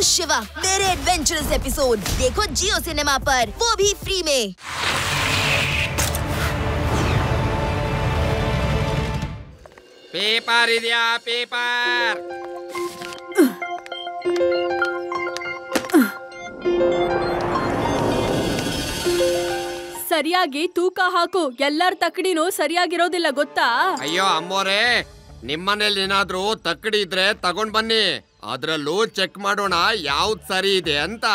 शिवा मेरे adventurous episode देखो जियो cinema पर, वो भी फ्री में। पेपर ಇದೆಯಾ पेपर ಸರಿಯಾಗಿ ತೂಕ ಹಾಕು, ಎಲ್ಲರ ತಕ್ಕಡಿನೂ ಸರಿಯಾಗಿರೋದಿಲ್ಲ ಗೊತ್ತಾ? ಅಯ್ಯೋ ಅಮ್ಮೋರೆ, ನಿಮ್ಮನೇಲಿ ಏನಾದ್ರೂ ತಕ್ಕಡಿ ಇದ್ರೆ ತಗೊಂಡ್ ಬನ್ನಿ, ಅದ್ರಲ್ಲೂ ಚೆಕ್ ಮಾಡೋಣ ಯಾವ್ದು ಸರಿ ಇದೆ ಅಂತ.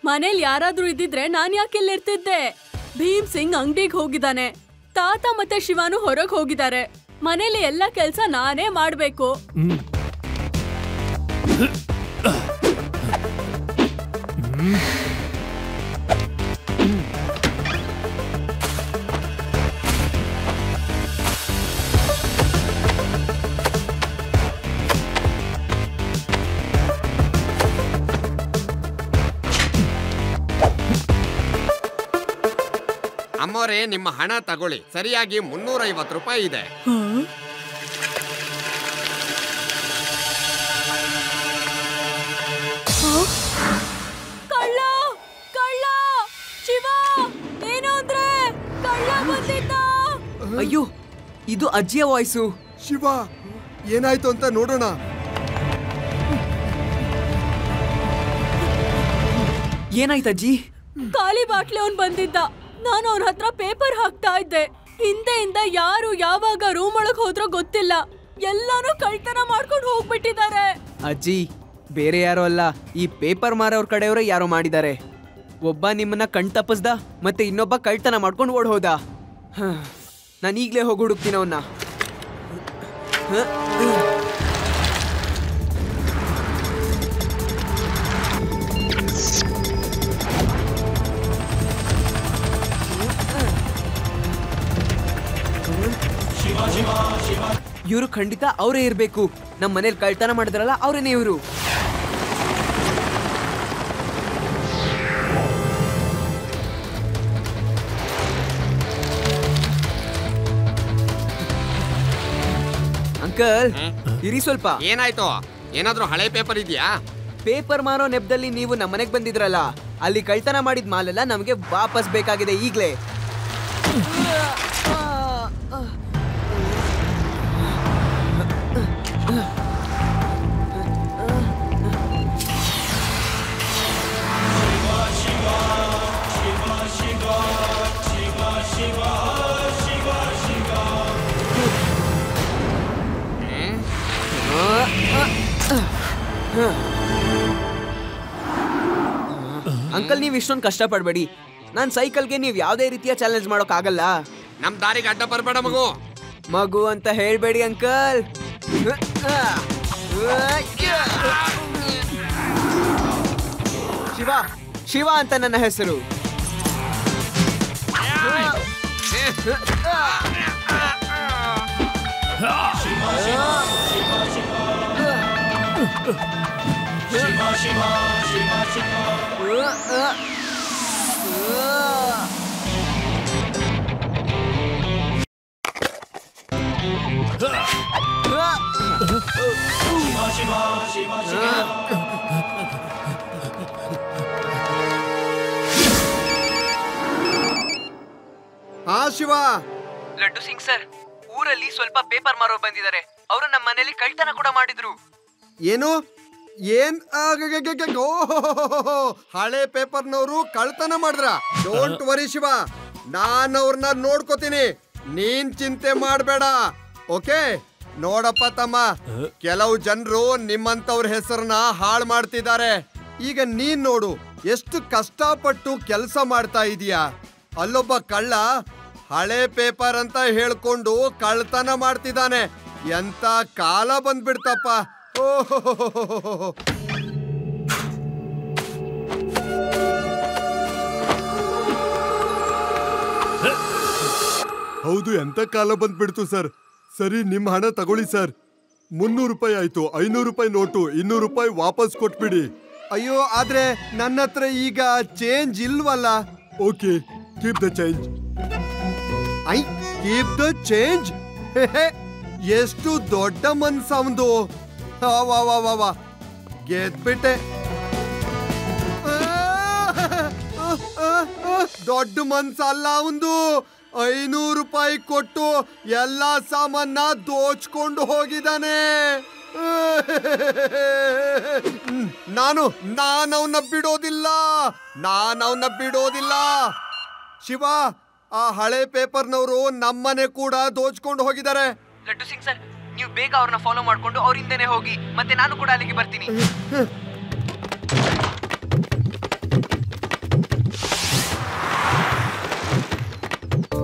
ಮನೇಲಿ ಯಾರಾದ್ರೂ ಇದ್ದಿದ್ರೆ ನಾನ್ ಯಾಕೆ ಇಲ್ಲಿರ್ತಿದ್ದೆ? ಭೀಮ್ ಸಿಂಗ್ ಅಂಗಡಿಗೆ ಹೋಗಿದ್ದಾನೆ, ತಾತ ಮತ್ತೆ ಶಿವಾನು ಹೊರಗ್ ಹೋಗಿದ್ದಾರೆ, ಮನೇಲಿ ಎಲ್ಲ ಕೆಲ್ಸ ನಾನೇ ಮಾಡ್ಬೇಕು. ಅಮ್ಮೋರೆ, ನಿಮ್ಮ ಹಣ ತಗೊಳ್ಳಿ, ಸರಿಯಾಗಿ 350 ರೂಪಾಯಿ ಇದೆ. ಕಳ್ಳ ಕಳ್ಳ ಶಿವ, ಏನು ಅಂದ್ರೆ ಕಳ್ಳ ಬಂದಿದ್ದ. ಅಯ್ಯೋ, ಇದು ಅಜ್ಜಿಯ ವಾಯ್ಸು. ಶಿವ, ಏನಾಯ್ತು ಅಂತ ನೋಡೋಣ. ಏನಾಯ್ತು ಅಜ್ಜಿ? ಖಾಲಿ ಬಾಟ್ಲಿ ಅವ್ನ್ ಬಂದಿದ್ದ, ನಾನು ಅವ್ರ ಹತ್ರ ಪೇಪರ್ ಹಾಕ್ತಾ ಇದ್ದೆ. ಹಿಂದೆಯಿಂದ ಯಾರು ಯಾವಾಗ ರೂಮ್ ಒಳಗ್ ಹೋದ್ರೋ ಗೊತ್ತಿಲ್ಲ, ಎಲ್ಲಾನು ಕಳ್ತನ ಮಾಡ್ಕೊಂಡು ಹೋಗ್ಬಿಟ್ಟಿದ್ದಾರೆ. ಅಜ್ಜಿ, ಬೇರೆ ಯಾರೋ ಅಲ್ಲ, ಈ ಪೇಪರ್ ಮಾರೋರ್ ಕಡೆಯವರೇ ಯಾರೋ ಮಾಡಿದ್ದಾರೆ. ಒಬ್ಬ ನಿಮ್ಮನ್ನ ಕಣ್ ತಪ್ಪಿಸ್ದ, ಮತ್ತೆ ಇನ್ನೊಬ್ಬ ಕಳ್ತನ ಮಾಡ್ಕೊಂಡು ಓಡ್ ಹೋದ. ನಾನು ಈಗಲೇ ಹೋಗಿ ಹುಡುಕ್ತೀನಿ ಅವನ್ನ. ಇವರು ಖಂಡಿತ ಅವರೇ ಇರ್ಬೇಕು. ನಮ್ಮ ಮನೇಲಿ ಕಳ್ತನ ಮಾಡಿದ್ರಲ್ಲ, ಅವರೇನೇ ಇವರು. ಅಂಕಲ್, ಇರಿ ಸ್ವಲ್ಪ. ಏನಾಯ್ತು? ಏನಾದ್ರೂ ಹಳೆ ಪೇಪರ್ ಇದೆಯಾ? ಪೇಪರ್ ಮಾರೋ ನೆಪದಲ್ಲಿ ನೀವು ನಮ್ಮ ಮನೆಗೆ ಬಂದಿದ್ರಲ್ಲ, ಅಲ್ಲಿ ಕಳ್ತನ ಮಾಡಿದ ಮಾಲೆಲ್ಲ ನಮಗೆ ವಾಪಸ್ ಬೇಕಾಗಿದೆ ಈಗ್ಲೇ. ಅಂಕಲ್, ನೀವು ಇಷ್ಟೊಂದು ಕಷ್ಟ ಪಡ್ಬೇಡಿ. ನನ್ನ ಸೈಕಲ್ಗೆ ನೀವು ಯಾವುದೇ ರೀತಿಯ ಚಾಲೆಂಜ್ ಮಾಡೋಕ್ ಆಗಲ್ಲ. ನಮ್ ದಾರಿಗೆ ಅಡ್ಡ ಬರ್ಬೇಡ ಮಗು. ಮಗು ಅಂತ ಹೇಳ್ಬೇಡಿ ಅಂಕಲ್. ಶಿವ, ಶಿವ ಅಂತ ನನ್ನ ಹೆಸರು. ಹಾ ಶಿವ. ಲಡ್ಡು ಸಿಂಗ್ ಸರ್, ಊರಲ್ಲಿ ಸ್ವಲ್ಪ ಪೇಪರ್ ಮಾರೋ ಬಂದಿದ್ದಾರೆ. ಅವರು ನಮ್ಮ ಮನೆಯಲ್ಲಿ ಕಳ್ತನ ಕೂಡ ಮಾಡಿದ್ರು. ಏನು? ಏನ್? ಹಳೆ ಪೇಪರ್ನವರು ಕಳ್ತನ ಮಾಡಿದ್ರ? ಡೋಂಟ್ ವರಿ ಶಿವ, ನಾನು ಅವ್ರನ್ನ ನೋಡ್ಕೋತೀನಿ, ನೀನ್ ಚಿಂತೆ ಮಾಡ್ಬೇಡ. ಓಕೆ? ನೋಡಪ್ಪ ತಮ್ಮ, ಕೆಲವು ಜನರು ನಿಮ್ಮಂತವ್ರ ಹೆಸರನ್ನ ಹಾಳು ಮಾಡ್ತಿದ್ದಾರೆ. ಈಗ ನೀನ್ ನೋಡು, ಎಷ್ಟು ಕಷ್ಟಪಟ್ಟು ಕೆಲಸ ಮಾಡ್ತಾ ಇದೀಯಾ. ಅಲ್ಲೊಬ್ಬ ಕಳ್ಳ ಹಳೆ ಪೇಪರ್ ಅಂತ ಹೇಳ್ಕೊಂಡು ಕಳ್ತನ ಮಾಡ್ತಿದ್ದಾನೆ. ಎಂತ ಕಾಲ ಬಂದ್ಬಿಡ್ತಪ್ಪ. ಓಹೋ, ಹೌದು, ಎಂತ ಕಾಲ ಬಂದ್ಬಿಡ್ತು ಸರ್. ಸರಿ, ನಿಮ್ ಹಣ ತಗೊಳ್ಳಿ ಸರ್. 300 ರೂಪಾಯಿ ಆಯ್ತು. 500 ರೂಪಾಯಿ ನೋಟು, 200 ರೂಪಾಯಿ ವಾಪಸ್ ಕೊಟ್ಬಿಡಿ. ಅಯ್ಯೋ, ಆದ್ರೆ ನನ್ನ ಹತ್ರ ಈಗ ಚೇಂಜ್ ಇಲ್ವಲ್ಲ. Okay, keep the change. Keep the change? ಎಷ್ಟು ದೊಡ್ಡ ಮನ್ಸು ಅವನು. ಗೆದ್ಬಿಟ್ಟೆ. ದೊಡ್ಡ ಮನ್ಸಲ್ಲ ಒಂದು 500 ರೂಪಾಯಿ ಕೊಟ್ಟು ಎಲ್ಲಾ ಸಾಮಾನ ದೋಚ್ಕೊಂಡು ಹೋಗಿದ್ದಾನೆ. ನಾನವನ್ನ ಬಿಡೋದಿಲ್ಲ. ಶಿವ, ಆ ಹಳೆ ಪೇಪರ್ನವರು ನಮ್ಮನೆ ಕೂಡ ದೋಚ್ಕೊಂಡು ಹೋಗಿದ್ದಾರೆ. ಲಡ್ಡು ಸಿಂಗ್ ಸರ್, ನೀವು ಬೇಗ ಅವ್ರನ್ನ ಫಾಲೋ ಮಾಡ್ಕೊಂಡು ಅವ್ರ ಹಿಂದೆನೆ ಹೋಗಿ, ಮತ್ತೆ ನಾನು ಕೂಡ ಅಲ್ಲಿಗೆ ಬರ್ತೀನಿ.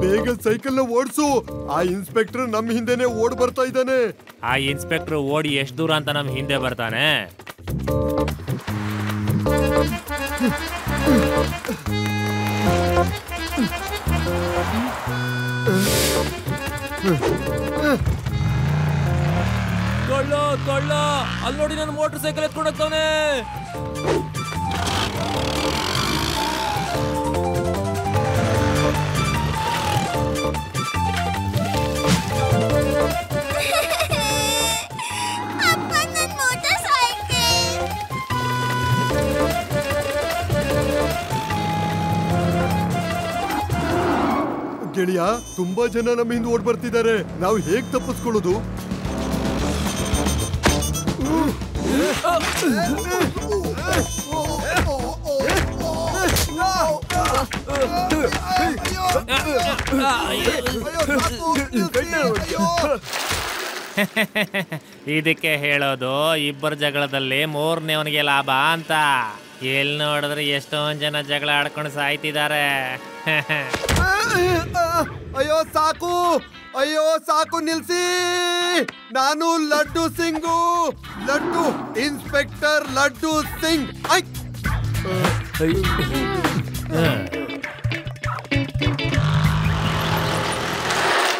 ಬೇಗ ಸೈಕಲ್ ನ ಓಡಿಸು. ಆ ಇನ್ಸ್ಪೆಕ್ಟರ್ ನಮ್ ಹಿಂದೆನೆ ಓಡ್ ಬರ್ತಾ ಇದ್ದಾನೆ. ಆ ಇನ್ಸ್ಪೆಕ್ಟರ್ ಓಡಿ ಎಷ್ಟು ದೂರ ಅಂತ ನಮ್ ಹಿಂದೆ ಬರ್ತಾನೆ. ಕೊಳ್ಳ ಅಲ್ಲಿ ನೋಡಿ, ನನ್ನ ಮೋಟರ್ ಸೈಕಲ್ ಎತ್ಕೊಂಡು ಹೋಗ್ತಾನೆ. ಗೆಳೆಯ, ತುಂಬಾ ಜನ ನಮ್ಮ ಹಿಂದೆ ಓಡ್ ಬರ್ತಿದ್ದಾರೆ. ನಾವು ಹೇಗ್ ತಪ್ಪಿಸ್ಕೊಳ್ಳೋದು? ಇದಕ್ಕೆ ಹೇಳೋದು ಇಬ್ಬರ ಜಗಳದಲ್ಲಿ ಮೂರನೇವನಿಗೆ ಲಾಭ ಅಂತ. ಎಲ್ಲಿ ನೋಡಿದ್ರೆ ಎಷ್ಟೊಂದ್ ಜನ ಜಗಳ ಆಡ್ಕೊಂಡು ಸಾಯ್ತಿದ್ದಾರೆ. ಅಯ್ಯೋ ಸಾಕು, ನಿಲ್ಸಿ. ನಾನು ಲಡ್ಡು ಇನ್ಸ್ಪೆಕ್ಟರ್ ಲಡ್ಡು ಸಿಂಗ್.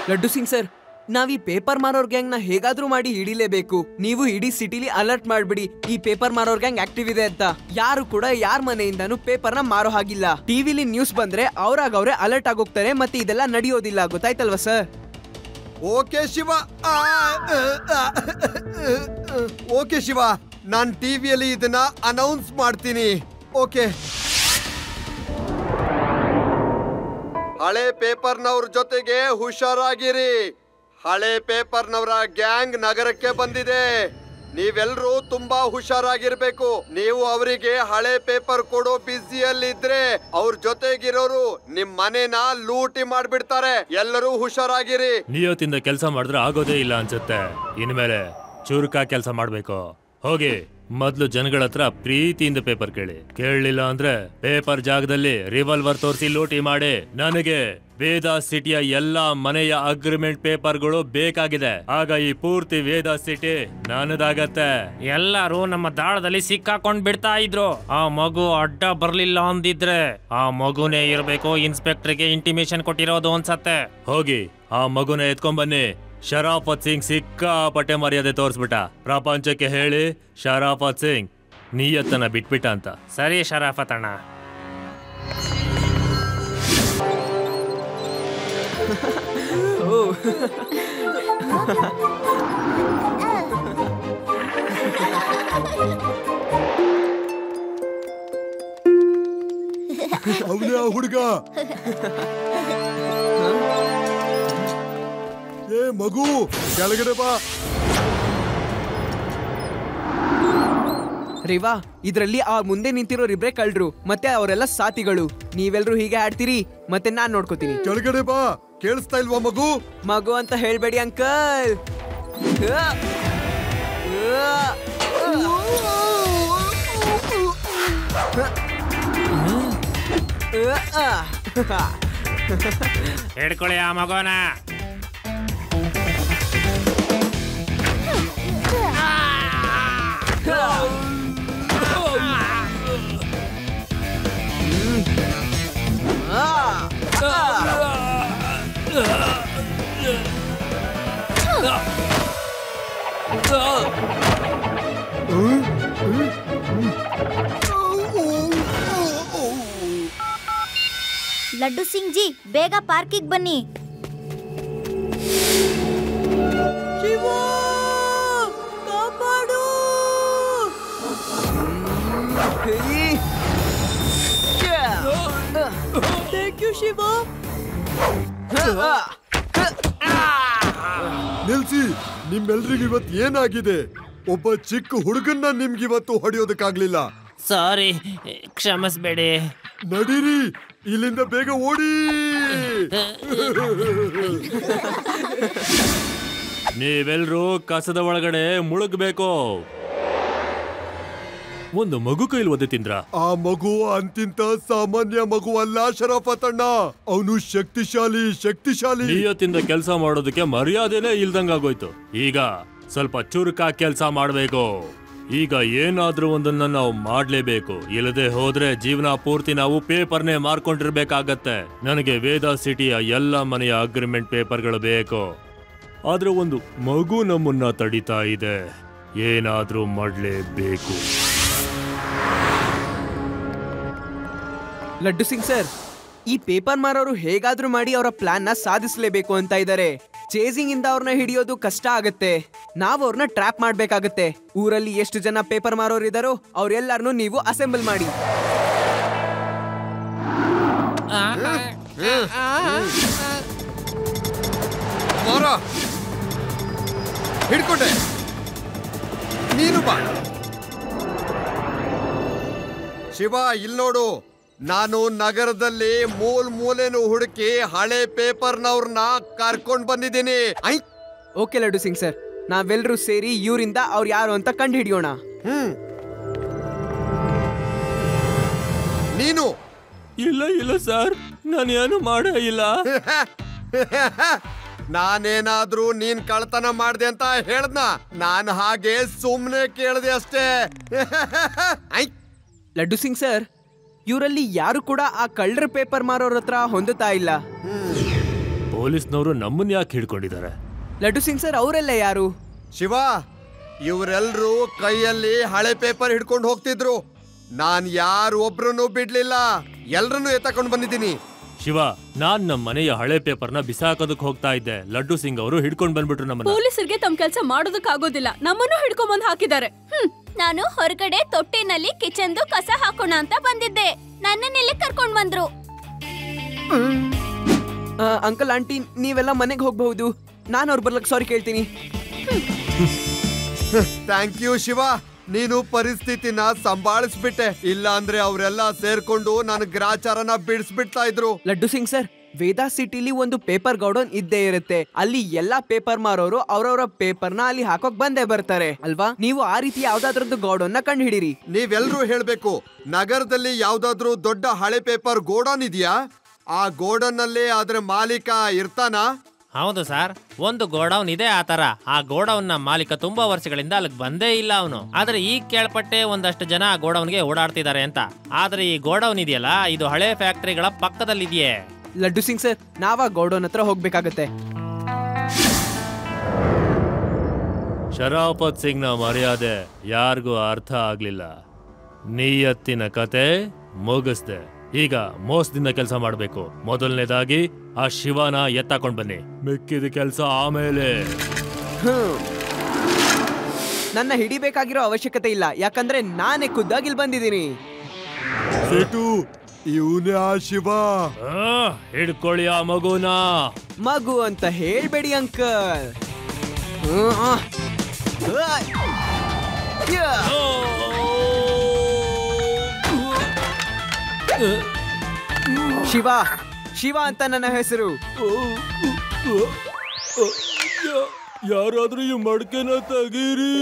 ಲಡ್ಡು ಸಿಂಗ್ ಸರ್, ನಾವ್ ಈ ಪೇಪರ್ ಮಾರೋರ್ ಗ್ಯಾಂಗ್ ನ ಹೇಗಾದ್ರೂ ಮಾಡಿ ಹಿಡಿಲೇಬೇಕು. ನೀವು ಇಡೀ ಸಿಟಿಲಿ ಅಲರ್ಟ್ ಮಾಡ್ಬಿಡಿ, ಈ ಪೇಪರ್ ಮಾರೋರ್ ಗ್ಯಾಂಗ್ ಆಕ್ಟಿವ್ ಇದೆ ಅಂತ. ಯಾರು ಕೂಡ ಯಾರ ಮನೆಯಿಂದಾನು ಪೇಪರ್ ನ ಮಾರೋ ಹಾಗಿಲ್ಲ. ಟಿವಿಲಿ ನ್ಯೂಸ್ ಬಂದ್ರೆ ಅವ್ರಾಗವ್ರೆ ಅಲರ್ಟ್ ಆಗೋಗ್ತಾರೆ, ಮತ್ತೆ ಇದೆಲ್ಲ ನಡೆಯೋದಿಲ್ಲ. ಗೊತ್ತಾಯ್ತಲ್ವಾ ಸರ್? ಓಕೆ ಶಿವ, ನಾನ್ ಟಿವಿಯಲ್ಲಿ ಇದನ್ನ ಅನೌನ್ಸ್ ಮಾಡ್ತೀನಿ. ಓಕೆ, ಹಳೆ ಪೇಪರ್ನವ್ರ ಜೊತೆಗೆ ಹುಷಾರಾಗಿರಿ. ಹಳೆ ಪೇಪರ್ನವರ ಗ್ಯಾಂಗ್ ನಗರಕ್ಕೆ ಬಂದಿದೆ. ನೀವೆಲ್ಲರೂ ತುಂಬಾ ಹುಷಾರಾಗಿರ್ಬೇಕು. ನೀವು ಅವರಿಗೆ ಹಳೆ ಪೇಪರ್ ಕೊಡೋ ಬಿಸಿಯಲ್ಲಿದ್ರೆ ಅವ್ರ ಜೊತೆಗಿರೋರು ನಿಮ್ ಮನೆನ ಲೂಟಿ ಮಾಡ್ಬಿಡ್ತಾರೆ. ಎಲ್ಲರೂ ಹುಷಾರಾಗಿರಿ. ನಿಯತ್ತಿಂದ ಕೆಲಸ ಮಾಡಿದ್ರೆ ಆಗೋದೇ ಇಲ್ಲ ಅನ್ಸುತ್ತೆ. ಇನ್ಮೇಲೆ ಚುರುಕಾ ಕೆಲಸ ಮಾಡ್ಬೇಕು. ಹೋಗಿ ಮೊದ್ಲು ಜನಗಳ ಹತ್ರ ಪ್ರೀತಿಯಿಂದ ಪೇಪರ್ ಕೇಳಲಿಲ್ಲ ಅಂದ್ರೆ ಪೇಪರ್ ಜಾಗದಲ್ಲಿ ರಿವಾಲ್ವರ್ ತೋರಿಸಿ ಲೂಟಿ ಮಾಡಿ. ನನಗೆ ವೇದಾ ಸಿಟಿಯ ಎಲ್ಲಾ ಮನೆಯ ಅಗ್ರಿಮೆಂಟ್ ಪೇಪರ್ಗಳು ಬೇಕಾಗಿದೆ. ಆಗ ಈ ಪೂರ್ತಿ ವೇದಾ ಸಿಟಿ ನನ್ನದಾಗತ್ತೆ. ಎಲ್ಲರೂ ನಮ್ಮ ದಾಳದಲ್ಲಿ ಸಿಕ್ಕಾಕೊಂಡ್ ಬಿಡ್ತಾ ಇದ್ರು. ಆ ಮಗು ಅಡ್ಡ ಬರ್ಲಿಲ್ಲ ಅಂದಿದ್ರೆ ಆ ಮಗುನೇ ಇರ್ಬೇಕು ಇನ್ಸ್ಪೆಕ್ಟರ್ಗೆ ಇಂಟಿಮೇಷನ್ ಕೊಟ್ಟಿರೋದು ಅನ್ಸತ್ತೆ. ಹೋಗಿ ಆ ಮಗುನ ಎತ್ಕೊಂಡ್ ಬನ್ನಿ. ಶರಾಫತ್ ಸಿಂಗ್ ಸಿಕ್ಕಾಪಟ್ಟೆ ಮರ್ಯಾದೆ ತೋರಿಸ್ಬಿಟ್ಟ. ಪ್ರಪಂಚಕ್ಕೆ ಹೇಳಿ ಶರಾಫತ್ ಸಿಂಗ್ ನಿಯತ್ತನ್ನ ಬಿಟ್ಬಿಟ್ಟ ಅಂತ. ಸರಿ ಶರಾಫತ್ ಅಣ್ಣ. ಅವನೇ ಆ ಹುಡುಗ. ಏ ಮಗು, ಕೆಳಗಡೆ ಬಾ. ರೇವಾ, ಇದ್ರಲ್ಲಿ ಆ ಮುಂದೆ ನಿಂತಿರೋರಿಬ್ರೆ ಕಳ್ರು, ಮತ್ತೆ ಅವರೆಲ್ಲ ಸಾಥಿಗಳು. ನೀವೆಲ್ರೂ ಹೀಗೆ ಆಡ್ತೀರಿ, ಮತ್ತೆ ನಾನ್ ನೋಡ್ಕೋತೀನಿ. ಕೆಳಗಡೆ ಬಾ. ಕೇಳಿಸ್ತಾ ಇಲ್ವಾ ಮಗು? ಮಗು ಅಂತ ಹೇಳ್ಬೇಡಿ ಅಂಕಲ್. ಹಿಡ್ಕೊಳ್ಳಿ ಆ ಮಗುನ. ಲಡ್ಡು ಸಿಂಗ್ ಜಿ, ಬೇಗ ಪಾರ್ಕಿಗೆ ಬನ್ನಿ. Thank you Shiva. ನಿಲ್ಸಿ, ನಿಮ್ಮೆಲ್ರಿಗೂ ಇವತ್ತು ಏನಾಗಿದೆ? ಒಬ್ಬ ಚಿಕ್ಕ ಹುಡುಗನ್ನ ನಿಮ್ಗಿವತ್ತು ಹೊಡೆಯೋದಕ್ಕಾಗ್ಲಿಲ್ಲ. ಸಾರಿ, ಕ್ಷಮಿಸ್ಬೇಡಿ. ನಡೀರಿ, ಇಲ್ಲಿಂದ ಬೇಗ ಓಡಿ. ನೀವೆಲ್ರೂ ಕಸದ ಒಳಗಡೆ ಮುಳುಗ್ಬೇಕು. ಒಂದು ಮಗು ಕೈಲಿ ಒದ್ದೆ ತಿಂದ್ರ? ಆ ಮಗು ಅಂತಿಂತ ಸಾಮಾನ್ಯ ಮಗು ಅಲ್ಲ ಶರಫತ್ ಅಣ್ಣ, ಅವನು ಶಕ್ತಿಶಾಲಿ. ನಿಯತ್ತಿಂದ ಕೆಲಸ ಮಾಡೋದಕ್ಕೆ ಮರ್ಯಾದೆನೇ ಇಲ್ದಂಗಾಗೋಯ್ತು. ಈಗ ಸ್ವಲ್ಪ ಚುರುಕ ಕೆಲಸ ಮಾಡ್ಬೇಕು. ಈಗ ಏನಾದ್ರೂ ಒಂದನ್ನ ನಾವು ಮಾಡ್ಲೇಬೇಕು. ಇಲ್ಲದೆ ಹೋದ್ರೆ ಜೀವನ ಪೂರ್ತಿ ನಾವು ಪೇಪರ್ನೇ ಮಾರ್ಕೊಂಡಿರ್ಬೇಕಾಗತ್ತೆ. ನನಗೆ ವೇದಾ ಸಿಟಿಯ ಎಲ್ಲ ಮನೆಯ ಅಗ್ರಿಮೆಂಟ್ ಪೇಪರ್ಗಳು ಬೇಕು. ಆದ್ರೆ ಒಂದು ಮಗು ನಮ್ಮನ್ನ ತಡಿತಾ ಇದೆ. ಏನಾದ್ರೂ ಮಾಡ್ಲೇಬೇಕು. ಲಡ್ಡು ಸಿಂಗ್ ಸರ್, ಈ ಪೇಪರ್ ಮಾರೋರು ಹೇಗಾದ್ರೂ ಮಾಡಿ ಅವರ ಪ್ಲಾನ್ ನ ಸಾಧಿಸಲೇಬೇಕು ಅಂತ ಇದ್ದಾರೆ. ಚೇಸಿಂಗ್ ಇಂದ ಅವ್ರನ್ನ ಹಿಡಿಯೋದು ಕಷ್ಟ ಆಗತ್ತೆ. ನಾವು ಅವ್ರನ್ನ ಟ್ರ್ಯಾಪ್ ಮಾಡ್ಬೇಕಾಗತ್ತೆ. ಊರಲ್ಲಿ ಎಷ್ಟು ಜನ ಪೇಪರ್ ಮಾರೋರು ಇದಾರೋ ಅವ್ರೆಲ್ಲಾರನು ನೀವು ಅಸೆಂಬಲ್ ಮಾಡಿ. ಹಿಡ್ಕೊಂಡೆ, ನೀನು ಬಾ. ಶಿವ, ಇಲ್ಲಿ ನೋಡು, ನಾನು ನಗರದಲ್ಲಿ ಮೂಲೆನೂ ಹುಡುಕಿ ಹಳೆ ಪೇಪರ್ನವ್ರನ್ನ ಕರ್ಕೊಂಡ್ ಬಂದಿದ್ದೀನಿ. ಓಕೆ ಲಡ್ಡು ಸಿಂಗ್ ಸರ್, ನಾವೆಲ್ಲರೂ ಸೇರಿ ಇವರಿಂದ ಅವ್ರು ಯಾರು ಅಂತ ಕಂಡು ಹಿಡಿಯೋಣ. ನೀನು? ಇಲ್ಲ ಸರ್, ನಾನು ಏನು ಮಾಡೇ ಇಲ್ಲ. ನಾನೇನಾದ್ರೂ ನೀನ್ ಕಳ್ತನ ಮಾಡ್ದೆ ಅಂತ ಹೇಳ್ದ್ನ? ನಾನು ಹಾಗೆ ಸುಮ್ನೆ ಕೇಳ್ದೆ ಅಷ್ಟೇ. ಲಡ್ಡು ಸಿಂಗ್ ಸರ್, ಇವರಲ್ಲಿ ಯಾರು ಕೂಡ ಆ ಕಳ್ಳರ ಪೇಪರ್ ಮಾರೋರ ಹತ್ರ ಹೊಂದುತ್ತಾ ಇಲ್ಲ. ಪೊಲೀಸ್ನವರು ನಮ್ಮನ್ನ ಯಾಕೆ ಹಿಡ್ಕೊಂಡಿದ್ದಾರೆ? ಲಡ್ಡು ಸಿಂಗ್ ಸರ್, ಅವರೆಲ್ಲ ಯಾರು? ಶಿವ, ಇವರೆಲ್ರೂ ಕೈಯಲ್ಲಿ ಹಳೆ ಪೇಪರ್ ಹಿಡ್ಕೊಂಡು ಹೋಗ್ತಿದ್ರು. ನಾನ್ ಯಾರು ಒಬ್ರನ್ನು ಬಿಡ್ಲಿಲ್ಲ, ಎಲ್ರನ್ನೂ ಎತ್ತಕೊಂಡು ಬಂದಿದ್ದೀನಿ. ಶಿವ, ನಾನ್ ನಮ್ಮ ಮನೆಯ ಹಳೆ ಪೇಪರ್ನ ಬಿಸಾಕೋದಕ್ಕೆ ಹೋಗ್ತಾ ಇದ್ದೆ. ಲಡ್ಡು ಸಿಂಗ್ ಅವರು ಹಿಡ್ಕೊಂಡ್ ಬಂದ್ಬಿಟ್ರು ನಮ್ಮನ್ನ. ಪೊಲೀಸರಿಗೆ ತಮ್ಮ ಕೆಲಸ ಮಾಡೋದಕ್ಕಾಗೋದಿಲ್ಲ, ನಮ್ಮನ್ನು ಹಿಡ್ಕೊಂಡ್ ಬಂದು ಹಾಕಿದ್ದಾರೆ. ನಾನು ಹೊರಗಡೆ ತೊಟ್ಟಿನಲ್ಲಿ ಕಿಚನ್ದು ಕಸ ಹಾಕೋಣ ಅಂತ ಬಂದಿದ್ದೆ. ನನ್ನನ್ನೆಲ್ಲಿ ಕರ್ಕೊಂಡ್ ಬಂದ್ರು. ಅಂಕಲ್ ಆಂಟಿ, ನೀವೆಲ್ಲ ಮನೆಗೆ ಹೋಗಬಹುದು. ನಾನು ಅವ್ರ ಬರ್ಲಕ್ ಸಾರಿ ಕೇಳ್ತೀನಿ. ಥ್ಯಾಂಕ್ ಯು ಶಿವ, ನೀನು ಪರಿಸ್ಥಿತಿನ ಸಂಭಾಳಿಸ್ಬಿಟ್ಟೆ. ಇಲ್ಲ ಅಂದ್ರೆ ಅವರೆಲ್ಲ ಸೇರ್ಕೊಂಡು ನನ್ನ ಗ್ರಾಚಾರನ ಬಿಡಿಸ್ಬಿಡ್ತಾ ಇದ್ರು. ಲಡ್ಡು ಸಿಂಗ್ ಸರ್, ವೇದಾ ಸಿಟಿಲಿ ಒಂದು ಪೇಪರ್ ಗೌಡೌನ್ ಇದ್ದೇ ಇರುತ್ತೆ. ಅಲ್ಲಿ ಎಲ್ಲಾ ಪೇಪರ್ ಮಾರೋರು ಅವ್ರವ್ರ ಪೇಪರ್ನ ಅಲ್ಲಿ ಹಾಕೋಕ್ ಬಂದೇ ಬರ್ತಾರೆ ಅಲ್ವಾ? ನೀವು ಆ ರೀತಿ ಯಾವ್ದಾದ್ರದ್ದು ಗೌಡೌನ್ ನ ಕಂಡು ಹಿಡೀರಿ. ನೀವೆಲ್ರೂ ಹೇಳ್ಬೇಕು, ನಗರದಲ್ಲಿ ಯಾವ್ದಾದ್ರು ದೊಡ್ಡ ಹಳೆ ಪೇಪರ್ ಗೋಡೌನ್ ಇದೆಯಾ? ಆ ಗೋಡೌನ್ ನಲ್ಲಿ ಅದ್ರ ಮಾಲೀಕ ಇರ್ತಾನ? ಹೌದು ಸರ್, ಒಂದು ಗೋಡೌನ್ ಇದೆ ಆ ತರ. ಆ ಗೋಡೌನ್ ನ ಮಾಲೀಕ ತುಂಬಾ ವರ್ಷಗಳಿಂದ ಅಲ್ಲಿಗೆ ಬಂದೇ ಇಲ್ಲ ಅವನು. ಆದ್ರೆ ಈಗ ಕೇಳ್ಪಟ್ಟೆ ಒಂದಷ್ಟು ಜನ ಆ ಗೋಡೌನ್ಗೆ ಓಡಾಡ್ತಿದ್ದಾರೆ ಅಂತ. ಆದ್ರೆ ಈ ಗೋಡೌನ್ ಇದೆಯಲ್ಲ, ಇದು ಹಳೆ ಫ್ಯಾಕ್ಟರಿಗಳ ಪಕ್ಕದಲ್ಲಿದೆಯೇ. ಲಡ್ಡು ಸಿಂಗ್ ಸರ್, ನಾವ್ ಆ ಗೌಡೌನ್ ಹತ್ರ ಹೋಗ್ಬೇಕಾಗತ್ತೆ. ಶರಾಫತ್ ಸಿಂಗ್ ನ ಮರ್ಯಾದೆ ಯಾರಿಗೂ ಅರ್ಥ ಆಗ್ಲಿಲ್ಲ. ನಿಯತ್ತಿನ ಕತೆ ಮುಗಿಸ್ದೆ. ಈಗ ಮೋಸದಿಂದ ಕೆಲಸ ಮಾಡ್ಬೇಕು. ಮೊದಲನೇದಾಗಿ ಆ ಶಿವನ ಎತ್ತಾಕೊಂಡ್ ಬನ್ನಿ, ಮಿಕ್ಕಿದ ಕೆಲಸ ಆಮೇಲೆ. ನನ್ನ ಹಿಡಿಬೇಕಾಗಿರೋ ಅವಶ್ಯಕತೆ ಇಲ್ಲ, ಯಾಕಂದ್ರೆ ನಾನೇ ಖುದ್ದಾಗಿ ಇಲ್ಲಿ ಬಂದಿದ್ದೀನಿ. ಇವನೇ ಆ ಶಿವ. ಹಿಡ್ಕೊಳ್ಳಿ ಆ ಮಗುನ. ಮಗು ಅಂತ ಹೇಳ್ಬೇಡಿ ಅಂಕಲ್. ಶಿವ, ಶಿವ ಅಂತ ನನ್ನ ಹೆಸರು. ಯಾರಾದ್ರೂ ಈ ಮಡಕೆನ ತೆಗೀರಿ.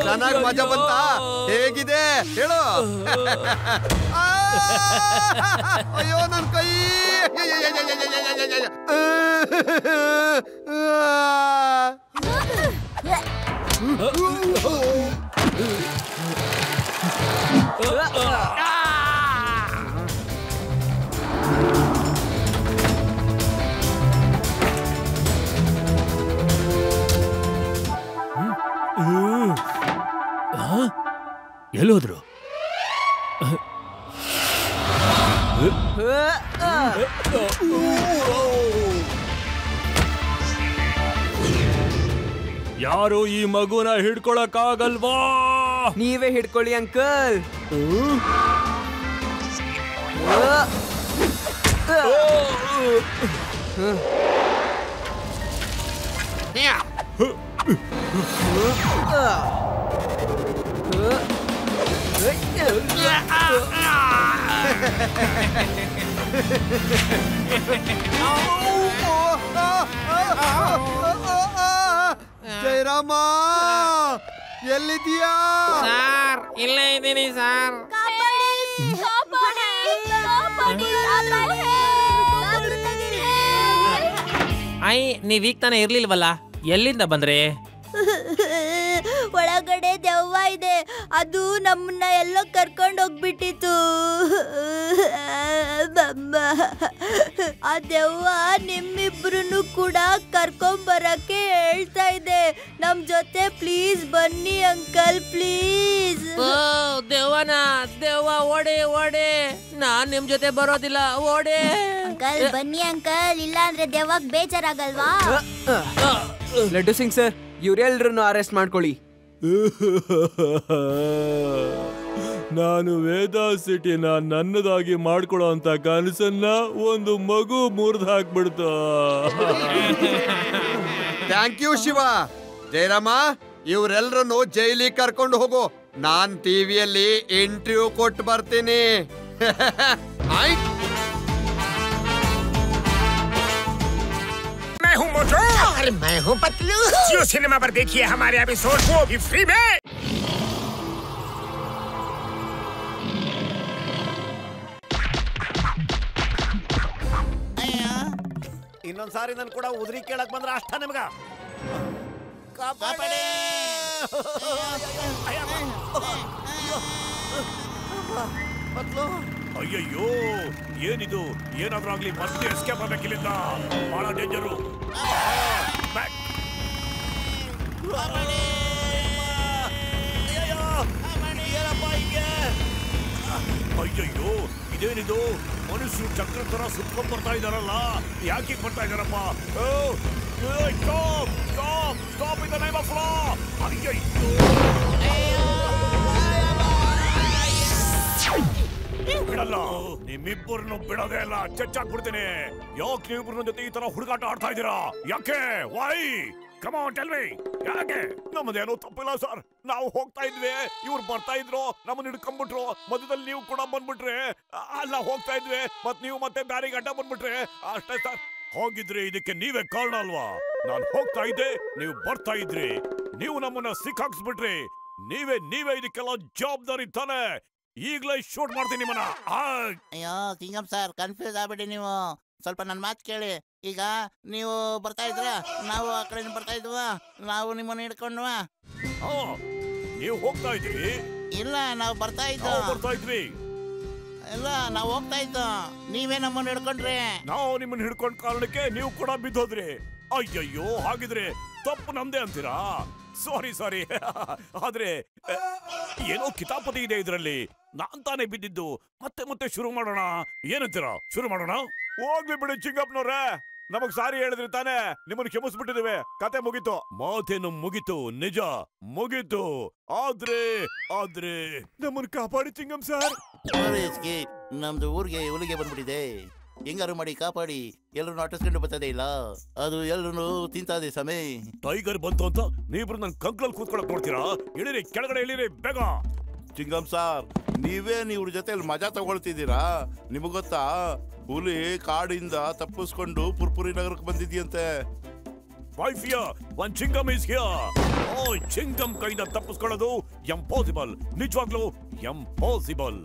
ಚೆನ್ನಾಗಿ ಮಜಾ ಬಂತ? ಹೇಗಿದೆ ಹೇಳು. ಅಯ್ಯೋ ನನ್ ಕೈ. ಎಲ್ಲೋದ್ರು? ಯಾರು ಈ ಮಗುನ ಹಿಡ್ಕೊಳಕ್ಕಾಗಲ್ವಾ? ನೀವೇ ಹಿಡ್ಕೊಳ್ಳಿ ಅಂಕಲ್. ಜಯರಾಮ, ಎಲ್ಲಿದೀಯಾ? ಸಾರ್, ಇಲ್ಲೇ ಇದ್ದೀನಿ ಸಾರ್. ಐ, ನೀವೀಗ ತಾನೇ ಇರ್ಲಿಲ್ವಲ್ಲ, ಎಲ್ಲಿಂದ ಬಂದ್ರಿ? ಒಳಗಡೆ ದೆವ್ವ ಇದೆ, ಅದು ನಮ್ಮನ್ನ ಎಲ್ಲೋ ಕರ್ಕೊಂಡು ಹೋಗ್ಬಿಟ್ಟಿತ್ತು. ಆ ದೆವ್ವ ನಿಮ್ಮಿಬ್ರು ಕೂಡ ಕರ್ಕೊಂಬರಕ್ಕೆ ಹೇಳ್ತಾ ಇದೆ. ನಮ್ ಜೊತೆ ಪ್ಲೀಸ್ ಬನ್ನಿ ಅಂಕಲ್, ಪ್ಲೀಸ್. ದೆವ್ವ ಓಡೆ ಓಡೆ, ನಾನ್ ನಿಮ್ ಜೊತೆ ಬರೋದಿಲ್ಲ, ಓಡೆ. ಅಂಕಲ್ ಬನ್ನಿ ಅಂಕಲ್, ಇಲ್ಲ ಅಂದ್ರೆ ದೆವ್ವಗ್ ಬೇಜಾರಾಗಲ್ವಾ? ಲಡ್ಡು ಸಿಂಗ್ ಸರ್, ಇವರೆಲ್ಲರನ್ನು ಅರೆಸ್ಟ್ ಮಾಡ್ಕೊಳ್ಳಿ. ನಾನು ವೇದಾ ಸಿಟಿನ ನನ್ನದಾಗಿ ಮಾಡ್ಕೊಳ್ಳೋ ಅಂತ ಕನಸನ್ನ ಒಂದು ಮಗು ಮುರಿದು ಹಾಕ್ಬಿಡ್ತು. Thank you Shiva. ಜಯರಾಮ, ಇವರೆಲ್ಲರನ್ನು ಜೈಲಿಗೆ ಕರ್ಕೊಂಡು ಹೋಗು. ನಾನ್ ಟಿವಿಯಲ್ಲಿ ಇಂಟರ್ವ್ಯೂ ಕೊಟ್ಟು ಬರ್ತೀನಿ. मैं हूँ मोटू और मैं हूँ पतलू। जियो सिनेमा पर देखिए हमारे एपिसोड को भी फ्री में। ಇನ್ನೊಂದ್ಸಾರಿ ನನ್ ಕೂಡ ಉದ್ರಿ ಕೇಳಕ್ ಬಂದ್ರ ಅಷ್ಟ ನಿಮ್ಗ. ಅಯ್ಯಯ್ಯೋ, ಏನಿದು? ಏನಾದ್ರೂ ಆಗ್ಲಿ, ಮತ್ತೆ ಎಸ್ಕೇಪ್ ಆಗ್ಬೇಕಿಲ್ಲಿಂದ. ಬಹಳ ಡೇಂಜರು. ಅಯ್ಯಯ್ಯೋ, ಇದೇನಿದು? ಮನುಷ್ಯರು ಚಕ್ರ ತರ ಸುತ್ಕೊಂಡ್ ಬರ್ತಾ ಇದಾರಲ್ಲ, ಯಾಕೆ ಬರ್ತಾ ಇದಾರಪ್ಪ? Stop in the name of law. ಅಯ್ಯಯ್ಯೋ, ಬಿಡಲ್ಲ, ನಿಮ್ಮಿಬ್ಬರನ್ನು ಬಿಡೋದೇ ಇಲ್ಲ, ಚಚ್ಚಾಕ್ಬಿಡ್ತೀನಿ. ಯಾಕೆ ನೀವಿಬ್ಬರ ಜೊತೆ ಈ ತರ ಹುಡುಗಾಟ ಆಡ್ತಾ ಇದ್ದೀರಾ? ಯಾಕೆ? Why? Come on tell me, ಯಾಕೆ? ನಮ್ಮದೇನೋ ತಪ್ಪಿಲ್ಲ ಸರ್, ನಾವು ಹೋಗ್ತಾ ಇದ್ವಿ, ಇವ್ರು ಬರ್ತಾ ಇದ್ರು, ನಮ್ಮನ್ನ ಹಿಡ್ಕೊಂಡ್ಬಿಟ್ರು. ಮಧ್ಯದಲ್ಲಿ ನೀವು ಕೂಡ ಬಂದ್ಬಿಟ್ರೆ, ಅಲ್ಲ ಹೋಗ್ತಾ ಇದ್ವಿ, ಮತ್ ನೀವು ಮತ್ತೆ ಬ್ಯಾರಿಗೆ ಅಡ್ಡ ಬಂದ್ಬಿಟ್ರೆ, ಅಷ್ಟೇ ಸರ್. ಹೋಗಿದ್ರೆ ಇದಕ್ಕೆ ನೀವೇ ಕಾರಣ ಅಲ್ವಾ? ನಾನು ಹೋಗ್ತಾ ಇದ್ದೆ, ನೀವು ಬರ್ತಾ ಇದ್ರಿ, ನೀವು ನಮ್ಮನ್ನ ಸಿಕ್ಕಾಕ್ಸ್ಬಿಟ್ರಿ. ನೀವೇ ಇದಕ್ಕೆಲ್ಲ ಜವಾಬ್ದಾರಿ ತಾನೆ. ಈಗಲೇ ಶೂಟ್ ಮಾಡ್ತೀನಿ ನಿಮ್ಮನ್ನ. ಅಯ್ಯೋ ಕಿಂಗಮ್ ಸರ್, ಕನ್ಫ್ಯೂಸ್ ಆಗ್ಬಿಡಿ ನೀವು. ಸ್ವಲ್ಪ ನನ್ನ ಮಾತು ಕೇಳಿ. ಈಗ ನೀವು ಬರ್ತಾ ಇದ್ರ, ನಾವು ಆ ಕಡೆ ಬರ್ತಾ ಇದ್ವ, ನಾವು ನಿಮ್ಮನ್ನ ಹಿಡ್ಕೊಂಡ್ವ. ನೀವು ಹೋಗ್ತಾ ಇದ್ರಿ? ಇಲ್ಲ, ನಾವು ಬರ್ತಾ ಇದ್ವಿ. ಇಲ್ಲ, ನಾವು ಹೋಗ್ತಾ ಇದ್ದೋ, ನೀವೇ ನಮ್ಮನ್ನ ಹಿಡ್ಕೊಂಡ್ರಿ. ನಾವು ನಿಮ್ಮನ್ನ ಹಿಡ್ಕೊಂಡ್ ಕಾರಣಕ್ಕೆ ನೀವು ಕೂಡ ಬಿದ್ದೋದ್ರಿ. ಅಯ್ಯಯ್ಯೋ, ಹಾಗಿದ್ರೆ ತಪ್ಪು ನಮ್ದೇ ಅಂತೀರಾ? ಸಾರಿ. ಆದ್ರೆ ಏನೋ ಕಿತಾಪತಿ ಇದೆ ಇದರಲ್ಲಿ. ನಾನ್ ತಾನೇ ಬಿದ್ದಿದ್ದು. ಮತ್ತೆ ಶುರು ಮಾಡೋಣ, ಏನಂತೀರಾ? ಶುರು ಮಾಡೋಣ? ಹೋಗ್ಲಿ ಬಿಡಿ ಚಿಂಗಪ್ಪನವ್ರೆ, ನಮಗ್ ಸಾರಿ ಹೇಳಿದ್ರಿ ತಾನೇ, ನಿಮ್ಮನ್ನು ಕ್ಷಮಿಸ್ಬಿಟ್ಟಿದ್ದೇವೆ, ಕತೆ ಮುಗೀತು. ಮಾತೇನು ಮುಗೀತು, ನಿಜ ಮುಗೀತು. ಆದ್ರೆ ನಮ್ಮನ್ನು ಕಾಪಾಡಿ ಚಿಂಗಂ ಸರ್. ನಮ್ದು ಊರಿಗೆ ಹುಲಿಗೆ ಬಂದ್ಬಿಟ್ಟಿದೆ. ಹೆಂಗಾರು ಮಾಡಿ ಕಾಪಾಡಿ. ಎಲ್ಲರೂ ಅಟ್ಟಿಸ್ಕೊಂಡು ಬರ್ತದೆ ಇಲ್ಲ, ಅದು ಎಲ್ಲರೂ ತಿಂತದೆ ಸಮಯ. ಟೈಗರ್ ಬಂತು ಅಂತ ನೀವಿಬ್ರು ನನ್ ಕಂಕ್ಳಲ್ಲಿ ಕೂತ್ಕೊಳಕ್ ನೋಡ್ತೀರಾ? ಇಳಿರಿ, ಕೆಳಗಡೆ ಇಳಿರಿ ಬೇಗ. ಚಿಂಗಂ ಸಾರ್, ನೀವೇ ಇವ್ರ ಜೊತೆ ಮಜಾ ತಗೊಳ್ತಿದ್ದೀರಾ? ನಿಮಗ್ ಗೊತ್ತಾ, ಹುಲಿ ಕಾಡಿಂದ ತಪ್ಪಿಸ್ಕೊಂಡು ಪುರ್ಪುರಿ ನಗರಕ್ಕೆ ಬಂದಿದ್ಯಂತೆ. ಚಿಂಗಮ್ ಇಸ್ ಹಿಯರ್. ಚಿಂಗಮ್ ಕೈಯಿಂದ ತಪ್ಪಿಸ್ಕೊಳ್ಳೋದು ಇಂಪಾಸಿಬಲ್, ನಿಜವಾಗ್ಲೂ impossible.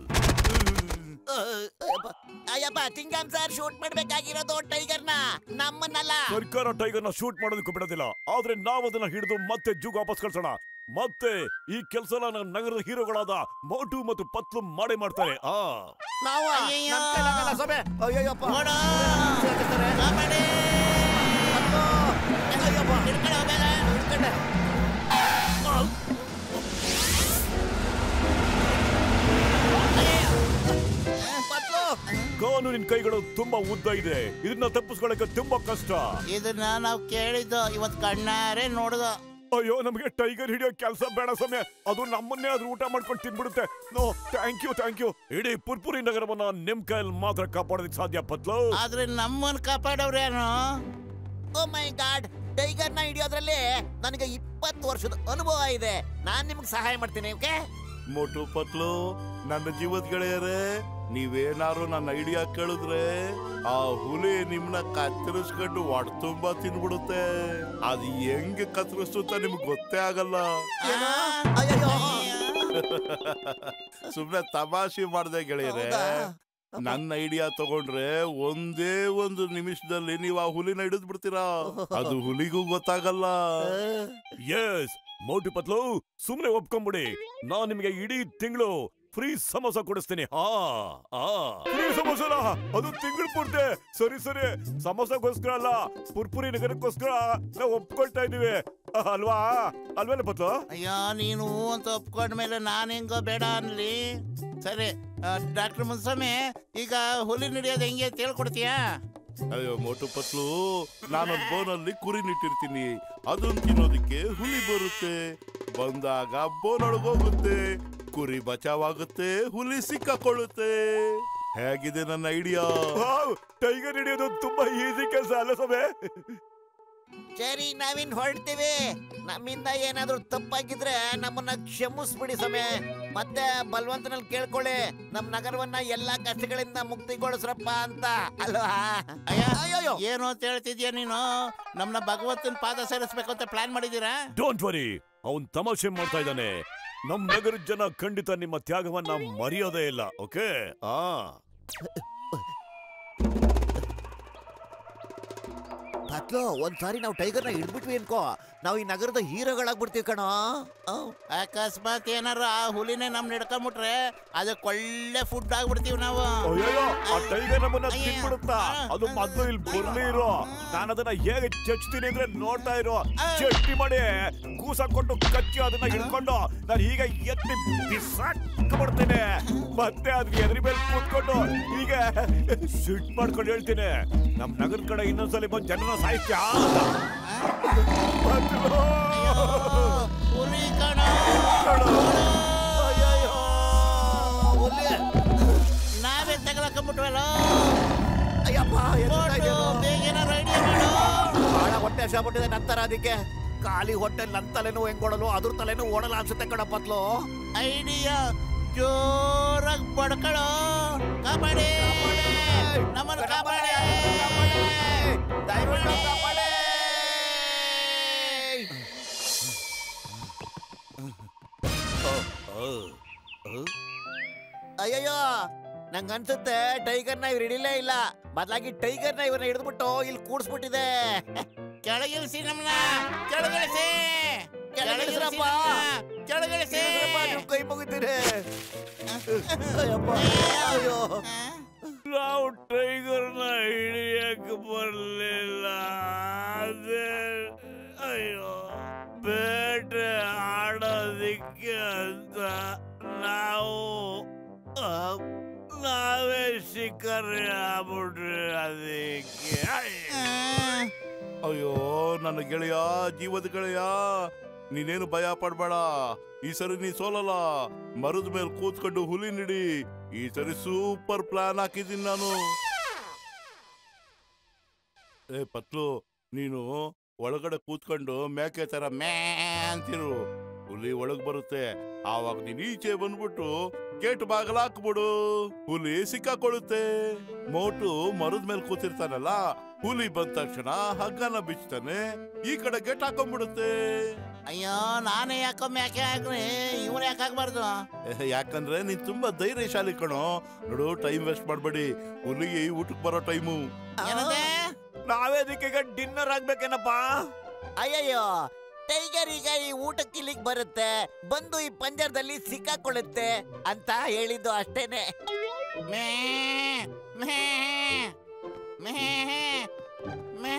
Ayyappa, Chingam sir shoot ಮಾಡ್ಬೇಕಾಗಿರೋದು ಟೈಗರ್ನ, ನಮ್ಮನ್ನಲ್ಲ. ಸರ್ಕಾರ ಟೈಗರ್ನ ಶೂಟ್ ಮಾಡೋದಕ್ಕೂ ಬಿಡೋದಿಲ್ಲ. ಆದ್ರೆ ನಾವು ಅದನ್ನ ಹಿಡಿದು ಮತ್ತೆ ಜೂಗ್ ವಾಪಸ್ ಕಳ್ಸೋಣ. ಮತ್ತೆ ಈ ಕೆಲಸನ ನಗರದ ಹೀರೋಗಳಾದ ಮೋಟು ಮತ್ತು ಪತ್ಲು ಮಾಡೇ ಮಾಡ್ತಾರೆ. Go ನಾನು ನಿನ್ ಕೈಗಳು ತುಂಬಾ ಉದ್ದ ಇದೆ, ಇದನ್ನ ತಪ್ಪಿಸ್ಕೊಳಕ್ಕೆ ತುಂಬಾ ಕಷ್ಟ. ಇದನ್ನ ನಾವು ಕೇಳಿದ್ದು ಇವತ್ ಕಣ್ಣಾರೆ ನೋಡ್ದ. ಅಯ್ಯೋ, ನಮ್ಗೆ ಟೈಗರ್ ಹಿಡಿಯೋ ಕೆಲಸ ಬೇಡ ಸಮಯ, ಅದು ನಮ್ಮನ್ನೇ ಅದ್ರ ಊಟ ಮಾಡ್ಕೊಂಡು ತಿನ್ಬಿಡುತ್ತೆ. No, thank you. ಇಡೀ ಪುರ್ಪುರಿ ನಗರವನ್ನ ನಿಮ್ ಕೈಯಲ್ಲಿ ಮಾತ್ರ ಕಾಪಾಡೋದಕ್ಕೆ ಸಾಧ್ಯ ಪತ್ಲು. ಆದ್ರೆ ನಮ್ಮನ್ನ ಕಾಪಾಡೋರೇನು? ಓ ಮೈ ಗಾಡ್, ಟೈಗರ್ ನ ಹಿಡಿಯೋದ್ರಲ್ಲಿ ನನಗೆ 20 ವರ್ಷದ ಅನುಭವ ಇದೆ. ನಾನ್ ನಿಮ್ಗೆ ಸಹಾಯ ಮಾಡ್ತೀನಿ. ಓಕೆ ಮೋಟು ಪತ್ಲು, ನನ್ನ ಜೀವದ ಗೆಳೆಯರೇ, ನೀವೇನಾರು ನನ್ನ ಐಡಿಯಾ ಕೇಳಿದ್ರೆ ಆ ಹುಲಿ ನಿಮ್ನ ಕತ್ತರಿಸ್ಕೊಂಡು ಒಡ್ ತುಂಬಾ ತಿನ್ಬಿಡುತ್ತೆ. ಅದು ಹೆಂಗೆ ಕತ್ತರಿಸುತ್ತ ನಿಮ್ಗೆ ಗೊತ್ತೇ ಆಗಲ್ಲ. ಸುಮ್ನೆ ತಮಾಷೆ ಮಾಡ್ದೆ ಗೆಳೆಯರೇ. ನನ್ನ ಐಡಿಯಾ ತಗೊಂಡ್ರೆ ಒಂದೇ ಒಂದು ನಿಮಿಷದಲ್ಲಿ ನೀವು ಆ ಹುಲಿನ ಹಿಡಿದ್ ಬಿಡ್ತೀರಾ. ಅದು ಹುಲಿಗೂ ಗೊತ್ತಾಗಲ್ಲ. ಎಸ್ ಮೋಟು ಪತ್ಲು, ಸುಮ್ನೆ ಒಪ್ಕೊಂಬಿಡಿ. ನಾನ್ ನಿಮ್ಗೆ ಇಡೀ ತಿಂಗಳು ಫ್ರೀ ಸಮೋಸ ಕೊಡಿಸ್ತೀನಿ. ಫ್ರೀ ಸಮೋಸನ, ಅದು ತಿಂಗಳು ಪೂರ್ತಿ. ಸರಿ, ಸಮೋಸಗೋಸ್ಕರ ಅಲ್ಲ, ಪುರ್ಪುರಿ ನಗರಕ್ಕೋಸ್ಕರ ನಾವು ಒಪ್ಕೊಳ್ತಾ ಇದೀವಿ. ಅಲ್ವೇನ ಪತ್ಲು? ಅಯ್ಯೋ, ನೀನು ಅಂತ ಒಪ್ಕೊಂಡ್ಮೇಲೆ ನಾನ್ ಹೆಂಗೋ ಬೇಡ ಅನ್ಲಿ. ಸರಿ ಡಾಕ್ಟರ್ ಮುನ್ಸ್ವಾಮಿ, ಈಗ ಹುಲಿ ಹಿಡಿಯೋದು ಹೆಂಗೆ ತಿಳ್ಕೊಡ್ತೀಯಾ? ಅಯ್ಯೋ ಮೋಟು ಪತ್ಲು, ನಾನೊಂದು ಬೋನಲ್ಲಿ ಕುರಿ ನಿಟ್ಟಿರ್ತೀನಿ. ಅದನ್ನ ತಿನ್ನೋದಿಕ್ಕೆ ಹುಲಿ ಬರುತ್ತೆ. ಬಂದಾಗ ಬೋನೊಳಗೋಗುತ್ತೆ, ಕುರಿ ಬಚಾವಾಗುತ್ತೆ, ಹುಲಿ ಸಿಕ್ಕಾಕೊಳ್ಳುತ್ತೆ. ಹೇಗಿದೆ ನನ್ನ ಐಡಿಯಾ? ಟೈಗರ್ ಹಿಡಿಯೋದು ತುಂಬಾ ಈಸಿ ಕೆಲಸ ಅಲ್ಲ ಸಮಯ? ಸರಿ, ನಾವಿನ್ ಹೊರಡ್ತೀವಿ. ನಮ್ಮಿಂದ ಏನಾದ್ರೂ ತಪ್ಪಾಗಿದ್ರೆ ನಮ್ಮನ್ನ ಕ್ಷಮಿಸ್ಬಿಡಿ ಸಮಯ. ಮತ್ತೆ ಬಲವಂತನಲ್ಲಿ ಕೇಳ್ಕೊಳ್ಳಿ, ನಮ್ ನಗರವನ್ನ ಎಲ್ಲಾ ಕಷ್ಟಗಳಿಂದ ಮುಕ್ತಿಗೊಳಿಸ್ರಪ್ಪ ಅಂತ ಅಲ್ವಾ? ಅಯ್ಯೋ, ಏನು ಅಂತ ಹೇಳ್ತಿದ್ಯಾ ನೀನು? ನಮ್ನ ಭಗವಂತನ ಪಾದ ಸೇರಿಸ್ಬೇಕು ಅಂತ ಪ್ಲಾನ್ ಮಾಡಿದೀರಾ? ಡೋಂಟ್ ವರಿ, ಅವನ್ ತಮಾಷೆ ಮಾಡ್ತಾ ಇದ್ದಾನೆ. ನಮ್ ನಗರದ ಜನ ಖಂಡಿತ ನಿಮ್ಮ ತ್ಯಾಗವನ್ನ ಮರೆಯೋದೇ ಇಲ್ಲ. ಓಕೆ? ಪತ್ಲು, ಒಂದ್ಸಾರಿ ನಾವು ಟೈಗರ್ನ ಹಿಡ್ಬಿಟ್ವಿ ಅನ್ಕೋ, ನಾವು ಈ ನಗರದ ಹೀರೋಗಳಾಗ್ಬಿಡ್ತೀವಿ ಕಣೋ. ಅಕಸ್ಮಾತ್ ಏನಾರ ಆ ಹುಲಿನೇ ನಮ್ ಹಿಡ್ಕೊಂಡ್ಬಿಟ್ರೆ ಅದಕ್ಕೆ ಒಳ್ಳೆ ಫುಡ್ ಆಗ್ಬಿಡ್ತೀವಿ ನಾವು. ಆ ಟೈಗರ್ ನಮ್ಮನ್ನ ತಿನ್ಬಿಡುತ್ತಾ? ಅದು ಮೊದ್ಲು ಇಲ್ಲಿ ಬರ್ಲಿ ಇರೋ. ನಾನು ಅದನ್ನ ಹೇಗೆ ಚಚ್ತೀನಿ ಅಂದ್ರೆ ನೋಡ್ತಾ ಇರೋ. ಚಟ್ನಿ ಮಾಡಿ ಕೂಸ ಕೊಟ್ಟು ಕಚ್ಚಿ ಅದನ್ನ ಹಿಡ್ಕೊಂಡು ನಾನು ಈಗ ಎತ್ತಿ ಬಿಸಾಕ್ಬಿಡ್ತೀನಿ. ಮತ್ತೆ ಅದ್ರ ಎದುರಿ ಮೇಲೆ ಕೂತ್ಕೊಂಡು ಈಗ ಸಿಟ್ ಮಾಡ್ಕೊಂಡು ಹೇಳ್ತೀನಿ, ನಮ್ ನಗರ ಕಡೆ ಇನ್ನೊಂದ್ಸಲಿ ಬಂದು ಜನರ ಸಾಹಿತ್ಯ ನಾವೇ ತಗೊಳಕೊಂಡ್ಬಿಟ್ವಲ್ಲ. ಬಹಳ ಹೊಟ್ಟೆ ಹಸಿಬಿಟ್ಟಿದೆ ನಂತರ. ಅದಕ್ಕೆ ಖಾಲಿ ಹೊಟ್ಟೆ ನನ್ ತಲೆನೂ ಹೆಂಗೊಡಲು ಅದ್ರ ತಲೆನೂ ಓಡಲ್ಲ ಅನ್ಸುತ್ತೆ ಕಣ ಪತ್ಲು. ಐಡಿಯಾ ಜೋರಾಗಿ ಬಡ್ಕಳೋ. ಕಾಪಾಡಿ, ನಮ್ಮನ್ನು ಕಾಪಾಡಿ, ದಯವಿಟ್ಟು ಕಾಪಾಡಿ. ಅಯ್ಯಯ್ಯೋ, ನಂಗನ್ಸುತ್ತೆ ಟೈಗರ್ನ ಇವ್ರು ಹಿಡಿಲೇ ಇಲ್ಲ. ಬದಲಾಗಿ ಟೈಗರ್ನ ಇವ್ರನ್ನ ಹಿಡಿದ್ಬಿಟ್ಟು ಇಲ್ಲಿ ಕೂಡಿಸ್ಬಿಟ್ಟಿದೆ. ಕೆಳಗಿಳಿಸಿ, ನಮ್ಮನ್ನ ಕೆಳಗಿಳಿಸಿ, ಕೆಳಗಿಳಿಸ್ರಪ್ಪ, ಕೆಳಗಿಳಿಸಿ. ಕೈ ಮುಗಿತೀರಿ. ಅಯ್ಯೋ, ನಾವು ಟೈಗರ್ನ ಹಿಡಿಯಕ್ಕೆ ಬರಲಿಲ್ಲ. ಅಯ್ಯೋ, ಬೇಟೆ ಆಡೋದಿಕ್ಕೆ ಅಂತ ನಾವೇ ಶಿಕಾರಿ ಆಗ್ಬಿಟ್ರಿ. ಅದಕ್ಕೆ ಅಯ್ಯೋ ನನ್ನ ಗೆಳೆಯ, ಜೀವದ ಗೆಳೆಯ, ನೀನೇನು ಭಯ ಪಡ್ಬೇಡ. ಈ ಸರಿ ನೀ ಸೋಲಲ್ಲ. ಮರದ ಮೇಲೆ ಕೂತ್ಕೊಂಡು ಹುಲಿ ನಿಡಿ. ಈ ಸರಿ ಸೂಪರ್ ಪ್ಲಾನ್ ಹಾಕಿದ್ದೀನಿ ನಾನು. ಪತ್ಲು, ನೀನು ಒಳಗಡೆ ಕೂತ್ಕೊಂಡು ಮೇಕೆ ತರ ಮ್ಯಾ ಅಂತಿರು. ಹುಲಿ ಒಳಗ್ ಬರುತ್ತೆ. ಆವಾಗ ನೀನ್ ಈಚೆ ಬಂದ್ಬಿಟ್ಟು ಗೇಟ್ ಬಾಗಲ ಹಾಕ್ಬಿಡು. ಹುಲಿ ಸಿಕ್ಕಾಕೊಳ್ಳುತ್ತೆ. ಮೋಟು ಮರದ ಮೇಲೆ ಕೂತಿರ್ತಾನಲ್ಲ, ಹುಲಿ ಬಂದ ತಕ್ಷಣ ಹಗ್ಗನ ಬಿಚ್ತಾನೆ, ಈ ಕಡೆ ಗೇಟ್ ಹಾಕೊಂಡ್ಬಿಡುತ್ತೆ. ಅಯ್ಯೋ, ನಾನೇ ಯಾಕೋ ಮ್ಯಾಕೆ ಹಾಕ್ರಿ, ಇವನು ಯಾಕೆ ಹಾಕ್ಬಾರ್ದು? ಯಾಕಂದ್ರೆ ನೀನ್ ತುಂಬಾ ಧೈರ್ಯಶಾಲಿ ಕಣೋ. ನೋಡು, ಟೈಮ್ ವೇಸ್ಟ್ ಮಾಡ್ಬೇಡಿ. ಹುಲಿಗೆ ಊಟಕ್ಕೆ ಬರೋ ಟೈಮು. ನಾವೇ ಅದಕ್ಕೆ ಡಿನ್ನರ್ ಆಗ್ಬೇಕೇನಪ್ಪ? ಅಯ್ಯಯ್ಯೋ, ಟೈಗರ್ ಈಗ ಈ ಊಟಕ್ಕೆ ಇಲ್ಲಿಗೆ ಬರುತ್ತೆ, ಬಂದು ಈ ಪಂಜರದಲ್ಲಿ ಸಿಕ್ಕಾಕೊಳ್ಳುತ್ತೆ ಅಂತ ಹೇಳಿದ್ದು ಅಷ್ಟೇನೆ. ಮೇ ಮೇ ಮೇ ಮೇ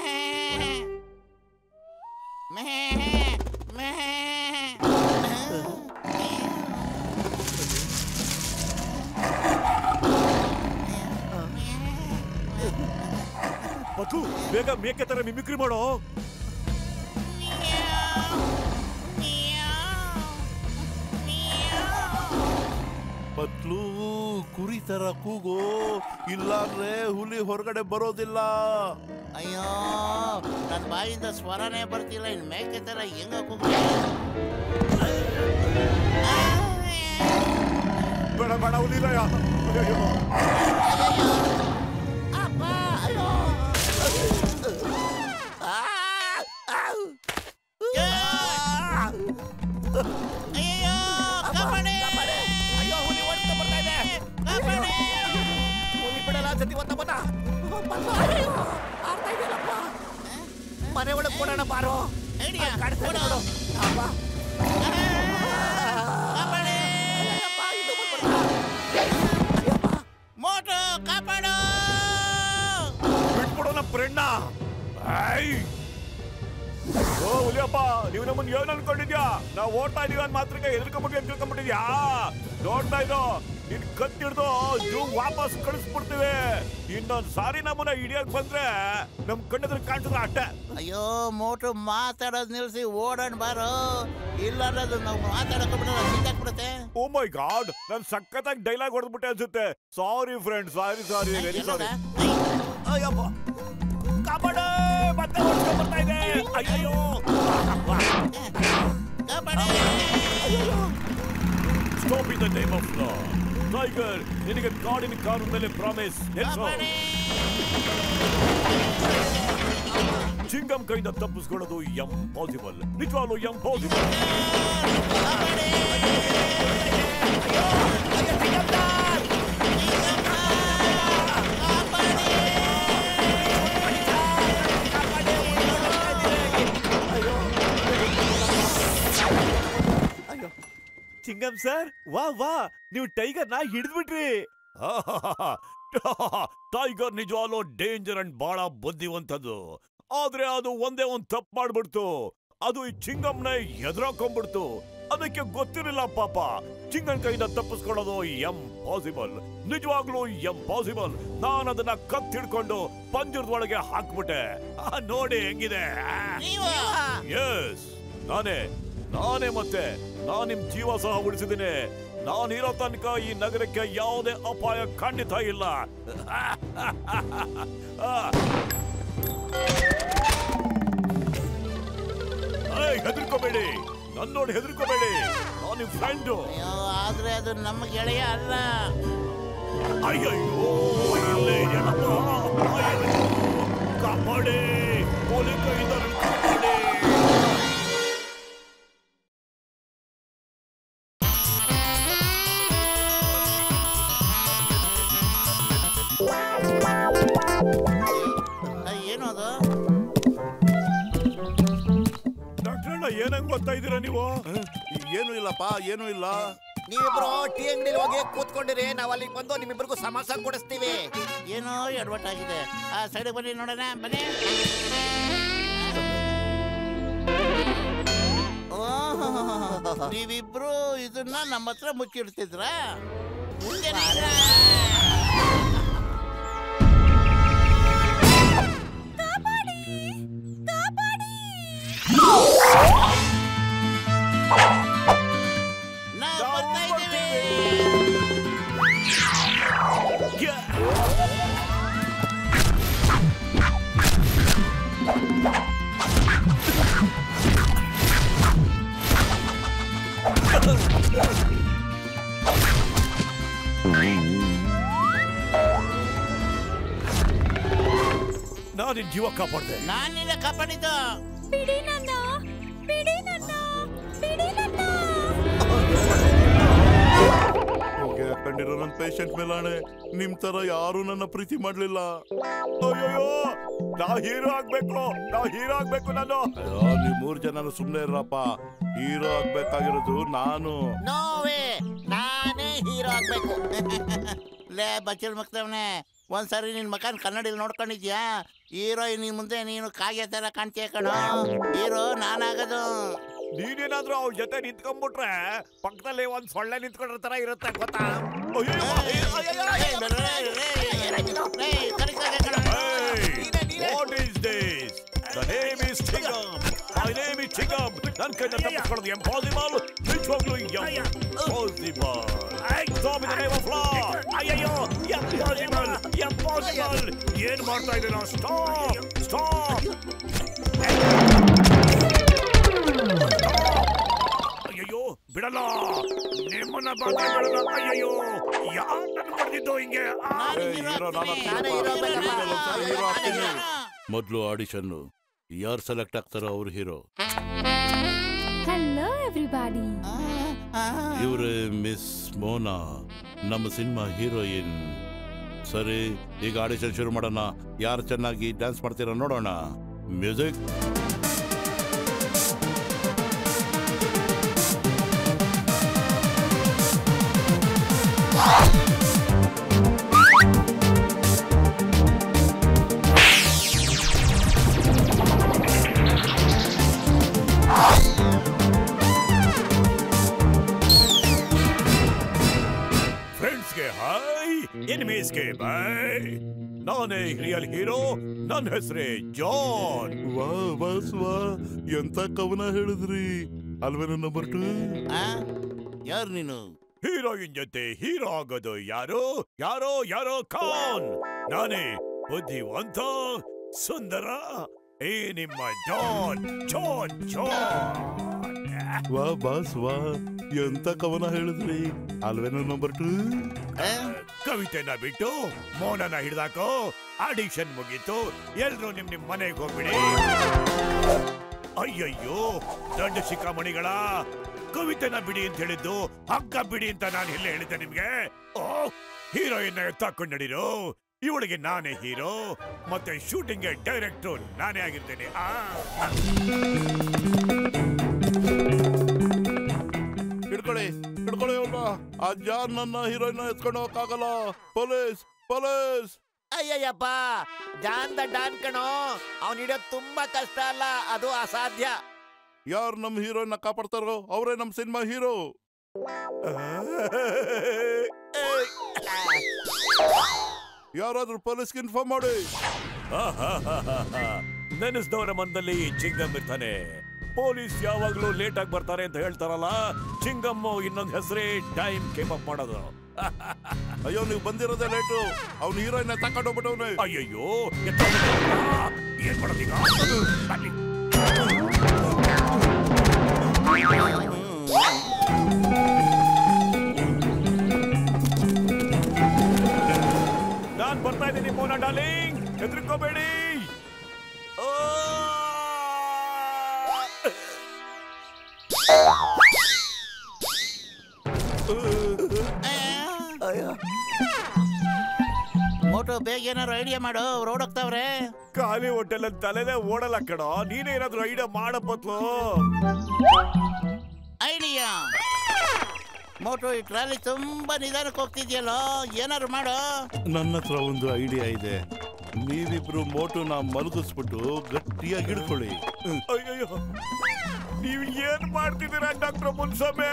ಮೇ ಮೇ. ಪತ್ತು ಬೇಗ ಮೇಕೆ ತರ ಮಿಮಿಕ್ರಿ ಮಾಡೋ. ಪತ್ಲು ಕುರಿ ತರ ಕೂಗು, ಇಲ್ಲಾಂದ್ರೆ ಹುಲಿ ಹೊರಗಡೆ ಬರೋದಿಲ್ಲ. ಅಯ್ಯೋ ನನ್ನ ಬಾಯಿಂದ ಸ್ವರನೇ ಬರ್ತಿಲ್ಲ, ಇನ್ ಮೇಕೆ ತರ ಹೆಂಗ ಕೂಗ. ಬೇಡ ಬೇಡ ಹುಲಿಲಯ. ಅಪ್ಪ ಅಯ್ಯೋ ಅಯ್ಯೋ ಕಾಪಾಡಿ. ಅಯ್ಯೋ ಹುಲಿ ಓಡ್ತಾ ಬರ್ತಾ ಇದೆ. ಹುಲಿ ಬಿಡಲ್ಲ ಜೊತೆ ಒತ್ತ ಬತ್ತ. ಮನೆ ಒಳಗೆ ಕೊಡೋಣ ಬಾರೋ. ಕಾಡ್ತಾ ನೋಡು. ಮೋಟು ಕಾಪಾಡು. ಬಿಟ್ಬಿಡೋಣ ಫ್ರೆಂಡ್ನ. ಓ ಹುಲಿಯಪ್ಪ, ನೀವು ನಮ್ಮನ್ನ ಏನ್ ಅನ್ಕೊಂಡಿದ್ಯಾ? ನಾವು ಓಡ್ತಾ ಇದೀವಿ ಅಂತ ಮಾತ್ರಕ್ಕೆ ಹೆದರ್ಕೊಂಡ್ಬಿಟ್ಟು ಅಂತ ತಿಳ್ಕೊಂಡ್ಬಿಟ್ಟಿದ್ಯಾ? ನೋಡ್ತಾ ಇದ್ದೋ ನಿನ್ ಕತ್ತಿಡ್ದು ವಾಪಸ್ ಕಳಿಸ್ಬಿಡ್ತೀವಿ. ಇನ್ನೊಂದ್ ಸಾರಿ ನಮ್ಮನ್ನ ಹಿಡಿಯಕ್ ಬಂದ್ರೆ ನಮ್ ಕಣ್ಣದ್ರ ಕಾಣ್ತಿದ್ರ ಅಷ್ಟೇ. ಅಯ್ಯೋ ಮೋಟು ಮಾತಾಡೋದ್ ನಿಲ್ಸಿ ಓಡೋಣ ಬಾರೋ, ಇಲ್ಲ ಅನ್ನೋದು ನಾವು ಮಾತಾಡಕ್ಬಿಡುತ್ತೆ. ಓ ಮೈ ಗಾಡ್, ನಾನ್ ಸಖತ್ತಾಗಿ ಡೈಲಾಗ್ ಹೊಡೆದ್ಬಿಟ್ಟೆ ಅನ್ಸುತ್ತೆ. ಸಾರಿ ಫ್ರೆಂಡ್, ಸಾರಿ ಸಾರಿ, ವೆರಿ ಸಾರಿ. ಅಯ್ಯಪ್ಪ ಕಾಪಾಡು, ಮತ್ತೆ ಓಡ್ಸ್ಕೊಂಡ್ ಬರ್ತಾ ಇದೆ. ಅಯ್ಯೋ stop in the name of law. Tiger, ನಿನಗೆ ಕಾಡಿನ ಕಾನೂನು ಮೇಲೆ ಪ್ರಾಮಿಸ್. ಚಿಂಗಂ ಕೈಯಿಂದ ತಪ್ಪಿಸ್ಕೊಳ್ಳೋದು ಇಂಪಾಸಿಬಲ್, ನಿಜವಾಗ್ಲೂ ಇಂಪಾಸಿಬಲ್. ಚಿಂಗಂ ಸರ್, ವಾ ವಾ, ನೀವು ಟೈಗರ್ನ ಹಿಡಿದ್ಬಿಟ್ರಿ. ಟೈಗರ್ ನಿಜವಾಗ್ಲೂ ಡೇಂಜರ್ ಅಂಡ್ ಬಹಳ ಬುದ್ಧಿವಂತದ್ದು. ಆದ್ರೆ ಅದು ಒಂದೇ ಒಂದ್ ತಪ್ಪು ಮಾಡ್ಬಿಡ್ತು. ಅದು ಈ ಚಿಂಗಂನ ಎದುರಾಕೊಂಡ್ಬಿಡ್ತು. ಅದಕ್ಕೆ ಗೊತ್ತಿರಲಿಲ್ಲ ಪಾಪ. ಚಿಂಗನ್ ಕೈಯಿಂದ ತಪ್ಪಿಸ್ಕೊಳ್ಳೋದು ಇಂಪಾಸಿಬಲ್, ನಿಜವಾಗ್ಲೂ ಇಂಪಾಸಿಬಲ್. ನಾನು ಅದನ್ನ ಕತ್ತಿಡ್ಕೊಂಡು ಪಂಜರದ ಒಳಗೆ ಹಾಕ್ಬಿಟ್ಟೆ. ನೋಡಿ ಹೆಂಗಿದೆ. ಎಸ್, ನಾನೇ ಮತ್ತೆ ನಾನ್ ನಿಮ್ ಜೀವ ಸಹ ಉಳಿಸಿದ್ದೀನಿ. ನಾನಿರೋ ತನಕ ಈ ನಗರಕ್ಕೆ ಯಾವುದೇ ಅಪಾಯ ಖಂಡಿತ ಇಲ್ಲ. ಹೆದರ್ಕೋಬೇಡಿ, ನನ್ನ ನೋಡಿ ಹೆದರ್ಕೋಬೇಡಿ. ನಾನು ನಿಮ್ ಫ್ರೆಂಡು. ಆದ್ರೆ ಅದು ನಮ್ಮ ಗೆಳೆಯ ಅಲ್ಲ. ಅಯ್ಯೋ ಇಲ್ಲೇ ಕಾಪಾಡಿ, ಪೊಲೀಸ್ ಕಾಪಾಡಿ. ಏನು ಅದು? ಡಾಕ್ಟ್ರಣ್ಣ, ಏನಂಗ್ ಗೊತ್ತಾ ಇದ್ದೀರಾ ನೀವು? ಏನು ಇಲ್ಲಪ್ಪ, ಏನು ಇಲ್ಲ. ನೀವಿಬ್ರು ಟೀ ಅಂಗಡಿಲಿ ಹೋಗಿ ಕೂತ್ಕೊಂಡಿರಿ, ನಾವ್ ಅಲ್ಲಿಗೆ ಬಂದು ನಿಮ್ಮಿಬ್ರಿಗೂ ಸಮೋಸ ಕೊಡಿಸ್ತೀವಿ. ಏನೋ ಎಡವಟ್ಟಾಗಿದೆ. ಆ ಸೈಡ್ ಬನ್ನಿ ನೋಡೋಣ, ಬನ್ನಿ. ನೀವಿಬ್ರು ಇದನ್ನ ನಮ್ಮ ಹತ್ರ ಮುಚ್ಚಿಡ್ತಿದ್ರ? ನಾನು ನಿನ್ ಜೀವ ಕಾಪಾಡ್ದೆ. ನಾನು ನಿನ್ನ ಕಾಪಾಡಿದ್ದು. ಬಿಡಿ ನನ್ನ, ಬಿಡಿ ನನ್ನ, ಬಿಡಿ ನನ್ನ. ಕಂಡಿರೋ ನನ್ನ ಪೇಷಂಟ್ ಮೇಲಾಣೆ, ನಿಮ್ ತರ ಯಾರು ನನ್ನ ಪ್ರೀತಿ ಮಾಡ್ಲಿಲ್ಲ. ಅಯ್ಯೋ, ನಾವು ಹೀರೋ ಆಗ್ಬೇಕು, ನಾವು ಹೀರೋ ಆಗ್ಬೇಕು. ನಾನು ನೀವು 3 ಜನ ಸುಮ್ನೆ ಇರಪ್ಪ. ಹೀರೋ ಆಗ್ಬೇಕಾಗಿರೋದು ನಾನು. ನೋವೇ, ನಾನೇ ಹೀರೋ ಆಗ್ಬೇಕು. ಲೇ ಬಚ್ಚಲ್ ಮಕ್ತವನೆ, ಒಂದ್ಸರಿ ನಿನ್ ಮಕಾನ್ ಕನ್ನಡಿಲಿ ನೋಡ್ಕೊಂಡಿದ್ಯಾ? ಹೀರೋಯಿನ್ ಮುಂದೆ ನೀನು ಕಾಗೆ ತರ ಕಾಣ್ತೀಯ ಕಣೋ. ಹೀರೋ ನಾನಾಗದು. ನೀನೇನಾದ್ರೂ ಅವ್ರ ಜೊತೆ ನಿಂತ್ಕೊಂಡ್ಬಿಟ್ರೆ ಪಕ್ಕದಲ್ಲಿ ಒಂದ್ ಸೊಳ್ಳೆ ನಿಂತ್ಕೊಂಡ್ರ ತರ ಇರುತ್ತೆ, ಗೊತ್ತಾ? My name is Chingam. ನನ್ನ ಕೈಯಿಂದ ತಪ್ಪಿಸ್ಕೊಳ್ಳೋದು ಇಂಪಾಸಿಬಲ್. ನಿಜವಾಗ್ಲೂ impossible. Stop in the name of law. ಅಯ್ಯಯ್ಯೋ, ಇಂಪಾಸಿಬಲ್. ಏನ್ ಮಾಡ್ತಾ ಇದ್ದೀರಾ? ಸ್ಟಾಪ್. ಅಯ್ಯಯ್ಯೋ, ಬಿಡಲ್ಲ. ನಿಮ್ಮನ್ನ ಬಾಕಿ ಬಿಡಲ್ಲ. ಅಯ್ಯಯ್ಯೋ, ಯಾರು ನನ್ನ ಹೊಡೆದಿದ್ದು ಹಿಂಗೆ? ಮೊದಲು ಆಡಿಷನ್ ಯಾರು ಸೆಲೆಕ್ಟ್ ಆಗ್ತಾರೋ ಅವ್ರ ಹೀರೋ. Hello everybody. ಇವ್ರೆ ಮಿಸ್ ಮೋನಾ, ನಮ್ಮ ಸಿನಿಮಾ ಹೀರೋಯಿನ್. ಸರಿ, ಈಗ ಆಡಿಷನ್ ಶುರು ಮಾಡೋಣ. ಯಾರು ಚೆನ್ನಾಗಿ ಡ್ಯಾನ್ಸ್ ಮಾಡ್ತೀರಾ ನೋಡೋಣ. ಮ್ಯೂಸಿಕ್. ಎನಿಮೀಸ್ಗೆ ಬಾಯ್. ನಾನೇ ರಿಯಲ್ ಹೀರೋ. ನನ್ನ ಹೆಸರೇ ಜಾನ್. ವಾ ಬಸ್ ವಾ, ಎಂತ ಕವನ ಹೇಳಿದ್ರಿ ಅಲ್ವೇನು ನಂಬರ್ 2? ಯಾರು ನೀನು? ಹೀರೋಯಿನ್ ಜೊತೆ ಹೀರೋ ಆಗೋದು ಯಾರು? ಯಾರೋ ಖಾನ್. ನಾನೇ ಬುದ್ಧಿವಂತ ಸುಂದರ ಈ ನಿಮ್ಮ ಜಾನ್. ವಾ ಬಾಸ್ ವಾ, ಎಂತ ಕವನ ಹೇಳಿದ್ರಿ ಅಲ್ವೇನು ನಂಬರ್ 2? ಕವಿತೆನ ಬಿಟ್ಟು ಮೌನನ ಹಿಡ್ದಾಕೋ. ಆಡಿಷನ್ ಮುಗೀತು, ಎಲ್ರು ನಿಮ್ ಮನೆಗೆ ಹೋಗ್ಬಿಡಿ. ಅಯ್ಯಯ್ಯೋ, ದೊಡ್ಡ ಶಿಖಾಮಣಿಗಳ ಕವಿತೆನ ಬಿಡಿ ಅಂತ ಹೇಳಿದ್ದು ಹಗ್ಗ ಬಿಡಿ ಅಂತ ನಾನು ಎಲ್ಲ ಹೇಳಿದ್ದೆ ನಿಮ್ಗೆ. ಹೀರೋಯಿನ್ ಎತ್ತಾಕೊಂಡು ನಡೀರು. ಇವಳಿಗೆ ನಾನೇ ಹೀರೋ, ಮತ್ತೆ ಶೂಟಿಂಗ್ ಡೈರೆಕ್ಟರ್ ನಾನೇ ಆಗಿರ್ತೇನೆ. ಹಿಡ್ಕೊಳ್ಳಿ ಅವ್ರನ್ನ. ಆ ಜಾನ್ ನನ್ನ ಹೀರೋಯಿನ್ ಎತ್ಕೊಂಡು ಹೋಗಕ್ಕಾಗಲ್ಲ. ಪೊಲೀಸ್. ಅಯ್ಯಯ್ಯಪ್ಪ, ಜಾನ್ ದ ಡಾನ್ ಕಣೋ. ಅವ್ನು ಹಿಡಿಯೋದು ತುಂಬಾ ಕಷ್ಟ ಅಲ್ಲ, ಅದು ಅಸಾಧ್ಯ. ಯಾರು ನಮ್ಮ ಹೀರೋಯಿನ್ ಕಾಪಾಡ್ತಾರೋ ಅವರೇ ನಮ್ಮ ಸಿನಿಮಾ ಹೀರೋ. ಯಾರಾದ್ರೂ ಪೊಲೀಸ್ಗೆ ಇನ್ಫಾರ್ಮ್ ಮಾಡಿ. ನೆನೆಸ್ದವರ ಮನದಲ್ಲಿ ಚಿಂಗಮ್ ಇರ್ತಾನೆ. ಪೊಲೀಸ್ ಯಾವಾಗ್ಲೂ ಲೇಟ್ ಆಗಿ ಬರ್ತಾರೆ ಅಂತ ಹೇಳ್ತಾರಲ್ಲ, ಚಿಂಗಮ್ಮು ಇನ್ನೊಂದು ಹೆಸರೇ ಟೈಮ್ ಕೀಪ್ ಅಪ್ ಮಾಡೋದು. ಅಯ್ಯೋ, ನೀವು ಬಂದಿರೋದೇ ಲೇಟು. ಅವ್ನು ಹೀರೋಯಿನ್ ತಕೊಂಡೋಗ್ಬಿಟ್ಟವ್ನೆ. ಅಯ್ಯಯ್ಯೋ, ಏನ್ ಮಾಡೋದೀಗ? ನಾನ್ ಬರ್ತಾ ಇದ್ದೀನಿ ಮೋನಾ ಡಾರ್ಲಿಂಗ್, ಹೆದರ್ಕೋಬೇಡಿ. ಮೋಟು, ಬೇಗ ಏನಾರು ಐಡಿಯಾ ಮಾಡು. ರೋಡ್ ಹೋಗ್ತಾವ್ರೆ. ಖಾಲಿ ಹೋಟೆಲ್ ಅಂತ ತಲೆನೇ ಓಡಲ್ಲ ಕಣ. ನೀನೇನಾದ್ರೂ ಐಡಿಯಾ ಮಾಡಪ್ಪತ್ಲು. ಐಡಿಯಾ ಮೋಟು, ಈ ಟ್ರಾಲಿ ತುಂಬಾ ನಿಧಾನಕ್ಕೆ ಹೋಗ್ತಿದ್ಯಲ್ಲೋ, ಏನಾರು ಮಾಡು. ನನ್ನ ಹತ್ರ ಒಂದು ಐಡಿಯಾ ಇದೆ. ನೀವಿಬ್ರು ಮೋಟುನ ಮಲಗಿಸ್ಬಿಟ್ಟು ಗಟ್ಟಿಯಾಗಿ ಹಿಡ್ಕೊಳ್ಳಿ. ಅಯ್ಯಯ್ಯೋ, ನೀವು ಏನ್ ಮಾಡ್ತಿದ್ದೀರಾ ಡಾಕ್ಟರ್ ಮುನ್ಸಮೆ?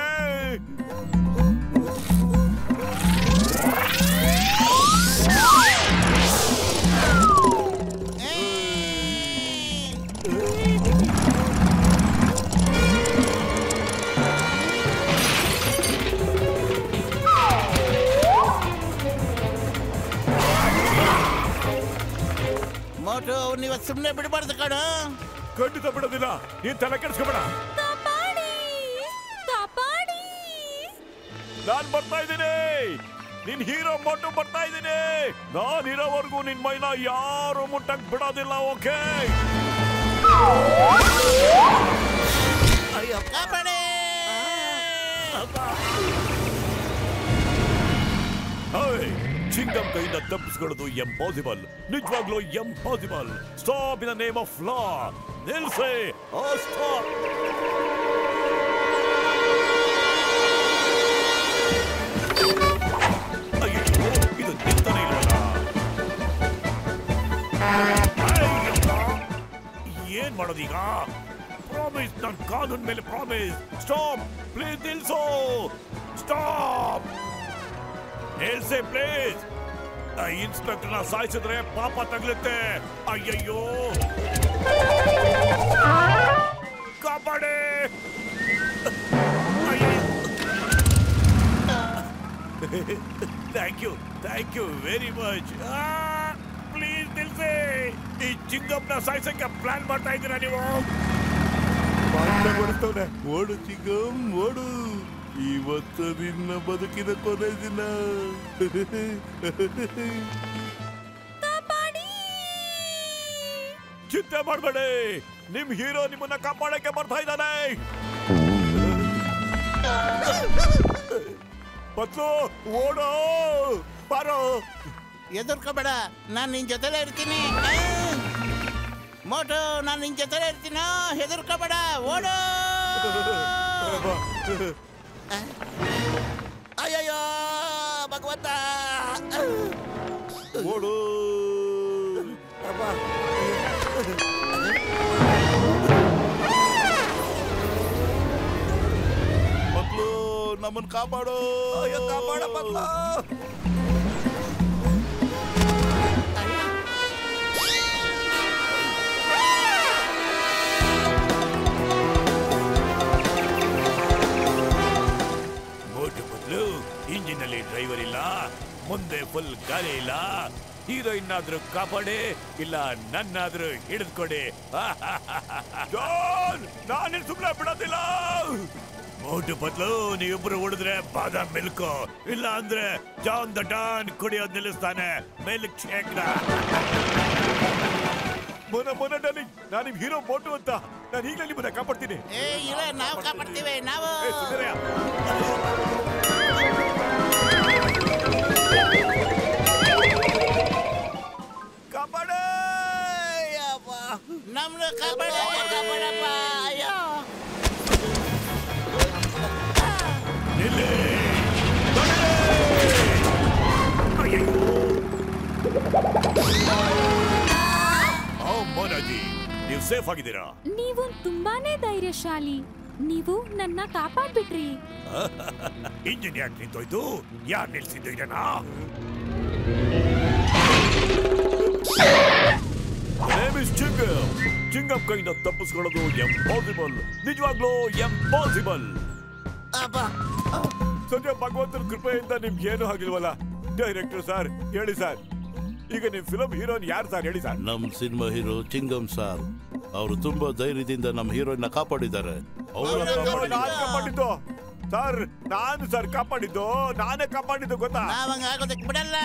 ಮೋಟು, ನೀವು ಸುಮ್ಮನೆ ಬಿಡಬಾರ್ದು ಕಣ. ಖಂಡಿತ ಬಿಡೋದಿಲ್ಲ. ನೀನ್ ತಲೆ ಕೆಡಿಸ್ಕೊಬೇಡ. ನಾನ್ ಬರ್ತಾ ಇದ್ದೀನಿ. ನಿನ್ ಹೀರೋ ಮೋಟು ಬರ್ತಾ ಇದ್ದೀನಿ. ನಾನ್ ಇರೋವರೆಗೂ ನಿನ್ ಮೈನ ಯಾರು ಮುಟ್ಟಕ್ ಬಿಡೋದಿಲ್ಲ. ಓಕೆ? ಅಯ್ಯೋ, ಕಾಪಾಡಿ. ಚಿಂಗಮ್ ಕೈಯಿಂದ ತಪ್ಪಿಸ್ಕೊಳ್ಳೋದು ಇಂಪಾಸಿಬಲ್. ನಿಜವಾಗ್ಲೂ impossible. Stop in the name of law. ನಿಲ್ಸೆ. ಸ್ಟಾಪ್. ಅಯ್ಯೋ, ಇದು ನಿಲ್ತಾನೆ ಇಲ್ವಲ್ಲ. ಏನ್ ಮಾಡೋದೀಗ? ಪ್ರಾಮಿಸ್, ನನ್ನ ಕಾನೂನ್ ಮೇಲೆ ಪ್ರಾಮಿಸ್. ಸ್ಟಾಪ್ ಪ್ಲೀಸ್, ನಿಲ್ಸೋ. ಸ್ಟಾಪ್, ನಿಲ್ಸೆ ಪ್ಲೀಸ್. ಇನ್ಸ್ಪೆಕ್ಟರ್ನ ಸಾಯಿಸಿದ್ರೆ ಪಾಪ ತಗಲುತ್ತೆ. ಅಯ್ಯಯ್ಯೋ, ಕಾಪಾಡಿ. Thank you very much. Please ನಿಲ್ಸಿ. ಈ ಚಿಂಗಮ್ನ ಸಾಯಿಸಕ್ಕೆ ಪ್ಲಾನ್ ಮಾಡ್ತಾ ಇದ್ದೀರಾ ನೀವು? ಓಡು ಚಿಂಗಮ್ ಓಡು, ಇವತ್ತು ನಿನ್ನ ಬದುಕಿನ ಕೊನೆ ದಿನ. ಚಿಂತೆ ಮಾಡಬೇಡಿ, ನಿಮ್ ಹೀರೋ ನಿಮ್ಮನ್ನ ಕಾಪಾಡಕ್ಕೆ ಬರ್ತಾ ಇದ್ದಾನೆ. ಪತ್ಲು ಓಡೋ ಬಾರೋ. ಎದುರ್ಕೋಬೇಡ, ನಾನ್ ನಿನ್ ಜೊತೆಲೇ ಇರ್ತೀನಿ. ಮೋಟು, ನಾನ್ ನಿನ್ ಜೊತೆಲೇ ಇರ್ತೀನ, ಹೆದರ್ಕೋಬೇಡ, ಓಡು. ಅಯ್ಯಯ್ಯೋ ಭಗವಂತ, ಓಡು. ಮಕ್ಕಳು ನಮ್ಮನ್ನ ಕಾಪಾಡು. ಕಾಪಾಡ ಪತ್ಲು. ಇಂಜಿನ್ ಅಲ್ಲಿ ಡ್ರೈವರ್ ಇಲ್ಲ, ಮುಂದೆ ಫುಲ್ ಗಾಳಿ ಇಲ್ಲ. ಹೀರೋಯಿನ್ ಆದ್ರೂ ಕಾಪಾಡಿ, ಇಲ್ಲ ನನ್ನಾದ್ರೂ ಹಿಡಿದ್ಕೊಡಿ. ನಾನೇ ಸುಮ್ಮನೆ ಬಿಡೋದಿಲ್ಲ. ಮೋಟು ಬದ್ಲು ನೀವಿಬ್ರು ಹೊಡೆದ್ರೆ ಬಾದಾಮ್ ಮಿಲ್ಕ್, ಇಲ್ಲ ಅಂದ್ರೆ ಜಾನ್ ದ ಡಾನ್ ಕುಡಿಯೋದ್ ನಿಲ್ಲಿಸ್ತಾನೆ ಮಿಲ್ಕ್ ಶೇಕ್. ಮೊನ್ನೆ ನಾನು ನಿಮ್ ಹೀರೋ ಮೋಟು ಅಂತ, ನಾನು ಈಗಲೇ ನಿಮ್ಮನ್ನ ಕಾಪಾಡ್ತೀನಿ. ನಾವು ಕಾಪಾಡ್ತೀವಿ ನಾವು. ಕಾಪಾಡ ನಮ್ನ ಕಾಪಾಡಪ್ಪ. ಅಯ್ಯೋ ಮೋನಾಜಿ, ನೀವು ಸೇಫ್ ಆಗಿದ್ದೀರಾ? ನೀವು ತುಂಬಾನೇ ಧೈರ್ಯಶಾಲಿ. ನೀವು ನನ್ನ ಕಾಪಾಡ್ಬಿಟ್ರಿ. ಇಂಜಿನ್ ಯಾಕೆ ನಿಂತೋಯ್ತು? ಯಾರು ನಿಲ್ಸಿದ್ದು ಇದನ್ನ? ಚಿಂಗಮ್ ಕೈಯಿಂದ ತಪ್ಪಿಸ್ಕೊಳ್ಳೋದು ಎಂಪಾಸಿಬಲ್, ನಿಜವಾಗ್ಲೂ ಎಂಪಾಸಿಬಲ್. ಸದ್ಯ ಭಗವಂತನ ಕೃಪೆಯಿಂದ ನಿಮ್ಗೆ ಏನು ಆಗಿಲ್ವಲ್ಲ. ಡೈರೆಕ್ಟರ್ ಸರ್ ಹೇಳಿ ಸರ್, ಈಗ ನಿಮ್ ಫಿಲಂ ಹೀರೋನ್ ಯಾರು ಸರ್ ಹೇಳಿ ಸರ್? ನಮ್ ಸಿನಿಮಾ ಹೀರೋ ಚಿಂಗಮ್ ಸರ್. ಅವರು ತುಂಬಾ ಧೈರ್ಯದಿಂದ ನಮ್ಮ ಹೀರೋಯಿನ್ ಕಾಪಾಡಿದ್ದಾರೆ. ಕಾಪಾಡಿದ್ದು ಸರ್, ನಾನು ಸರ್ ಕಾಪಾಡಿದ್ದು, ನಾನೇ ಕಾಪಾಡಿದ್ದು ಗೊತ್ತಾ? ಆಗೋದಕ್ಕೆ ಬಿಡಲ್ಲ.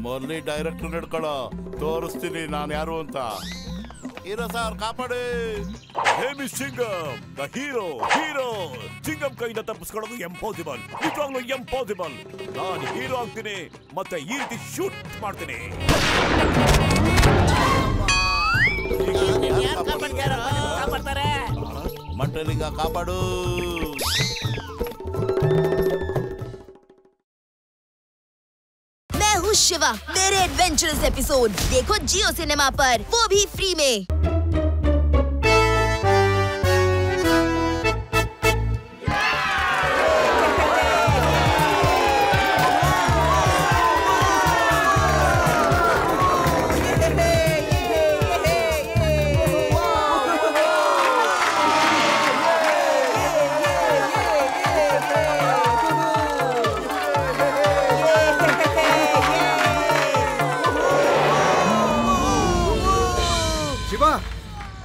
ಮೊದಲೇ ಡೈರೆಕ್ಟರ್ ನಡ್ಕೊಳ್ಳೋ, ತೋರಿಸ್ತೀನಿ ನಾನು ಯಾರು ಅಂತ. ಹೀರೋ ಸರ್ ಕಾಪಾಡಿ. ಚಿಂಗಮ್ ದ ಹೀರೋ. ಚಿಂಗಮ್ ಕೈಯಿಂದ ತಪ್ಪಿಸ್ಕೊಳ್ಳೋದು ಎಂಪಾಸಿಬಲ್, ನಿಜವಾಗ್ಲೂ ಎಂಪಾಸಿಬಲ್. ನಾನು ಹೀರೋ ಆಗ್ತೀನಿ, ಮತ್ತೆ ಈ ರೀತಿ ಶೂಟ್ ಮಾಡ್ತೀನಿ. ಮಂಟಲಿಂಗ ಕಾಪಾಡು. मैं हूँ शिवा। मेरे एडवेंचरस एपिसोड देखो जियो सिनेमा पर, वो भी फ्री में।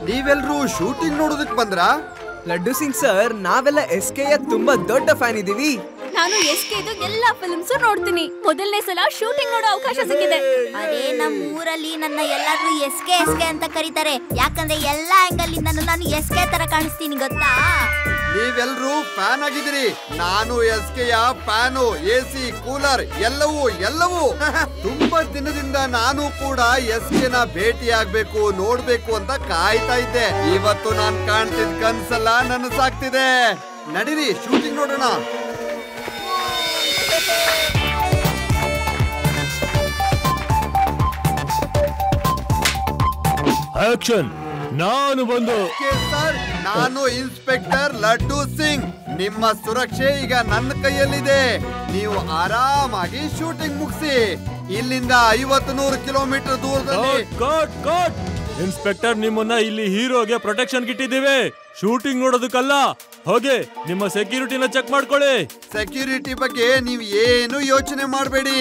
ನೀವೆಲ್ರೂ ಶೂಟಿಂಗ್ ನೋಡೋದಕ್ಕೆ ಬಂದ್ರಾ? ಲಡ್ಡು ಸಿಂಗ್ ಸರ್, ನಾವೆಲ್ಲ SKಯ ತುಂಬಾ ದೊಡ್ಡ ಫ್ಯಾನ್ ಇದೀವಿ. ನಾನು SKದು ಎಲ್ಲಾ ಫಿಲ್ಮ್ಸ್ ನೋಡ್ತೀನಿ. ಮೊದಲನೇ ಸಲ ಶೂಟಿಂಗ್ ನೋಡೋ ಅವಕಾಶ ಸಿಕ್ಕಿದೆ. ಅದೇ ನಮ್ಮ ಊರಲ್ಲಿ ನನ್ನ ಎಲ್ಲಾದ್ರೂ SK ಅಂತ ಕರೀತಾರೆ. ಯಾಕಂದ್ರೆ ಎಲ್ಲಾ ಆಂಗಲ್ ಇಂದ ನಾನು SK ತರ ಕಾಣಿಸ್ತೀನಿ ಗೊತ್ತಾ? ನೀವೆಲ್ರೂ ಫ್ಯಾನ್ ಆಗಿದ್ದೀರಿ, ನಾನು SKಯ ಫ್ಯಾನು. AC, ಕೂಲರ್ ಎಲ್ಲವೂ ತುಂಬಾ ದಿನದಿಂದ ನಾನು ಕೂಡ SKನ ಭೇಟಿ ಆಗ್ಬೇಕು, ನೋಡ್ಬೇಕು ಅಂತ ಕಾಯ್ತಾ ಇದ್ದೆ. ಇವತ್ತು ನಾನ್ ಕಾಣ್ತಿದ್ ಕನ್ಸಲ್ಲ ನನಸಾಗ್ತಿದೆ. ನಡೀರಿ ಶೂಟಿಂಗ್ ನೋಡೋಣ. ಆಕ್ಷನ್. ನಾನು ಬಂದು ಸರ್, ನಾನು ಇನ್ಸ್ಪೆಕ್ಟರ್ ಲಡ್ಡು ಸಿಂಗ್. ನಿಮ್ಮ ಸುರಕ್ಷೆ ಈಗ ನನ್ನ ಕೈಯಲ್ಲಿದೆ. ನೀವು ಆರಾಮಾಗಿ ಶೂಟಿಂಗ್ ಮುಗಿಸಿ. ಇಲ್ಲಿಂದ 50-100 ಕಿಲೋಮೀಟರ್ ದೂರದಲ್ಲಿ ಇನ್ಸ್ಪೆಕ್ಟರ್ ನಿಮ್ಮನ್ನ ಇಲ್ಲಿ ಹೀರೋಗೆ ಪ್ರೊಟೆಕ್ಷನ್ ಇಟ್ಟಿದ್ದೀವಿ, ಶೂಟಿಂಗ್ ನೋಡೋದಕ್ಕಲ್ಲ. ಹೋಗಿ ನಿಮ್ಮ ಸೆಕ್ಯೂರಿಟಿನ ಚೆಕ್ ಮಾಡ್ಕೊಳ್ಳಿ. ಸೆಕ್ಯೂರಿಟಿ ಬಗ್ಗೆ ನೀವ್ ಏನು ಯೋಚನೆ ಮಾಡಬೇಡಿ,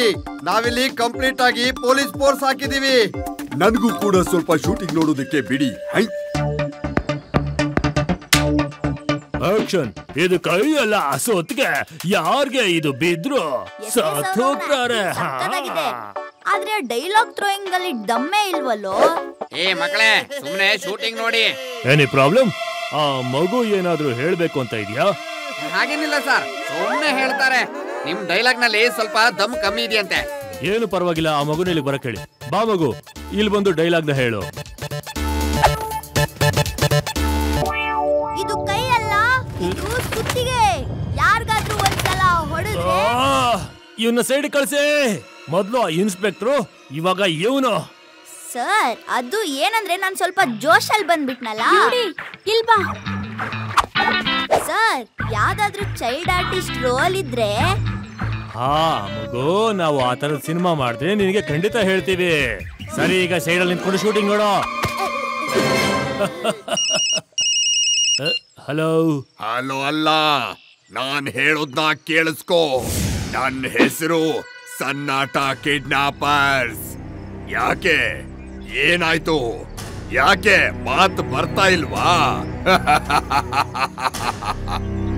ನಾವಿಲ್ಲಿ ಕಂಪ್ಲೀಟ್ ಆಗಿ ಪೊಲೀಸ್ ಫೋರ್ಸ್ ಹಾಕಿದೀವಿ. ನನಗೂ ಕೂಡ ಸ್ವಲ್ಪ ಶೂಟಿಂಗ್ ನೋಡೋದಕ್ಕೆ ಬಿಡಿ. ಆಕ್ಷನ್. ಇದು ಕೈ ಅಲ್ಲ, ಸೊತ್ಗೆ ಯಾರ್ಗೆ ಇದು ಬಿದ್ರು ಸತ್ ಹೋಗ್ತಾರೆ. ಆದ್ರೆ ಡೈಲಾಗ್ ಥ್ರೋಯಿಂಗ್ ಅಲ್ಲಿ ದಮ್ಮೆ ಇಲ್ವಲ್ಲೋ. ಏ ಮಕ್ಕಳೇ, ಸುಮ್ನೆ ಶೂಟಿಂಗ್ ನೋಡಿ. Any problem? ಆ ಮಗು ಏನಾದ್ರೂ ಹೇಳ್ಬೇಕು ಅಂತ ಇದೆಯಾ? ಹಾಗೇನಿಲ್ಲ ಸರ್, ಸುಮ್ನೆ ಹೇಳ್ತಾರೆ. ನಿಮ್ ಡೈಲಾಗ್ ನಲ್ಲಿ ಸ್ವಲ್ಪ ದಮ್ ಕಮ್ಮಿ ಇದೆಯಂತೆ. ಏನು ಪರವಾಗಿಲ್ಲ, ಆ ಮಗುನ ಇಲ್ಲಿ ಬರಕ್ ಹೇಳಿ. ಬಾ ಮಗು, ಇಲ್ಲಿ ಬಂದು ಡೈಲಾಗ್ ನ ಹೇಳು. ಇದು ಕೈ ಅಲ್ಲ, ಇದು ಸುತ್ತಿಗೆ. ಯಾರಿಗಾದ್ರೂ ಒಂದ್ಸಲ ಹೊಡೆದ್ರೆ ಇವನ್ನ ಸೈಡ್ ಕಳ್ಸಿ. ಮೊದ್ಲು ಇನ್ಸ್ಪೆಕ್ಟ್ರು, ಇವಾಗ ಇವನು. ಸರ್, ಅದು ಏನಂದ್ರೆ ನಾನ್ ಸ್ವಲ್ಪ ಜೋಶಲ್ಲಿ ಬಂದ್ಬಿಟ್ನಲ್ಲ. ಇಲ್ ಬಾ ಸರ್, ಯಾವ್ದಾದ್ರೂ ಚೈಲ್ಡ್ ಆರ್ಟಿಸ್ಟ್ ರೋಲ್ ಇದ್ರೆ. ಹಾ ಮಗು, ನಾವು ಆ ತರದ ಸಿನಿಮಾ ಮಾಡಿದ್ರೆ ನಿನಗೆ ಖಂಡಿತ ಹೇಳ್ತೀವಿ. ಸರಿ, ಈಗ ಸೈಡಲ್ಲಿ ನಿಂತ್ಕೊಂಡು ಶೂಟಿಂಗ್ ನೋಡೋ. ಹಲೋ. ಹಲೋ ಅಲ್ಲ, ನಾನ್ ಹೇಳೋದ್ನ ಕೇಳಿಸ್ಕೋ. ನನ್ನ ಹೆಸರು ಸನ್ನಾಟ ಕಿಡ್ನಾಪರ್ಸ್. ಯಾಕೆ, ಏನಾಯ್ತು? ಯಾಕೆ ಮಾತು ಬರ್ತಾ ಇಲ್ವಾ?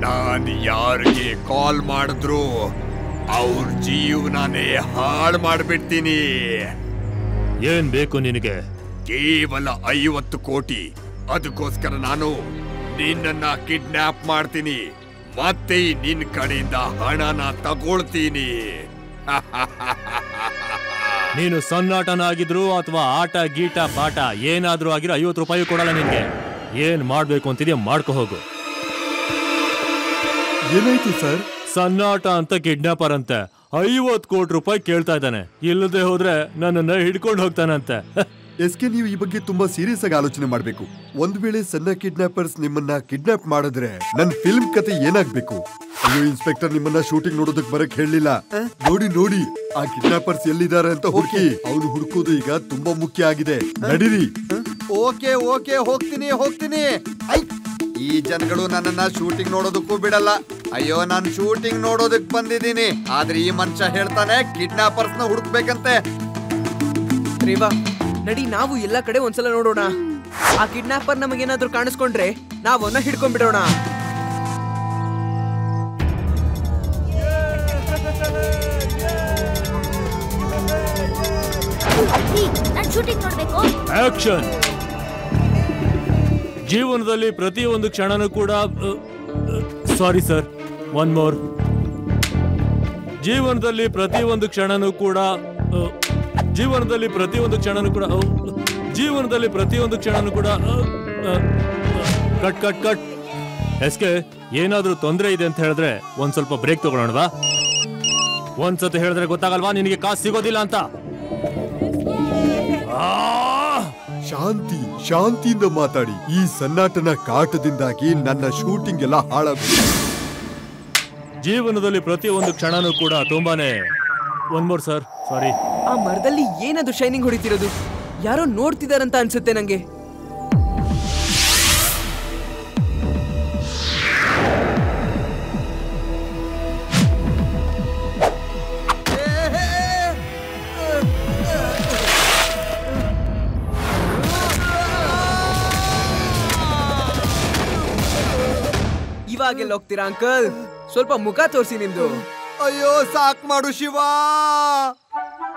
ನಾನ್ ಯಾರಿಗೆ ಕಾಲ್ ಮಾಡಿದ್ರು ಅವ್ರ ಜೀವನನೇ ಹಾಳು ಮಾಡ್ಬಿಡ್ತೀನಿ. ಏನ್ ಬೇಕು ನಿನಗೆ? ಕೇವಲ 50 ಕೋಟಿ. ಅದಕ್ಕೋಸ್ಕರ ನಾನು ನಿನ್ನನ್ನ ಕಿಡ್ನಾಪ್ ಮಾಡ್ತೀನಿ, ಮತ್ತೆ ನಿನ್ ಕಡೆಯಿಂದ ಹಣನ ತಗೊಳ್ತೀನಿ. ನೀನು ಸನ್ನಾಟನಾಗಿದ್ರು ಅಥವಾ ಆಟ ಗೀಟ ಪಾಠ ಏನಾದ್ರೂ ಆಗಿರೋ 50 ರೂಪಾಯಿ ಕೊಡಲ್ಲ ನಿನ್ಗೆ. ಏನ್ ಮಾಡ್ಬೇಕು ಅಂತಿದ್ಯಾ ಮಾಡ್ಕೊ ಹೋಗು. ಏನಾಯ್ತು ಸರ್? ಸನ್ನಾಟ ಅಂತ ಕಿಡ್ನಾಪರ್ ಅಂತೆ 50 ಕೋಟಿ ರೂಪಾಯಿ ಕೇಳ್ತಾ ಇದ್ದಾನೆ. ಇಲ್ಲದೆ ಹೋದ್ರೆ ನನ್ನನ್ನ ಹಿಡ್ಕೊಂಡು ಹೋಗ್ತಾನಂತೆ. ಎಸ್ಕೆ, ನೀವು ಈ ಬಗ್ಗೆ ತುಂಬಾ ಸೀರಿಯಸ್ ಆಗಿ ಆಲೋಚನೆ ಮಾಡ್ಬೇಕು. ಒಂದ್ ವೇಳೆ ಸಣ್ಣ ಕಿಡ್ನಾಪರ್ಸ್ ನಿಮ್ಮನ್ನ ಕಿಡ್ನಾಪ್ ಮಾಡಿದ್ರೆ ನನ್ ಫಿಲ್ಮ್ ಕತೆ ಏನಾಗ್ಬೇಕು? ಅಯ್ಯೋ ಇನ್ಸ್ಪೆಕ್ಟರ್, ನಿಮ್ಮನ್ನ ಶೂಟಿಂಗ್ ನೋಡೋದಕ್ ಬರಕ್ ಹೇಳಿಲ್ಲ. ನೋಡಿ ಆ ಕಿಡ್ನಾಪರ್ಸ್ ಎಲ್ಲಿದ್ದಾರೆ ಅಂತ ಹುಡುಕಿ. ಅವ್ನು ಹುಡುಕೋದು ಈಗ ತುಂಬಾ ಮುಖ್ಯ ಆಗಿದೆ. ನಡೀರಿ. ಓಕೆ ಓಕೆ, ಹೋಗ್ತೀನಿ. ಈ ಜನಗಳು ನನ್ನನ್ನ ಶೂಟಿಂಗ್ ನೋಡೋದಕ್ಕೂ ಬಿಡಲ್ಲ. ಅಯ್ಯೋ, ನಾನ್ ಶೂಟಿಂಗ್ ನೋಡೋದಕ್ ಬಂದಿದ್ದೀನಿ, ಆದ್ರೆ ಈ ಮನುಷ್ಯ ಹೇಳ್ತಾನೆ ಕಿಡ್ನಾಪರ್ಸ್ ನ ಹುಡುಕ್ಬೇಕಂತೆ. ರೇವಾ, ನಡಿ, ನಾವು ಎಲ್ಲ ಕಡೆ ಒಂದ್ಸಲ ನೋಡೋಣ. ಆ ಕಿಡ್ನಾಪರ್ ನಮಗೇನಾದ್ರೂ ಕಾಣಿಸ್ಕೊಂಡ್ರೆ ನಾವು ಅವನ್ನ ಹಿಡ್ಕೊಂಡ್ಬಿಡೋಣ. ನಾನ್ ಶೂಟಿಂಗ್ ನೋಡ್ಬೇಕು. ಆಕ್ಷನ್. ಜೀವನದಲ್ಲಿ ಪ್ರತಿಯೊಂದು ಕ್ಷಣನೂ ಕೂಡ ಸಾರಿ ಸರ್, ಒನ್ ಮೋರ್. ಜೀವನದಲ್ಲಿ ಪ್ರತಿಯೊಂದು ಕ್ಷಣನೂ ಕೂಡ ಕಟ್. ಎಸ್ಕೆ, ಏನಾದ್ರೂ ತೊಂದರೆ ಇದೆ ಅಂತ ಹೇಳಿದ್ರೆ ಒಂದ್ ಸ್ವಲ್ಪ ಬ್ರೇಕ್ ತಗೊಳ್ಳೋಣವಾ? ಒಂದ್ಸತಿ ಹೇಳಿದ್ರೆ ಗೊತ್ತಾಗಲ್ವಾ ನಿನಗೆ ಕಾಸು ಸಿಗೋದಿಲ್ಲ ಅಂತ? ಶಾಂತಿಯಿಂದ ಮಾತಾಡಿ. ಈ ಸನ್ನಾಟನ ಕಾಟದಿಂದಾಗಿ ನನ್ನ ಶೂಟಿಂಗ್ ಎಲ್ಲ ಹಾಳಾಗುತ್ತೆ. ಜೀವನದಲ್ಲಿ ಪ್ರತಿಯೊಂದು ಕ್ಷಣನೂ ಕೂಡ ತುಂಬಾನೇ. ಒನ್ ಮೋರ್ ಸರ್, ಸಾರಿ. ಆ ಮರದಲ್ಲಿ ಏನದು ಶೈನಿಂಗ್ ಹೊಡಿತಿರೋದು? ಯಾರೋ ನೋಡ್ತಿದಾರಂತ ಅನ್ಸುತ್ತೆ ನಂಗೆ. ಇವಾಗೆಲ್ಲ ಹೋಗ್ತೀರಾ ಅಂಕಲ್? ಸ್ವಲ್ಪ ಮುಖ ತೋರಿಸಿ ನಿಮ್ದು. ಅಯ್ಯೋ, ಸಾಕ್ ಮಾಡು ಶಿವ.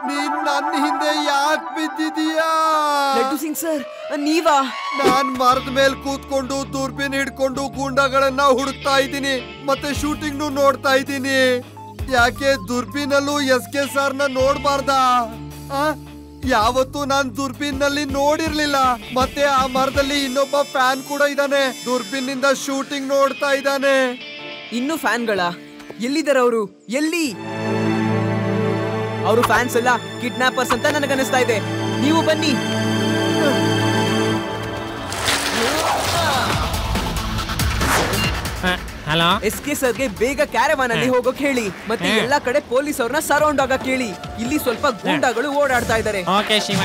ನೀನ್ ನನ್ನ ಹಿಂದೆ ಯಾಕೆ ಬಿದ್ದಿದೀಯಾ? ಲಡ್ಡು ಸಿಂಗ್ ಸರ್, ನೀವಾ? ನಾನ್ ಮರದ ಮೇಲೆ ಕೂತ್ಕೊಂಡು ದೂರ್ಬೀನ್ ಹಿಡ್ಕೊಂಡು ಗೂಂಡಾಗಳನ್ನ ಹುಡುಕ್ತಾ ಇದ್ದೀನಿ, ಮತ್ತೆ ಶೂಟಿಂಗ್ ನೋಡ್ತಾ ಇದ್ದೀನಿ. ಯಾಕೆ ದುರ್ಬೀನಲ್ಲೂ SK ಸರ್ ನ ನೋಡ್ಬಾರ್ದಾ? ಯಾವತ್ತು ನಾನ್ ದುರ್ಬೀನ್ ನಲ್ಲಿ ನೋಡಿರ್ಲಿಲ್ಲ. ಮತ್ತೆ ಆ ಮರದಲ್ಲಿ ಇನ್ನೊಬ್ಬ ಫ್ಯಾನ್ ಕೂಡ ಇದ್ದಾನೆ, ದುರ್ಬೀನ್ ನಿಂದ ಶೂಟಿಂಗ್ ನೋಡ್ತಾ ಇದ್ದಾನೆ. ಇನ್ನು ಫ್ಯಾನ್ಗಳ ಎಲ್ಲಿದ್ದಾರೆ ಅವರು? ಎಲ್ಲಿ? ಅವರು ಫ್ಯಾನ್ಸ್ ಎಲ್ಲ ಕಿಡ್ನಾಪರ್ಸ್ ಅಂತ ನನಗನ್ನಿಸ್ತಾ ಇದೆ. ನೀವು ಬನ್ನಿ. ಹಲೋ, SK ಸರ್ಗೆ ಬೇಗ ಕ್ಯಾರವಾನ್ ಅಲ್ಲಿ ಹೋಗೋಕ್ ಹೇಳಿ, ಮತ್ತೆ ಎಲ್ಲಾ ಕಡೆ ಪೊಲೀಸ್ ಅವ್ರನ್ನ ಸರೌಂಡ್ ಆಗಕ್ ಹೇಳಿ. ಇಲ್ಲಿ ಸ್ವಲ್ಪ ಗೂಂಡಾಗಳು ಓಡಾಡ್ತಾ ಇದ್ದಾರೆ. ಓಕೆ ಶಿವ.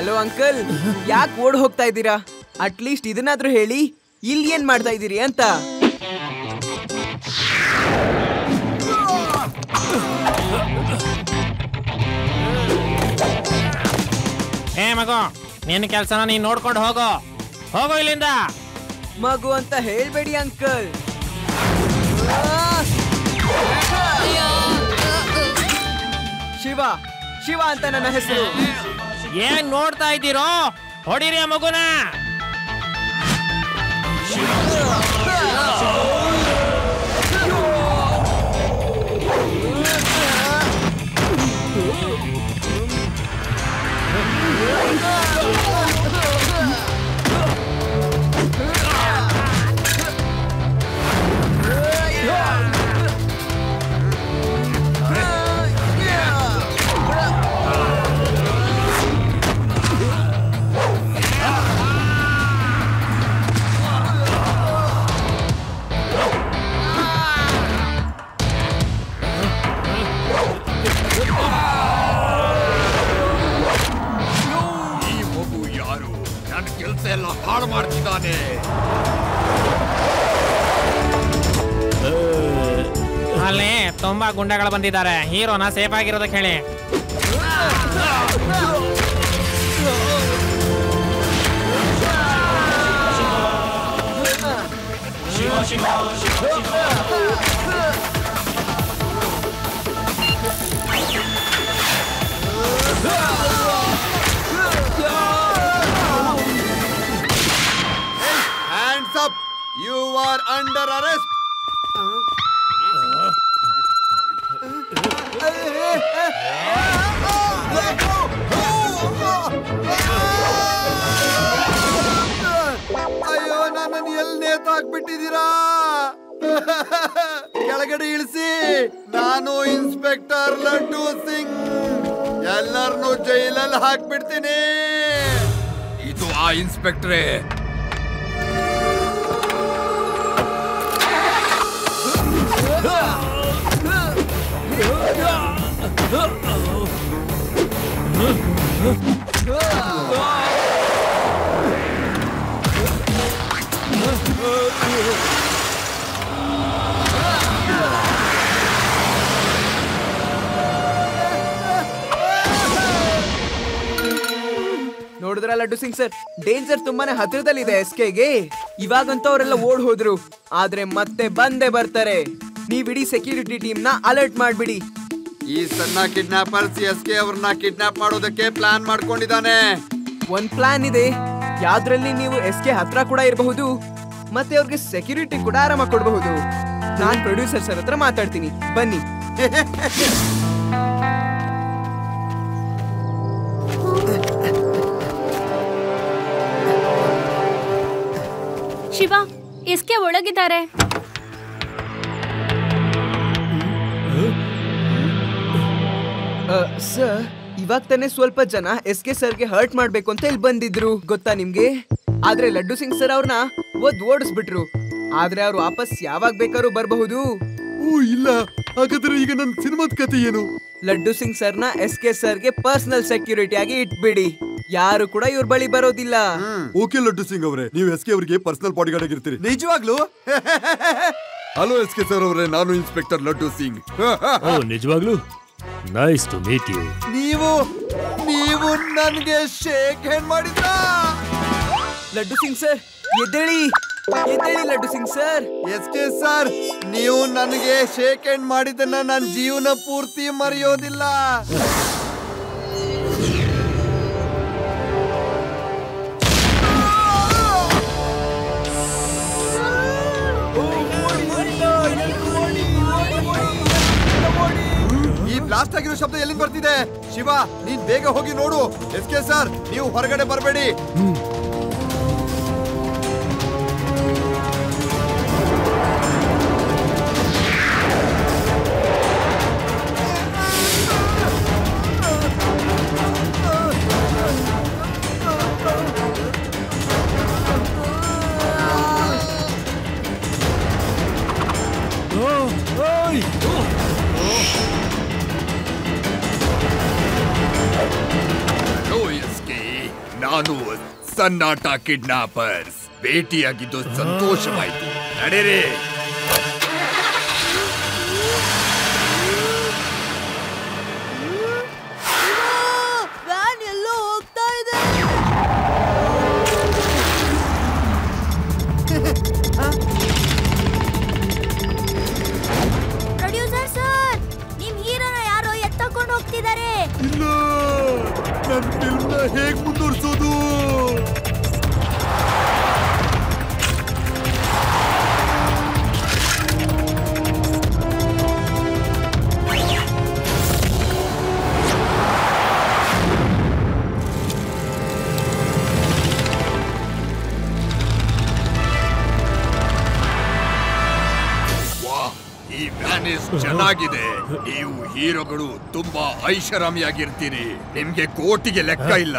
ಹಲೋ ಅಂಕಲ್, ಯಾಕೆ ಓಡ್ ಹೋಗ್ತಾ ಇದ್ದೀರಾ? ಅಟ್ಲೀಸ್ಟ್ ಇದನ್ನಾದ್ರೂ ಹೇಳಿ, ಇಲ್ಲಿ ಏನ್ ಮಾಡ್ತಾ ಇದ್ದೀರಿ ಅಂತ. ಮಗು, ನಿನ್ನ ಕೆಲ್ಸನ ನೀನ್ ನೋಡ್ಕೊಂಡು ಹೋಗೋ ಇಲ್ಲಿಂದ. ಮಗು ಅಂತ ಹೇಳ್ಬೇಡಿ ಅಂಕಲ್. ಶಿವ ಅಂತ ನನ್ನ ಹೆಸರು. ಏನ್ ನೋಡ್ತಾ ಇದ್ದೀರೋ? ಹೊಡಿರಿ ಆ ಮಗುನ. ಹಾಳು ಮಾಡ್ತಿದ್ದಾನೆ. ಅಲ್ಲಿ ತುಂಬಾ ಗುಂಡಗಳು ಬಂದಿದ್ದಾರೆ. ಹೀರೋನ ಸೇಫ್ ಆಗಿರೋದಕ್ಕೆ ಹೇಳಿ. Hands up! You are under arrest! ಅಯ್ಯೋ, ನನ್ನನ್ನು ಎಲ್ಲಿ ನೇತಾಕ್ಬಿಟ್ಟಿದ್ದೀರಾ? ಕೆಳಗಡೆ ಇಳಿಸಿ. ನಾನು ಇನ್ಸ್ಪೆಕ್ಟರ್ ಲಡ್ಡು ಸಿಂಗ್. ಎಲ್ಲರನ್ನೂ ಜೈಲಲ್ಲಿ ಹಾಕ್ಬಿಡ್ತೀನಿ. ಇದು ಆ ಇನ್ಸ್ಪೆಕ್ಟ್ರೇ. ನೋಡಿದ್ರ ಲಡ್ಡು ಸಿಂಗ್ ಸರ್, ಡೇಂಜರ್ ತುಂಬಾನೇ ಹತ್ತಿರದಲ್ಲಿದೆ ಎಸ್ಕೆಗೆ. ಇವಾಗಂತೂ ಅವರೆಲ್ಲ ಓಡ್ ಹೋದ್ರು, ಆದ್ರೆ ಮತ್ತೆ ಬಂದೇ ಬರ್ತಾರೆ. ನೀವಿಡೀ ಸೆಕ್ಯೂರಿಟಿ ಟೀಮ್ ನ ಅಲರ್ಟ್ ಮಾಡ್ಬಿಡಿ. ಈ ಸಣ್ಣ ಕಿಡ್ನಾಪರ್ಸ್ ಎಸ್ಕೆ ಅವ್ರನ್ನ ಕಿಡ್ನಾಪ್ ಮಾಡೋದಕ್ಕೆ ಪ್ಲಾನ್ ಮಾಡ್ಕೊಂಡಿದ್ದಾನೆ. ಒಂದ್ ಪ್ಲಾನ್ ಇದೆ, ಯಾವ್ದ್ರಲ್ಲಿ ನೀವು ಎಸ್ಕೆ ಹತ್ರ ಕೂಡ ಇರಬಹುದು, ಮತ್ತೆ ಅವ್ರಿಗೆ ಸೆಕ್ಯೂರಿಟಿ ಕೂಡ ಆರಾಮಾಗಿ ಕೊಡಬಹುದು. ನಾನ್ ಪ್ರೊಡ್ಯೂಸರ್ ಸರ್ ಹತ್ರ ಮಾತಾಡ್ತೀನಿ, ಬನ್ನಿ. ಶಿವ, ಎಸ್ಕೆ ಒಳಗಿದ್ದಾರೆ. ಸರ್, ಇವಾಗ ತಾನೇ ಸ್ವಲ್ಪ ಜನ ಎಸ್ಕೆ ಸರ್ಗೆ ಹರ್ಟ್ ಮಾಡ್ಬೇಕು ಅಂತ ಇಲ್ಲಿ ಬಂದಿದ್ರು, ಗೊತ್ತಾ ನಿಮ್ಗೆ? ಆದ್ರೆ ಲಡ್ಡು ಸಿಂಗ್ ಸರ್ ಅವ್ರನ್ನ ಓಡಿಸ್ಬಿಟ್ರು. ಆದ್ರೆ ಅವ್ರು ವಾಪಸ್ ಯಾವಾಗ ಬೇಕಾದ್ರೂ ಬರಬಹುದು. ಓ ಇಲ್ಲ, ಹಾಗಾದ್ರೆ ಈಗ ನನ್ನ ಸಿನಿಮಾದ ಕತೆ ಏನು? ಲಡ್ಡು ಸಿಂಗ್ ಸರ್ನ ಎಸ್ಕೆ ಸರ್ಗೆ ಪರ್ಸನಲ್ ಸೆಕ್ಯೂರಿಟಿ ಆಗಿ ಇಟ್ಬಿಡಿ. ಯಾರು ಕೂಡ ಇವ್ರ ಬಳಿ ಬರೋದಿಲ್ಲ. ಓಕೆ ಲಡ್ಡು ಸಿಂಗ್ ಅವರೇ, ನೀವು ಎಸ್ಕೆ ಅವರಿಗೆ ಪರ್ಸನಲ್ ಬಾಡಿ ಗಾರ್ಡ್ ಆಗಿರ್ತೀರಿ. ನಿಜವಾಗ್ಲೂ? ಹಲೋ ಎಸ್ಕೆ ಸರ್ ಅವರೇ, ನಾನು ಇನ್ಸ್ಪೆಕ್ಟರ್ ಲಡ್ಡು ಸಿಂಗ್. ನಿಜವಾಗ್ಲೂ ನೈಸ್ ಟು ಮೀಟ್ ಯು. ನೀವು ನನಗೆ ಶೇಕ್ ಹ್ಯಾಂಡ್ ಮಾಡಿದ್ರಾ? ಲಡ್ಡು ಸಿಂಗ್ ಸರ್, ಎದ್ದೇಳಿ Laddu Singh sir. SK sir, ನೀವು ನನಗೆ ಶೇಕ್ ಹ್ಯಾಂಡ್ ಮಾಡಿದ್ದನ್ನ ನನ್ನ ಜೀವನ ಪೂರ್ತಿ ಮರೆಯೋದಿಲ್ಲ. ಈ ಬ್ಲಾಸ್ಟ್ ಆಗಿರೋ ಶಬ್ದ ಎಲ್ಲಿಂದ ಬರ್ತಿದೆ? ಶಿವ, ನೀನ್ ಬೇಗ ಹೋಗಿ ನೋಡು. ಎಸ್ಕೆ ಸರ್, ನೀವು ಹೊರಗಡೆ ಬರಬೇಡಿ. ನಾನು ಸನ್ನಾಟ ಕಿಡ್ನಾಪರ್ಸ್ ಭೇಟಿಯಾಗಿದ್ದು ಸಂತೋಷವಾಯ್ತು. ನಡೀರಿ. ವ್ಯಾನ್ ಎಲ್ಲೋ ಹೋಗ್ತಾ ಇದೆ. ಪ್ರೊಡ್ಯೂಸರ್ ಸರ್, ನಿಮ್ ಹೀರೋನ ಯಾರೋ ಎತ್ತಕೊಂಡು ಹೋಗ್ತಿದ್ದಾರೆ. ಇಲ್ಲ, ನನ್ ಫಿಲ್ಮ್ನ ಹೇಗ್ ಮುಂದುವರ್ಸೋದು? ಈ ವ್ಯಾನಿಸ್ ಚೆನ್ನಾಗಿದೆ. ನೀವು ಹೀರೋಗಳು ತುಂಬಾ ಐಷಾರಾಮಿಯಾಗಿರ್ತೀರಿ. ನಿಮ್ಗೆ ಕೋಟಿಗೆ ಲೆಕ್ಕ ಇಲ್ಲ,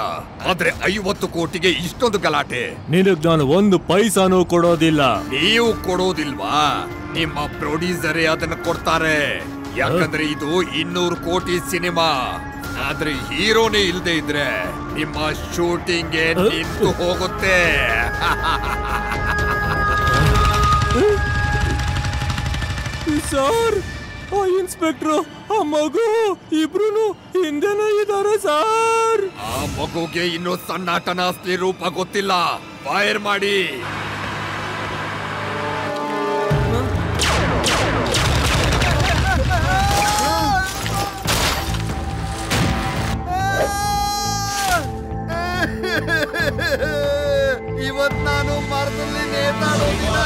ಆದ್ರೆ 50 ಕೋಟಿಗೆ ಇಷ್ಟೊಂದು ಗಲಾಟೆ. ನಿನಗ್ ನಾನು 1 ಪೈಸಾನೂ ಕೊಡೋದಿಲ್ಲ. ನೀವು ಕೊಡೋದಿಲ್ವಾ? ನಿಮ್ಮ ಪ್ರೊಡ್ಯೂಸರೇ ಅದನ್ನ ಕೊಡ್ತಾರೆ. ಯಾಕಂದ್ರೆ ಇದು 200 ಕೋಟಿ ಸಿನಿಮಾ. ಆದ್ರೆ ಹೀರೋನೇ ಇಲ್ದೇ ಇದ್ರೆ ನಿಮ್ಮ ಶೂಟಿಂಗ್ ನಿಂತು ಹೋಗುತ್ತೆ. ಸರ್, ಆ ಇನ್ಸ್ಪೆಕ್ಟ್ರು ಆ ಮಗು ಇಬ್ರು ಹಿಂದೆನೇ ಇದ್ದಾರೆ ಸರ್. ಆ ಮಗುಗೆ ಇನ್ನು ಸಣ್ಣಾಟನ ಅಸ್ಲಿ ರೂಪ ಗೊತ್ತಿಲ್ಲ. ಫೈರ್ ಮಾಡಿ. ಇವತ್ ನಾನು ಮರದಲ್ಲಿ ನೇತಾಡೋದಿಲ್ಲ.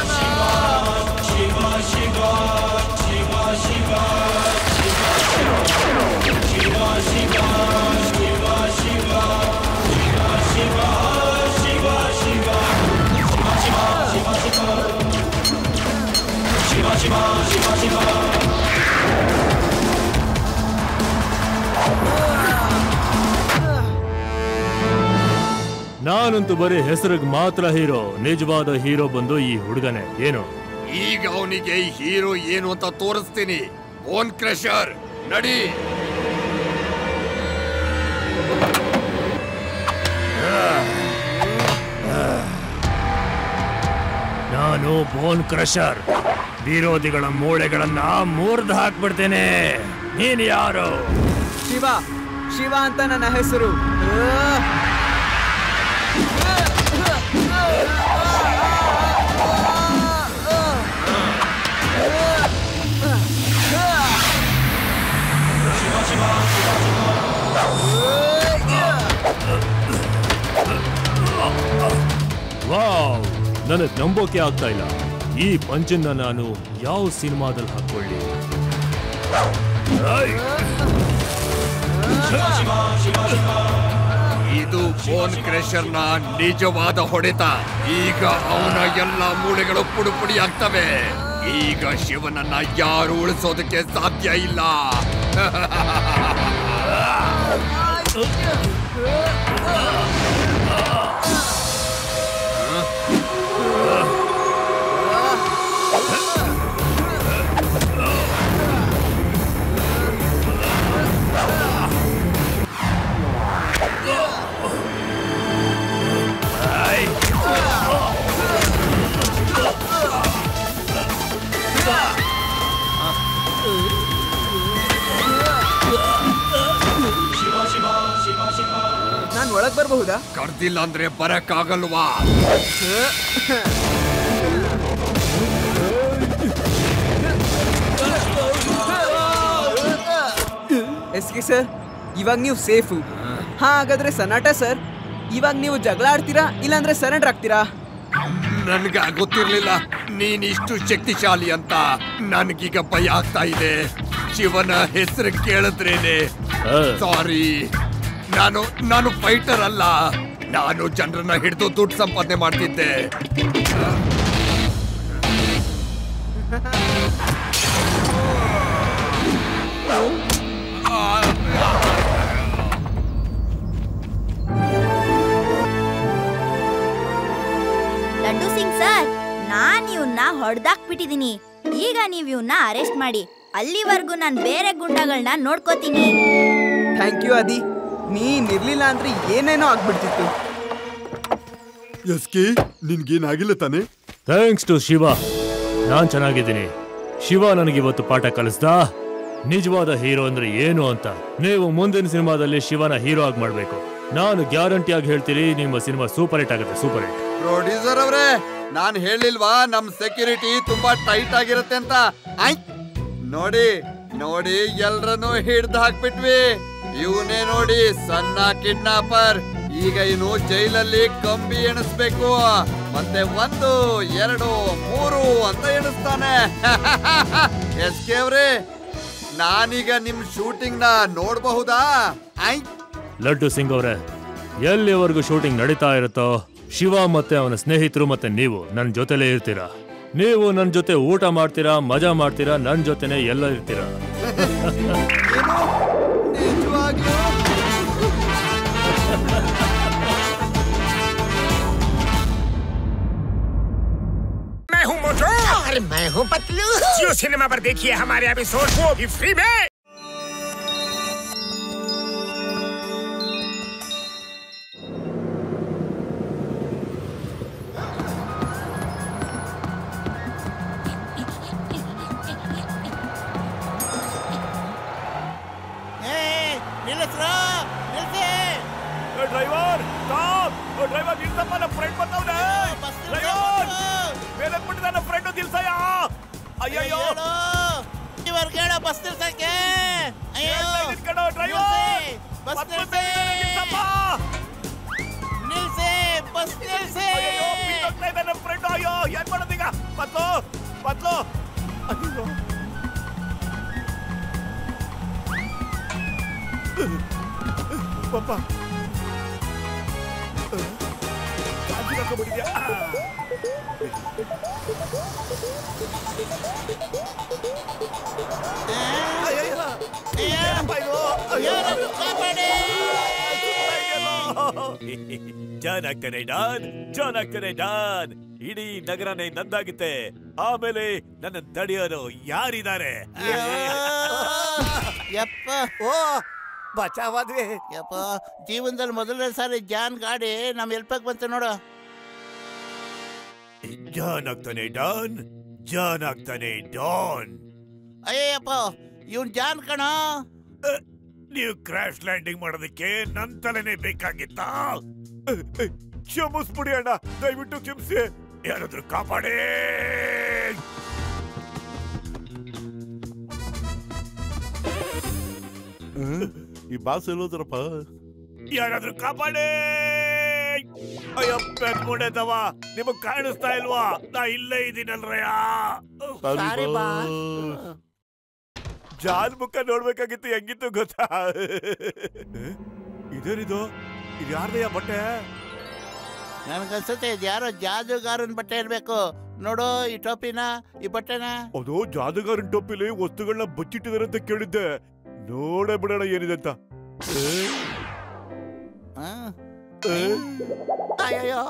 ನಾನಂತೂ ಬರೀ ಹೆಸರಿಗೆ ಮಾತ್ರ ಹೀರೋ. ನಿಜವಾದ ಹೀರೋ ಬಂದು ಈ ಹುಡುಗನೇ. ಏನು ಈಗ ಅವನಿಗೆ ಹೀರೋ ಏನು ಅಂತ ತೋರಿಸ್ತೀನಿ. ಬೋನ್ ಕ್ರಷರ್, ನಡಿ. ನಾನು ಬೋನ್ ಕ್ರಷರ್. ವಿರೋಧಿಗಳ ಮೂಳೆಗಳನ್ನ ಮುರಿದು ಹಾಕ್ಬಿಡ್ತೇನೆ. ನೀನ್ ಯಾರು? ಶಿವ. ಶಿವ ಅಂತ ನನ್ನ ಹೆಸರು. ವಾವ್, ನನಗ್ ನಂಬೋಕೆ ಆಗ್ತಾ ಇಲ್ಲ. ಈ ಪಂಚನ್ನ ನಾನು ಯಾವ ಸಿನಿಮಾದಲ್ಲಿ ಹಾಕೊಳ್ಳಿ? ಇದು ಬೋನ್ ಕ್ರಷರ್ ನ ನಿಜವಾದ ಹೊಡೆತ. ಈಗ ಅವನ ಎಲ್ಲ ಮೂಳೆಗಳು ಪುಡಿ ಪುಡಿ ಆಗ್ತವೆ. ಈಗ ಶಿವನನ್ನ ಯಾರು ಉಳಿಸೋದಕ್ಕೆ ಸಾಧ್ಯ ಇಲ್ಲ. ನಾನು ಒಳಗ್ ಬರಬಹುದಾ? ಕರ್ದಿಲ್ಲ ಅಂದ್ರೆ ಬರಕ್ಕಾಗಲ್ವಾ? ಎಸ್ಕೆ ಸರ್, ಇವಾಗ ನೀವು ಸೇಫು. ಹಾ, ಹಾಗಾದ್ರೆ ಸನಾಟ ಸರ್, ಇವಾಗ ನೀವು ಜಗಳ ಆಡ್ತೀರಾ ಇಲ್ಲಾಂದ್ರೆ ಸರೆಂಡರ್ ಆಗ್ತೀರಾ? ನನ್ಗ ಗೊತ್ತಿರ್ಲಿಲ್ಲ ನೀನ್ ಇಷ್ಟು ಶಕ್ತಿಶಾಲಿ ಅಂತ. ನನ್ಗೀಗ ಭಯ ಆಗ್ತಾ ಇದೆ. ಶಿವನ ಹೆಸರು ಕೇಳಿದ್ರೇನೆ. ಸಾರಿ, ನಾನು ಫೈಟರ್ ಅಲ್ಲ. ನಾನು ಜನರನ್ನ ಹಿಡಿದು ದುಡ್ಡು ಸಂಪಾದನೆ ಮಾಡ್ತಿದ್ದೆ. ಲಡ್ಡು ಸಿಂಗ್ ಸರ್, ನಾನ್ ಇವನ್ನ ಹೊಡೆದಾಕ್ಬಿಟ್ಟಿದೀನಿ. ಈಗ ನೀವ್ ಇವನ್ನ ಅರೆಸ್ಟ್ ಮಾಡಿ. ಅಲ್ಲಿವರೆಗೂ ನಾನು ಬೇರೆ ಗುಂಡಗಳನ್ನ ನೋಡ್ಕೋತೀನಿ. ಥ್ಯಾಂಕ್ ಯು ಆದಿ. ನೀನ್ ಇರ್ಲಿಲ್ಲ ಅಂದ್ರೆ ಏನೇನೋ ಆಗ್ಬಿಡ್ತಿತ್ತು. ಎಸ್ಕೆ ನಿನ್ಗೇನಾಗಿಲ್ಲ ತಾನೆ? ಥ್ಯಾಂಕ್ಸ್ ಟು ಶಿವ, ನಾನ್ ಚೆನ್ನಾಗಿದ್ದೀನಿ. ಶಿವ ನನಗಿವತ್ತು ಪಾಠ ಕಲಿಸ್ದ ನಿಜವಾದ ಹೀರೋ ಅಂದ್ರೆ ಏನು ಅಂತ. ನೀವು ಮುಂದಿನ ಸಿನಿಮಾದಲ್ಲಿ ಶಿವನ ಹೀರೋ ಆಗಿ ಮಾಡ್ಬೇಕು. ನಾನು ಗ್ಯಾರಂಟಿಯಾಗಿ ಹೇಳ್ತೀನಿ, ನಿಮ್ಮ ಸಿನಿಮಾ ಸೂಪರ್ ಹಿಟ್ ಆಗುತ್ತೆ, ಸೂಪರ್ ಹಿಟ್. ಪ್ರೊಡ್ಯೂಸರ್ ಅವ್ರೆ, ನಾನ್ ಹೇಳಿಲ್ವಾ ನಮ್ ಸೆಕ್ಯೂರಿಟಿ ತುಂಬಾ ಟೈಟ್ ಆಗಿರುತ್ತೆ ಅಂತ? ನೋಡಿ ನೋಡಿ ಎಲ್ರನ್ನು ಹಿಡ್ದು ಹಾಕ್ಬಿಟ್ವಿ. ಇವನೇ ನೋಡಿ ಸಣ್ಣ ಕಿಡ್ನಾಪರ್. ಈಗ ಇವನು ಜೈಲಲ್ಲಿ ಕಂಬಿ ಎಣಿಸ್ಬೇಕು, ಮತ್ತೆ 1 2 3 ಅಂತ ಎಣಿಸ್ತಾನೆ. ಎಸ್ಕೆ ಅವ್ರೆ, ನಾನೀಗ ನಿಮ್ ಶೂಟಿಂಗ್ ನ ನೋಡಬಹುದಾ? ಲಡ್ಡು ಸಿಂಗ್ ಅವರೇ, ಎಲ್ಲಿವರೆಗೂ ಶೂಟಿಂಗ್ ನಡೀತಾ ಇರುತ್ತೋ ಶಿವ ಮತ್ತೆ ಅವನ ಸ್ನೇಹಿತರು ಮತ್ತೆ ನೀವು ನನ್ನ ಜೊತೆಲೇ ಇರ್ತೀರಾ. ನೀವು ನನ್ನ ಜೊತೆ ಊಟ ಮಾಡ್ತೀರಾ, ಮಜಾ ಮಾಡ್ತೀರಾ, ನನ್ನ ಜೊತೆನೆ ಎಲ್ಲ ಇರ್ತೀರಾ. मैं हूँ मोटू और मैं हूँ पतलू। जियो सिनेमा पर देखिए हमारे एपिसोड को भी फ्री में। ಡ್ರೈವರ್ ಡ್ರೈವರ್ ನಿಲ್ಸಪ್ಪ, ನಮ್ಮ ಫ್ರೆಂಡ್ ಬಂದವನೆ. ಡ್ರೈವರ್ ಮೇಲೆ ಬಿಟ್ಟಿದ್ದ ನಮ್ಮ ಫ್ರೆಂಡ್ ನಿಲ್ಸಯ್ಯ. ಅಯ್ಯಯ್ಯೋ ಇವರು ಕೇಳೋ ಬಸ್ ನಿಲ್ಸಕ್ಕೆ. ಅಯ್ಯೋ ಡ್ರೈವರ್ ಬಸ್ ನಿಲ್ಸಿ, ನಿಲ್ಸಿ ಬಸ್ ನಿಲ್ಸಿ. ಅಯ್ಯೋ ಬಿಟ್ಟೋಗ್ತಾ ಇದೆ ನಮ್ಮ ಫ್ರೆಂಡ್. ಅಯ್ಯೋ ಏನ್ ಮಾಡೋದೀಗ? ಪತ್ಲು ಪತ್ಲು ಅಯ್ಯೋ ಪಪ್ಪ ಕಾಜಿ ಹಾಕೊಂಡ್ಬಿಟ್ಟಿದ್ಯಾ? ಜಾನ್ ಆಗ್ತಾನೆ ಡಾನ್, ಜಾನ್ ಆಗ್ತಾನೆ ಡಾನ್. ಇಡೀ ನಗರನೇ ನಂದಾಗುತ್ತೆ. ಆಮೇಲೆ ನನ್ನ ತಡೆಯೋರು ಯಾರಿದ್ದಾರೆ? ಯಪ್ಪ, ಓ ಬಚಾವಾದ್ವಿ. ಯಪ್ಪ, ಜೀವನದಲ್ಲಿ ಮೊದಲನೇ ಸಾರಿ ಜಾನ್ ಗಾಡಿ ನಮ್ ಎಲ್ಪಕ್ ಬಂತು ನೋಡು. ಜಾನ್ ಆಗ್ತಾನೆ ಡಾನ್, ಜಾನ್ ಆಗ್ತಾನೆ ಡಾನ್. ಅಯ್ಯಪ್ಪ, ಇವನ್ ಜಾನ್ ಕಣ. ನೀವು ಕ್ರಾಶ್ ಲ್ಯಾಂಡಿಂಗ್ ಮಾಡೋದಕ್ಕೆ ನನ್ ತಲೆನೇ ಬೇಕಾಗಿತ್ತಾ? ಕ್ಷಮಿಸ್ಬಿಡಿ ಅಣ್ಣ, ದಯವಿಟ್ಟು ಕ್ಷಮಿಸಿ. ಯಾರಾದ್ರೂ ಕಾಪಾಡೇ. ಈ ಬಾಸ್ ಎಲ್ಲೋದ್ರಪ್ಪ? ಯಾರಾದ್ರೂ ಕಾಪಾಡೇ. ಅಯ್ಯೋ ಬೆನ್ಮುಂಡೆದವ, ನಿಮಗ್ ಕಾಣಿಸ್ತಾ ಇಲ್ವಾ? ನಾ ಇಲ್ಲೇ ಇದ್ದೀನಲ್ರಯ್ಯ. ಜಾನ್ ಮುಖ ನೋಡ್ಬೇಕಾಗಿತ್ತು, ಹೆಂಗಿತ್ತು ಗೊತ್ತಾ? ಇದೇನಿದು? ಇದು ಯಾರ್ದಯ್ಯ ಬಟ್ಟೆ? ನನ್ಗನ್ಸುತ್ತೆ ಇದು ಯಾರೋ ಜಾದೂಗಾರನ್ ಬಟ್ಟೆ ಇರ್ಬೇಕು. ನೋಡು ಈ ಟೋಪಿನ, ಈ ಬಟ್ಟೆನ. ಅದು ಜಾದೂಗಾರನ್ ಟೋಪಿಲಿ ವಸ್ತುಗಳನ್ನ ಬಚ್ಚಿಟ್ಟಿದಾರೆ ಅಂತ ಕೇಳಿದ್ದೆ. ನೋಡೇ ಬಿಡೋಣ ಏನಿದೆ ಅಂತ. ಅಯ್ಯೋ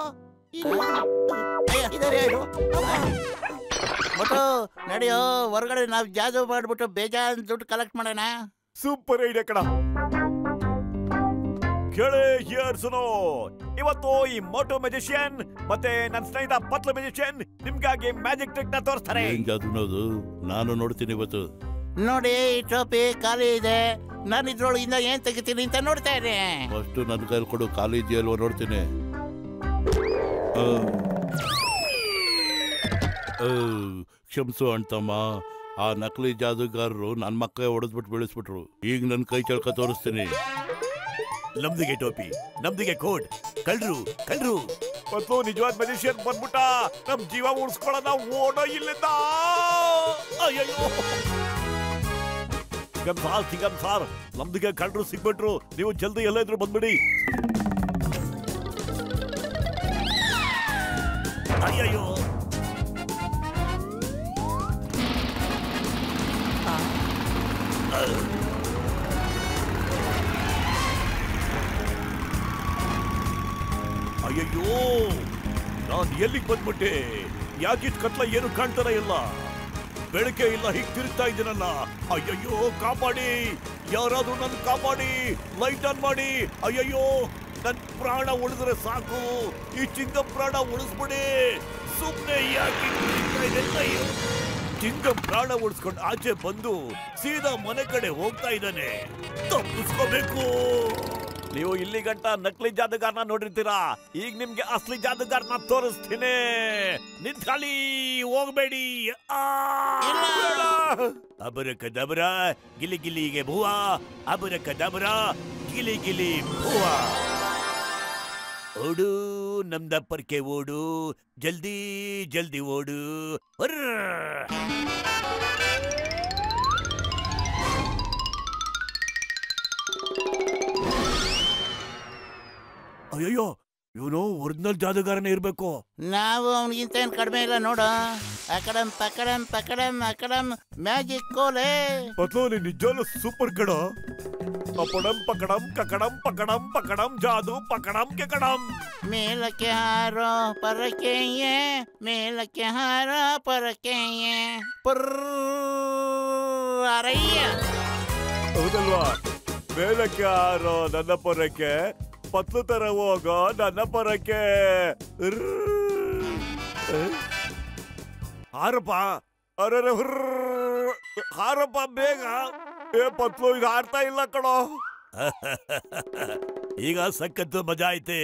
ಬಟ್ಟು ನಡಿಯೋ, ಹೊರಗಡೆ ನಾವ್ ಜಾದೂ ಮಾಡ್ಬಿಟ್ಟು ಬೇಜಾನ್ ದುಡ್ಡು ಕಲೆಕ್ಟ್ ಮಾಡೋಣ. ಸೂಪರ್ ಐಡಿಯಾ ಕಣ. ಕೇಳಿ ಹಿಯರ್ಸುನೋ, ಇವತ್ತು ಈ ಮೋಟೋ ಮ್ಯಾಜಿಷಿಯನ್ ಮತ್ತೆ ನನ್ನ ಸ್ನೇಹಿತ ಪತ್ಲ ಮ್ಯಾಜಿಷಿಯನ್ ನಿಮ್ಗಾಗಿ ಮ್ಯಾಜಿಕ್ ಟ್ರಿಕ್ ನ ತೋರಿಸ್ತಾರೆ. ನಾನು ನೋಡ್ತೀನಿ ಇವತ್ತು. ನೋಡಿ ಈ ಟೋಪಿ ಖಾಲಿ ಇದೆ, ನಾನು ಇದ್ರೊಳಗಿಂದ ಏನ್ ತೆಗಿತೀನಿ ಅಂತ ನೋಡ್ತಾ ಇದ್ದೆ. ಫಸ್ಟ್ ನನ್ನ ಕೈಲಿ ಕೊಡು, ಖಾಲಿ ಇದೆಯಲ್ವ ನೋಡ್ತೀನಿ. ಕ್ಷಮಿಸು ಅಣ್ತಮ್ಮ, ಆ ನಕಲಿ ಜಾದೂಗಾರರು ನನ್ನ ಮಕ್ಕ ಹೊಡೆದ್ಬಿಟ್ಟು ಬೆಳೆಸ್ಬಿಟ್ರು. ಈಗ ನನ್ನ ಕೈ ಚಳಕ ತೋರಿಸ್ತೀನಿ. ನಮ್ದಿಗೆ ಟೋಪಿ, ನಮ್ದಿಗೆ ಕೋಡ್. ಕಳ್ರು ಕಳ್ರು ಮತ್ತು ನಿಜವಾದ ಮ್ಯಾಜಿಷಿಯನ್ ಬಂದ್ಬಿಟ್ಟ. ನಮ್ ಜೀವ ಉಳಿಸ್ಕೊಳ್ಳೋಣ, ಓಡೋ ಇಲ್ಲಿಂದ. ಅಯ್ಯಯ್ಯೋ ಸಿಗಮ್ ಸಾರ್, ನಮ್ದಿಗೆ ಕಳ್ರು ಸಿಗ್ಬಿಟ್ರು. ನೀವು ಜಲ್ದಿ ಎಲ್ಲ ಇದ್ರು ಬಂದ್ಬಿಡಿ. ಅಯ್ಯಯ್ಯೋ ಅಯ್ಯಯ್ಯೋ, ನಾನ್ ಎಲ್ಲಿಗೆ ಬಂದ್ಬಿಟ್ಟೆ? ಯಾಕಿದ್ ಕತ್ಲ ಏನು ಕಾಣ್ತಾರ ಇಲ್ಲ, ಬೆಳಕೆ ಇಲ್ಲ, ಹೀಗ್ ತಿರುಗ್ತಾ ಇದ್ದೀನಲ್ಲ. ಅಯ್ಯಯ್ಯೋ ಕಾಪಾಡಿ, ಯಾರಾದ್ರೂ ನನ್ ಕಾಪಾಡಿ, ಲೈಟ್ ಆನ್ ಮಾಡಿ. ಅಯ್ಯಯ್ಯೋ ನನ್ ಪ್ರಾಣ ಉಳಿದ್ರೆ ಸಾಕು. ಈ ಚಿಂಗಂ ಪ್ರಾಣ ಉಳಿಸ್ಬಿಡಿ. ಸುಮ್ನೆ ಯಾಕೆ ಚಿಂಗಂ ಪ್ರಾಣ ಉಳಿಸ್ಕೊಂಡು ಆಚೆ ಬಂದು ಸೀದಾ ಮನೆ ಕಡೆ ಹೋಗ್ತಾ ಇದ್ದಾನೆ. ತಪ್ಪಿಸ್ಕೋಬೇಕು. ನೀವು ಇಲ್ಲಿ ಗಂಟ ನಕಲಿ ಜಾದುಗಾರನ ನೋಡಿರ್ತೀರಾ, ಈಗ ನಿಮ್ಗೆ ಅಸಲಿ ಜಾದುಗಾರನ ತೋರಿಸ್ತೀನಿ. ನಿಂತ್ಕೊಳ್ಳಿ, ಹೋಗ್ಬೇಡಿ. ಅಬರಕದಬರ ಗಿಲಿ ಗಿಲಿಗೆ ಭೂವ, ಅಬರಕದಬರ ಗಿಲಿ ಗಿಲಿ ಭೂವ. ಓಡು ನಮ್ದಪ್ಪರ್ಕೆ ಓಡು, ಜಲ್ದಿ ಜಲ್ದಿ ಓಡು. ಅಯ್ಯಯ್ಯೋ, ಇವನು ಒರಿಜಿನಲ್ ಜಾದುಗಾರನೇ ಇರ್ಬೇಕು. ನಾವು ಅವನಿಗಿಂತ ಏನ್ ಕಡಿಮೆ ಇಲ್ಲ ನೋಡು. ಅಕಡಮ್ ಪಕಡಮ್ ಪಕಡಮ್ ಅಕಡಮ್ ಮ್ಯಾಜಿಕ್ ಕೋಲೆ. ಪತ್ಲು ನೀನ್ ನಿಜವಾಗ್ಲೂ ಸೂಪರ್ ಕಡ. ಅಪಡಂ ಪಕಡಂ ಕಕಡಂ ಪಕಡಂ ಪಕಡಂ ಜಾದು ಪಕಡಂ ಕೆಕಡಂ. ಮೇಲಕ್ಕೆ ಹಾರೋ ಪರಕೆಯೇ, ಮೇಲಕ್ಕೆ ಹಾರೋ ಪರಕೆಯೇ ಅರಯ್ಯ. ಹೌದಲ್ವಾ? ಮೇಲಕ್ಕೆ ಹಾರೋ ನನ್ನ ಪರಕ್ಕೆ, ಪತ್ಲು ತರ ಹೋಗೋ ನನ್ನ ಪರಕ್ಕೆ. ಹಾರಪ್ಪ, ಅರೆ ಹಾರಪ್ಪ ಬೇಗ. ಪತ್ಲು ಇದು ಹಾರ್ತಾ ಇಲ್ಲ ಕಣೋ. ಈಗ ಸಖತ್ತು ಮಜಾ ಐತೆ.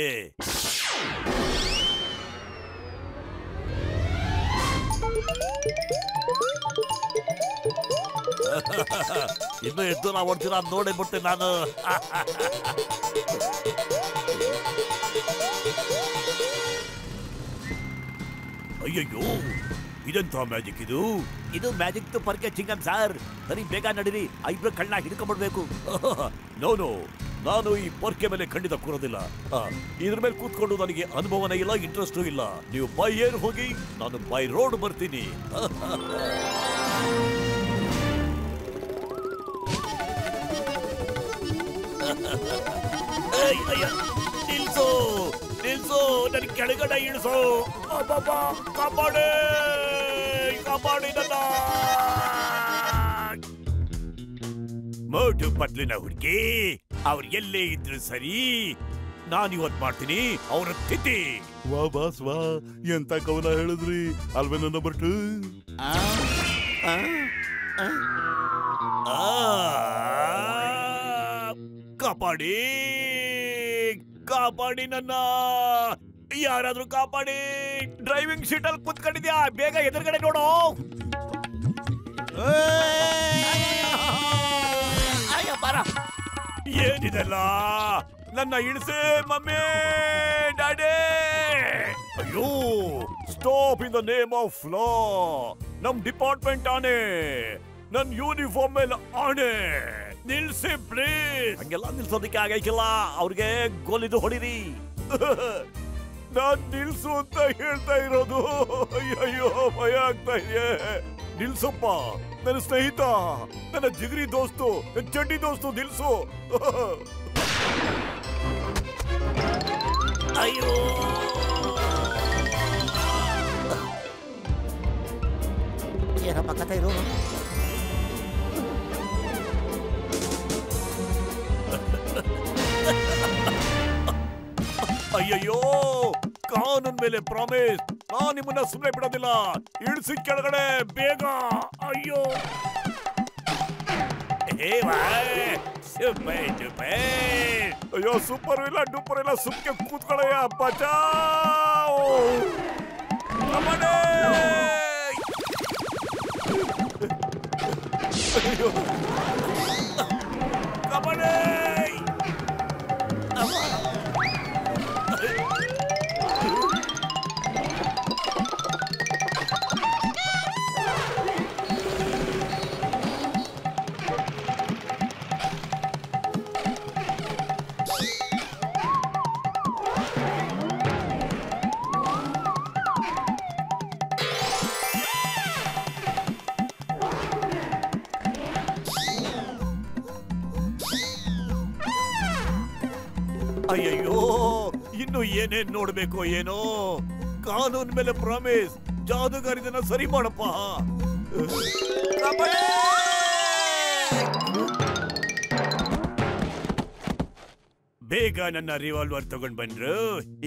ಇನ್ನು ಎದ್ದು ನಾ ಓಡ್ತೀರ ನೋಡಿ ಬಿಡ್ತೇನೆ ನಾನು. ಅಯ್ಯಯ್ಯೋ, ಇದೆಂತ ಮ್ಯಾಜಿಕ್ ಇದು? ಇದು ಮ್ಯಾಜಿಕ್ ಪರ್ಕೆ ಚಿಂಗಂ ಸಾರ್. ಸರಿ ಬೇಗ ನಡೀರಿ, ಇಬ್ರು ಕಣ್ಣ ಹಿಡ್ಕೊಂಡ್ಬಿಡ್ಬೇಕು. ನೋನು, ನಾನು ಈ ಪೊರ್ಕೆ ಮೇಲೆ ಖಂಡಿತ ಕೂರೋದಿಲ್ಲ. ಇದ್ರ ಮೇಲೆ ಕೂತ್ಕೊಂಡು ನನಗೆ ಅನುಭವನೇ ಇಲ್ಲ, ಇಂಟ್ರೆಸ್ಟು ಇಲ್ಲ. ನೀವು ಬೈ ಏರ್ ಹೋಗಿ, ನಾನು ಬೈ ರೋಡ್ ಬರ್ತೀನಿ. ನಿಲ್ಸು ನಿಲ್ಸು, ನನ್ ಕೆಳಗಡೆ ಇಳಿಸು. ಕಾಪಾಡಿ ಕಾಪಾಡಿ ನನ್ನ ಮೋಟು ಪತ್ಲಿನ ಹುಡುಗಿ. ಅವ್ರು ಎಲ್ಲೇ ಇದ್ರು ಸರಿ, ನಾನಿವತ್ ಮಾಡ್ತೀನಿ ಅವ್ರ ತಿಥಿ. ವಾ ಬಾಸ್ ವಾ, ಎಂತ ಕವನ ಹೇಳಿದ್ರಿ ಅಲ್ವೇ ನನ್ನ ಬರ್ಟು. ಕಾಪಾಡಿ ಕಾಪಾಡಿ ನನ್ನ, ಯಾರಾದ್ರೂ ಕಾಪಾಡಿ. ಡ್ರೈವಿಂಗ್ ಸೀಟ್ ಅಲ್ಲಿ ಕುತ್ಕೊಂಡಿದ್ಯಾ? ಬೇಗ ಎದುರುಗಡೆ ನೋಡು. ಏನಿದೆಲ್ಲ? ನನ್ನ ಇಳಿಸೆ ಮಮ್ಮಿ, ಡ್ಯಾಡಿ. ಅಯ್ಯೋ, stop in the name of ಲಾ. ನಮ್ ಡಿಪಾರ್ಟ್ಮೆಂಟ್ ಆನೆ, ನನ್ ಯೂನಿಫಾರ್ಮ್ ಮೇಲೆ ಆನೆ. ನಿಲ್ಸಿ ಪ್ಲೀಸ್. ಹಂಗೆಲ್ಲ ನಿಲ್ಸೋದಕ್ಕೆ ಆಗೈಕಿಲ್ಲ. ಅವ್ರಿಗೆ ಗೋಲಿದು ಹೊಡಿರಿ. ನಾನ್ ನಿಲ್ಸು ಅಂತ ಹೇಳ್ತಾ ಇರೋದು. ಅಯ್ಯಯ್ಯೋ, ಭಯ ಆಗ್ತಾ ಇದೆ. ನಿಲ್ಸಪ್ಪ, ನನ್ನ ಸ್ನೇಹಿತ, ನನ್ನ ಜಿಗರಿ ದೋಸ್ತು, ನನ್ನ ಚಡ್ಡಿ ದೋಸ್ತು, ನಿಲ್ಸು. ಅಯ್ಯೋ, ಏನಪ್ಪ ಕಥೆ ಇದು? ಅಯ್ಯಯ್ಯೋ, ಕಾನೂನ್ ಮೇಲೆ ಪ್ರಾಮಿಸ್. ನಾನ್ ನಿಮ್ಮನ್ನ ಸುಮ್ಮನೆ ಬಿಡೋದಿಲ್ಲ. ಇಳಿಸಿ ಕೆಳಗಡೆ ಬೇಗ. ಅಯ್ಯೋ, ಅಯ್ಯೋ, ಸೂಪರ್ ಇಲ್ಲ ಡೂಪರ್ ಇಲ್ಲ, ಸುಮ್ಕೆ ಕೂತ್ಕೊಳ್ಳಯ್ಯ. ಬಚಾವ್. ಅಯ್ಯೋ, ಕಬಡ್ಡಿ. ಅಯ್ಯಯ್ಯೋ, ಇನ್ನು ಏನೇನ್ ನೋಡ್ಬೇಕು ಏನೋ. ಕಾನೂನ್ ಮೇಲೆ ಪ್ರಾಮಿಸ್. ಜಾದುಗಾರಿದನ್ನ ಸರಿ ಮಾಡಪ್ಪ. ಬೇಗ ನನ್ನ ರಿವಾಲ್ವರ್ ತಗೊಂಡ್ ಬಂದ್ರು.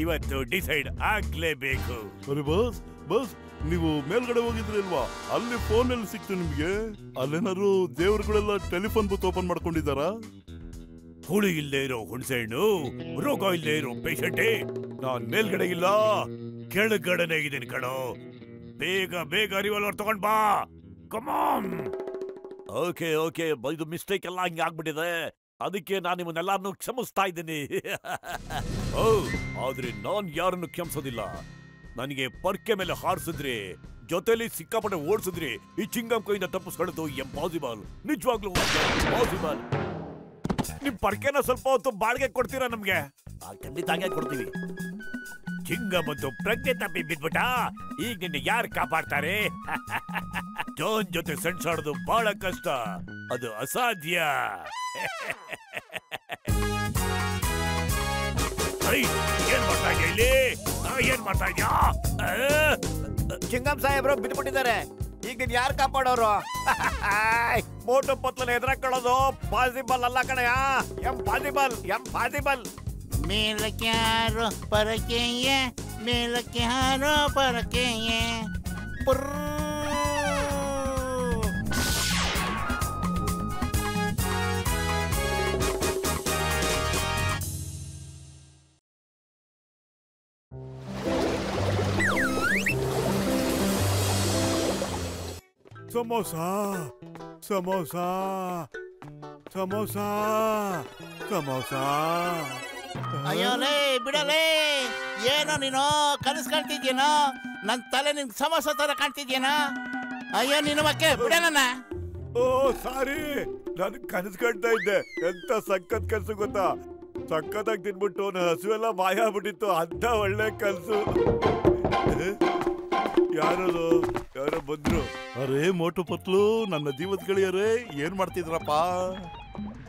ಇವತ್ತು ಡಿಸೈಡ್ ಆಗ್ಲೇಬೇಕು. ಅರೆ ಬಸ್ ಬಸ್, ನೀವು ಮೇಲ್ಗಡೆ ಹೋಗಿದ್ರಿ ಅಲ್ವಾ, ಅಲ್ಲಿ ಫೋನ್ ಎಲ್ಲಿ ಸಿಕ್ತು ನಿಮ್ಗೆ? ಅಲ್ಲೇನಾದ್ರು ದೇವ್ರುಗಳೆಲ್ಲ ಟೆಲಿಫೋನ್ ಬೂತ್ ಓಪನ್ ಮಾಡ್ಕೊಂಡಿದ್ದಾರಾ? ಹುಳಿ ಇಲ್ಲದೆ ಇರೋ ಹುಣಸೆ ಹಣ್ಣು, ರೋಗ ಇಲ್ಲದೆ ಇರೋ ಪೇಷಂಟೇ. ನಾನ್ ಮೇಲ್ಗಡೆ ಇಲ್ಲ, ಕೆಳಗಡೆನೆ ಇದೀನಿ ಕಣೋ. ಬೇಗ ಬೇಗ ರಿವಾಲ್ವರ್ ತಗೊಂಡ್ ಬಾ. ಕಮಾನ್. ಓಕೆ ಓಕೆ, ಇದು ಮಿಸ್ಟೇಕ್ ಎಲ್ಲ ಹಿಂಗೆ ಆಗ್ಬಿಟ್ಟಿದೆ. ಅದಕ್ಕೆ ನಾನು ನಿಮ್ಮನ್ನೆಲ್ಲಾರನ್ನು ಕ್ಷಮಿಸ್ತಾ ಇದ್ದೀನಿ. ಆದ್ರೆ ನಾನ್ ಯಾರನ್ನು ಕ್ಷಮಿಸೋದಿಲ್ಲ. ನನಗೆ ಪರ್ಕೆ ಮೇಲೆ ಹಾರಿಸಿದ್ರಿ, ಜೊತೆಲಿ ಸಿಕ್ಕಾಪಟ್ಟೆ ಓಡಿಸಿದ್ರಿ. ಈ ಚಿಂಗಂ ಕೈಯಿಂದ ತಪ್ಪಿಸ್ಕೊಳ್ಳೋದು ಇಂಪಾಸಿಬಲ್, ನಿಜವಾಗ್ಲೂ ಇಂಪಾಸಿಬಲ್. ನಿಮ್ ಪರ್ಕೆನ ಸ್ವಲ್ಪ ಹೊತ್ತು ಬಾಡಿಗೆ ಕೊಡ್ತೀರಾ ನಮ್ಗೆ? ಖಂಡಿತ ಹಂಗೆ ಕೊಡ್ತೀವಿ. ಚಿಂಗಂ ಮತ್ತು ಪ್ರಜ್ಞೆ ತಪ್ಪಿ ಬಿದ್ಬಿಟ್ಟ. ಈಗ ನಿನ್ನ ಯಾರು ಕಾಪಾಡ್ತಾರೆ? ಜಾನ್ ಜೊತೆ ಸೆಣ್ಸಾಡೋದು ಬಹಳ ಕಷ್ಟ, ಅದು ಅಸಾಧ್ಯ. ಏನ್ ಮಾಡ್ತಾ ಇದೆಯಾ ಇಲ್ಲಿ? ಏನ್ ಮಾಡ್ತಾ ಇದೆಯಾ? ಚಿಂಗಂ ಸಾಹೇಬ್ರು ಬಿದ್ಬಿಟ್ಟಿದ್ದಾರೆ. ಈಗ ನೀನ್ ಯಾರು ಕಾಪಾಡೋರು? ಮೋಟು ಪತ್ಲನ ಎದುರಾಕೊಳ್ಳೋದು ಪಾಸಿಬಲ್ ಅಲ್ಲ ಕಣಯ್ಯ. Impossible, impossible. ಮೇಲಕ್ಕೆ ಯಾರು ಪರಕೆಯೇ, ಮೇಲಕ್ಕೆ ಯಾರು ಪರಕೆಯೇ. ಸಮೋಸ ಸಮೋಸ ಸಮೋಸ ಸಮೋಸ. ಅಯ್ಯೋಲೇ ಬಿಡಲೇ, ಏನೋ ನೀನು ಕನಸು ಕಾಣ್ತಿದ್ಯೇನೋ? ನನ್ ತಲೆ ನಿನ್ ಸಮೋಸ ತರ ಕಾಣ್ತಿದ್ಯೇನೋ? ಅಯ್ಯೋ ನಿನ್ನ ಮಕ್ಕೆ ಬಿಡ ನನ್ನ. ಓ ಸಾರಿ, ನಾನು ಕನಸು ಕಾಣ್ತಾ ಇದ್ದೆ. ಎಂತ ಸಖತ್ ಕನಸು ಗೊತ್ತಾ? ಸಖತ್ತಾಗಿ ತಿನ್ಬಿಟ್ಟು ನನ್ನ ಹಸುವೆಲ್ಲ ಮಾಯ ಆಗ್ಬಿಟ್ಟಿತ್ತು. ಅಂತ ಒಳ್ಳೆ ಕನಸು. ಯಾರದು? ಯಾರೋ ಬಂದ್ರು. ಅರೇ ಮೋಟು ಪತ್ಲು, ನನ್ನ ಜೀವದ ಗೆಳೆಯರೇ, ಏನ್ ಮಾಡ್ತಿದ್ರಪ್ಪ?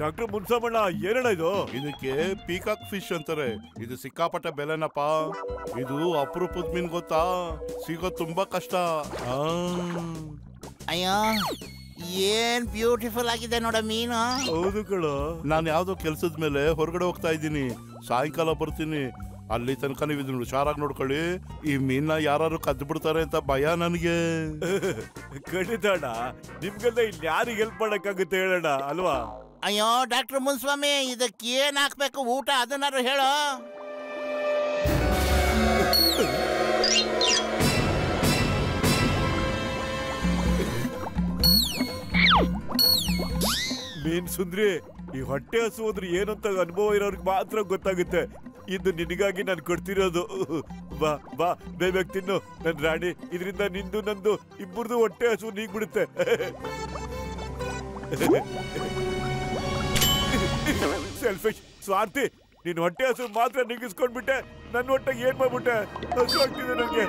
ಡಾಕ್ಟರ್ ಮುನ್ಸಮಣ್ಣ, ಏನಣ್ಣ ಇದು? ಇದಕ್ಕೆ ಪೀಕಾಕ್ ಫಿಶ್ ಅಂತಾರೆ. ಇದು ಸಿಕ್ಕಾಪಟ್ಟೆ ಬೆಲೆನಪ್ಪ. ಇದು ಅಪರೂಪದ ಮೀನ್ ಗೊತ್ತಾ, ಸಿಗೋದು ತುಂಬಾ ಕಷ್ಟ. ಅಯ್ಯೋ ಏನ್ ಬ್ಯೂಟಿಫುಲ್ ಆಗಿದೆ ನೋಡ ಮೀನು. ಹೌದು ಕಣ. ನಾನು ಯಾವ್ದೋ ಕೆಲ್ಸದ ಮೇಲೆ ಹೊರಗಡೆ ಹೋಗ್ತಾ ಇದ್ದೀನಿ, ಸಾಯಂಕಾಲ ಬರ್ತೀನಿ. ಅಲ್ಲಿ ತನಕ ನೀವು ಇದನ್ನ ಹುಷಾರಾಗಿ ನೋಡ್ಕೊಳ್ಳಿ. ಈ ಮೀನ್ನ ಯಾರು ಕದ್ದು ಬಿಡ್ತಾರೆ ಅಂತ ಭಯ ನನಗೆ. ಖಂಡಿತ ಅಣ್ಣ, ನಿಮ್ಗೆಲ್ಲ ಇಲ್ಲಿ ಯಾರಿಗೆ ಹೆಲ್ಪ್ ಮಾಡಕ್ಕಾಗುತ್ತೆ ಹೇಳೋಣ ಅಲ್ವಾ? ಅಯ್ಯೋ ಡಾಕ್ಟರ್ ಮುನ್ಸ್ವಾಮಿ, ಇದಕ್ಕೆ ಏನ್ ಹಾಕ್ಬೇಕು ಊಟ ಅದನ್ನಾರು ಹೇಳೋ. ಮೀನ್ ಸುಂದ್ರಿ, ಈ ಹೊಟ್ಟೆ ಹಸು ಹೋದ್ರೆ ಏನಂತ ಅನುಭವ ಇರೋರ್ಗೆ ಮಾತ್ರ ಗೊತ್ತಾಗುತ್ತೆ. ಇದು ನಿನಗಾಗಿ ನಾನು ಕೊಡ್ತಿರೋದು. ಬಾ ಬಾ, ಬೇಗ ತಿನ್ನು ನನ್ ರಾಣಿ. ಇದರಿಂದ ನಿಂದು ನಂದು ಇಬ್ಬರದು ಹೊಟ್ಟೆ ಹಸು ನೀಗ್ಬಿಡುತ್ತೆ. ಸೆಲ್ಫಿಶ್, ಸ್ವಾರ್ಥಿ. ನೀನ್ ಹೊಟ್ಟೆ ಹಸು ಮಾತ್ರ ನಿಗಿಸ್ಕೊಂಡ್ಬಿಟ್ಟೆ, ನನ್ನ ಹೊಟ್ಟೆಗೆ ಏನ್ ಮಾಡ್ಬಿಟ್ಟೆ? ಹಸು ಆಗ್ತಿದೆ ನಂಗೆ.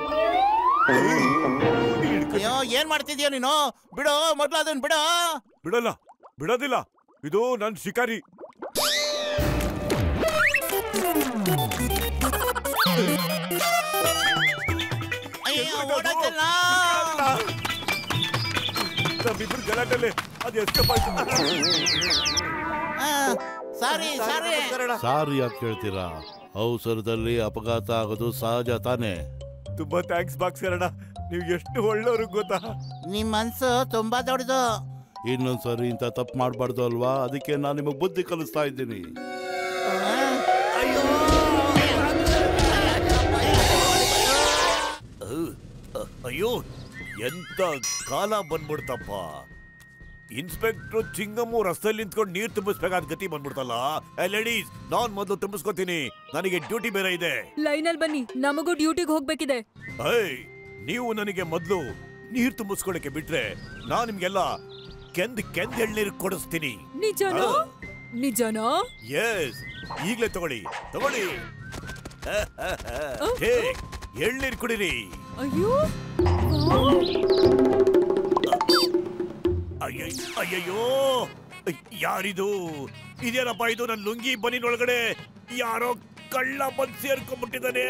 ಅಯ್ಯೋ ಏನ್ ಮಾಡ್ತಿದ್ಯೋ ನೀನು? ಬಿಡೋ ಮೊದ್ಲು ಅದನ್ನ ಬಿಡೋ. ಬಿಡಲ್ಲ, ಬಿಡೋದಿಲ್ಲ. ಇದು ನನ್ ಶಿಕಾರಿ. ನಮ್ಮಿಬ್ರು ಗಲಾಟಲ್ಲಿ ಅದು ಎಸ್ಕೇಪ್ ಆಯ್ತು. ಸಾರಿ ಸಾರಿ ಸಾರಿ ಯಾಕೆ ಕೇಳ್ತೀರಾ? ಅವಸರದಲ್ಲಿ ಅಪಘಾತ ಆಗೋದು ಸಹಜ ತಾನೇ. ತುಂಬಾ ಥ್ಯಾಂಕ್ಸ್ ಬಾಕ್ಸರಣ್ಣ, ನೀವು ಎಷ್ಟು ಒಳ್ಳೆಯವ್ರು ಗೊತ್ತಾ? ನಿಮ್ ಮನ್ಸು ತುಂಬಾ ದೊಡ್ಡದು. ಇನ್ನೊಂದ್ಸರಿ ಇಂಥ ತಪ್ಪು ಮಾಡಬಾರ್ದು ಅಲ್ವಾ? ಅದಕ್ಕೆ ನಾನು ನಿಮಗೆ ಬುದ್ಧಿ ಕಲಿಸ್ತಾ ಇದ್ದೀನಿ. ಅಯ್ಯೋ, ಎಂತ ಕಾಲ ಬಂದ್ಬಿಡ್ತಪ್ಪ. ಇನ್ಸ್ಪೆಕ್ಟ್ರು ಚಿಂಗಮ್ಮು ರಸ್ತೆಯಲ್ಲಿ ನಿಂತ್ಕೊಂಡು ನೀರು ತುಂಬಿಸ್ಬೇಕಾದ ಗತಿ ಬಂದ್ಬಿಡ್ತಲ್ಲ. ಲೇಡೀಸ್, ನಾನ್ ಮೊದಲು ತುಂಬಿಸ್ಕೊತೀನಿ, ನನಗೆ ಡ್ಯೂಟಿ ಬೇರೆ ಇದೆ. ಲೈನಲ್ಲಿ ಬನ್ನಿ, ನಮಗೂ ಡ್ಯೂಟಿಗೆ ಹೋಗ್ಬೇಕಿದೆ. ನೀವು ನನಗೆ ಮೊದಲು ನೀರು ತುಂಬಿಸ್ಕೊಳಕ್ಕೆ ಬಿಟ್ರೆ ನಾನ್ ನಿಮ್ಗೆಲ್ಲ ಕೆಂದ್ ಎಳ್ನೀರು ಕೊಡಿಸ್ತೀನಿ. ನಿಜನಾ? ನಿಜನಾ? ಎಸ್, ಈಗ್ಲೇ ತಗೊಳ್ಳಿ ತಗೊಳ್ಳಿ. ಎಳ್ನೀರು ಕುಡಿರಿ. ಅಯ್ಯೋ ಅಯ್ಯಯ್ಯೋ, ಯಾರಿದು? ಇದೇನಪ್ಪ ಇದು? ನನ್ನ ಲುಂಗಿ ಬನಿನೊಳಗಡೆ ಯಾರೋ ಕಳ್ಳ ಬಂದು ಸೇರ್ಕೊಂಡ್ಬಿಟ್ಟಿದ್ದಾನೆ.